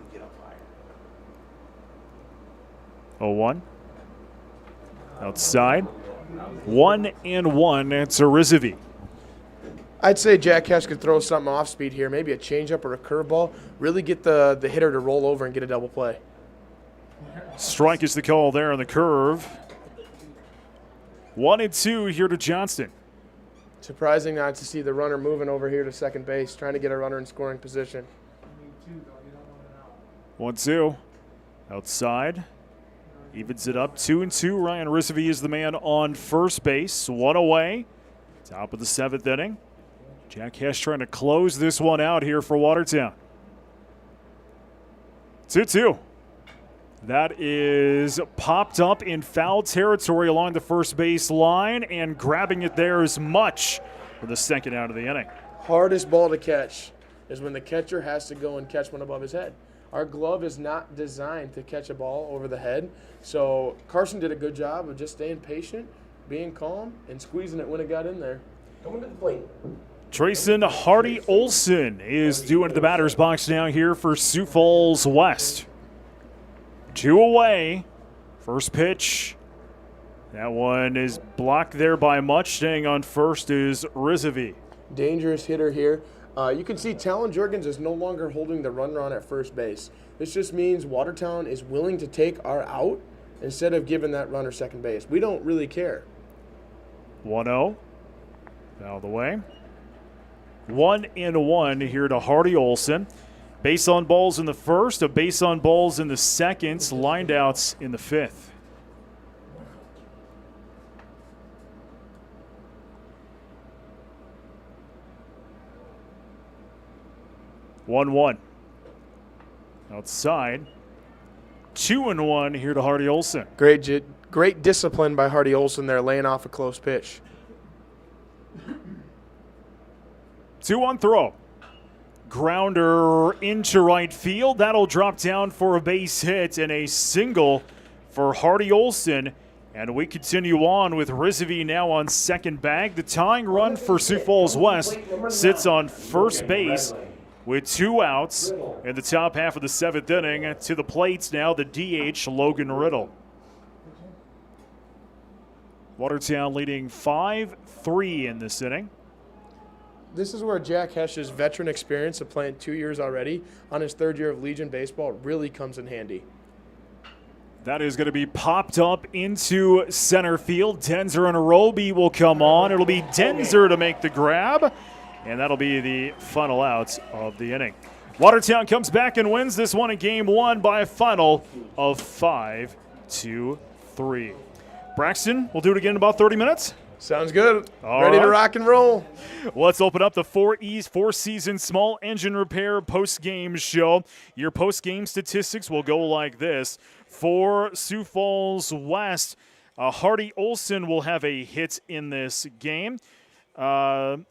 0-1. Outside. 1-1 to Rizavie. I'd say Jack Cash could throw something off speed here, maybe a changeup or a curveball, really get the hitter to roll over and get a double play. Strike is the call there on the curve. 1-2 here to Johnston. Surprising not to see the runner moving over here to second base, trying to get a runner in scoring position. 1-2. Outside. Evens it up. 2-2. Ryan Risvey is the man on first base. One away. Top of the 7th inning. Jack Hess trying to close this one out here for Watertown. 2-2. That is popped up in foul territory along the first base line, and grabbing it there is Much for the second out of the inning. Hardest ball to catch is when the catcher has to go and catch one above his head. Our glove is not designed to catch a ball over the head, so Carson did a good job of just staying patient, being calm, and squeezing it when it got in there. Coming to the plate. Trayson Hardy Olson is due into the batter's box now here for Sioux Falls West. 2 away. First pitch. That one is blocked there by Much. Staying on first is Risvey. Dangerous hitter here. You can see Talon Jurgens is no longer holding the runner on at first base. This just means Watertown is willing to take our out instead of giving that runner second base. We don't really care. 1-0. Out of the way. 1-1 here to Hardy Olson. Base on balls in the first, a base on balls in the second, lined outs in the 5th. One. Outside. 2-1 here to Hardy Olson. Great discipline by Hardy Olson there, laying off a close pitch. 2-1 throw. Grounder into right field. That'll drop down for a base hit and a single for Hardy Olson. And we continue on with Risvey now on second bag. The tying run for Sioux Falls West sits on first base with 2 outs in the top half of the 7th inning. To the plates now, the DH, Logan Riddle. Watertown leading 5-3 in this inning. This is where Jack Hesch's veteran experience of playing 2 years already on his 3rd year of Legion baseball really comes in handy. That is going to be popped up into center field. Denzer and Roby will come on. It'll be Denzer to make the grab, and that'll be the final out of the inning. Watertown comes back and wins this one in Game 1 by a final of 5-3. Braxton, we'll do it again in about 30 minutes. Sounds good. All Ready right. to rock and roll. Let's open up the Four-Season Small Engine Repair post-game show. Your post-game statistics will go like this. For Sioux Falls West, Hardy Olson will have a hit in this game. Verdorn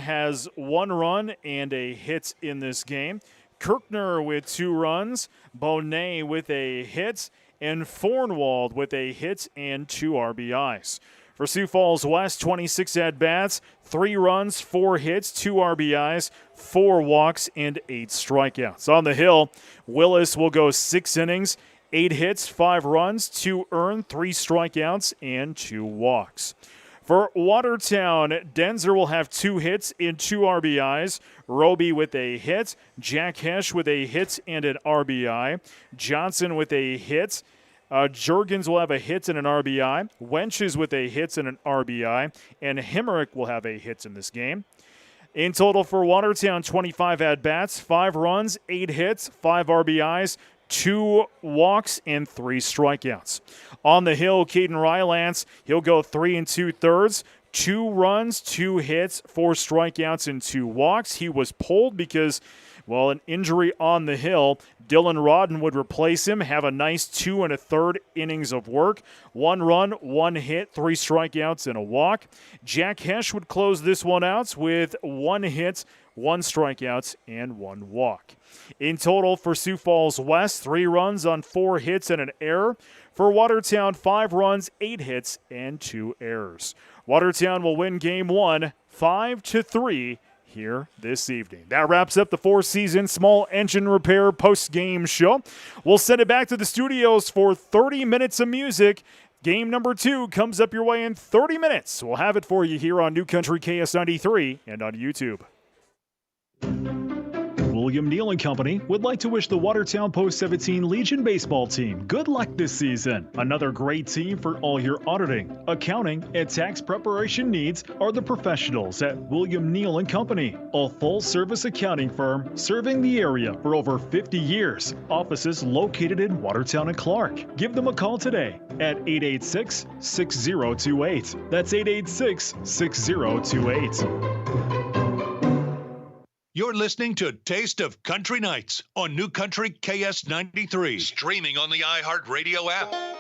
has 1 run and a hit in this game. Kirkner with 2 runs. Bonet with a hit. And Fornwald with a hit and 2 RBIs. For Sioux Falls West, 26 at-bats, 3 runs, 4 hits, 2 RBIs, 4 walks, and 8 strikeouts. On the hill, Willis will go 6 innings, 8 hits, 5 runs, 2 earned, 3 strikeouts, and 2 walks. For Watertown, Denzer will have 2 hits and 2 RBIs. Roby with a hit. Jack Hesch with a hit and an RBI. Johnson with a hit. Jurgens will have a hit and an RBI. Wenches with a hit and an RBI. And Hemmerich will have a hit in this game. In total for Watertown, 25 at-bats, 5 runs, 8 hits, 5 RBIs, 2 walks, and 3 strikeouts. On the hill, Caden Rylance, he'll go 3 2/3, 2 runs, 2 hits, 4 strikeouts, and 2 walks. He was pulled because, well, an injury on the hill. Dylan Rodden would replace him, have a nice 2 1/3 innings of work. 1 run, 1 hit, 3 strikeouts, and a walk. Jack Hesch would close this one out with 1 hit, 1 strikeouts, and 1 walk. In total for Sioux Falls West, 3 runs on 4 hits and an error. For Watertown, 5 runs, 8 hits, and 2 errors. Watertown will win Game 1, 5-3 here this evening. That wraps up the Four-Season Small Engine Repair post-game show. We'll send it back to the studios for 30 minutes of music. Game number 2 comes up your way in 30 minutes. We'll have it for you here on New Country KS93 and on YouTube. William Neal & Company would like to wish the Watertown Post-17 Legion baseball team good luck this season. Another great team for all your auditing, accounting, and tax preparation needs are the professionals at William Neal & Company, a full-service accounting firm serving the area for over 50 years. Offices located in Watertown and Clark. Give them a call today at 886-6028. That's 886-6028. You're listening to Taste of Country Nights on New Country KS93, streaming on the iHeartRadio app.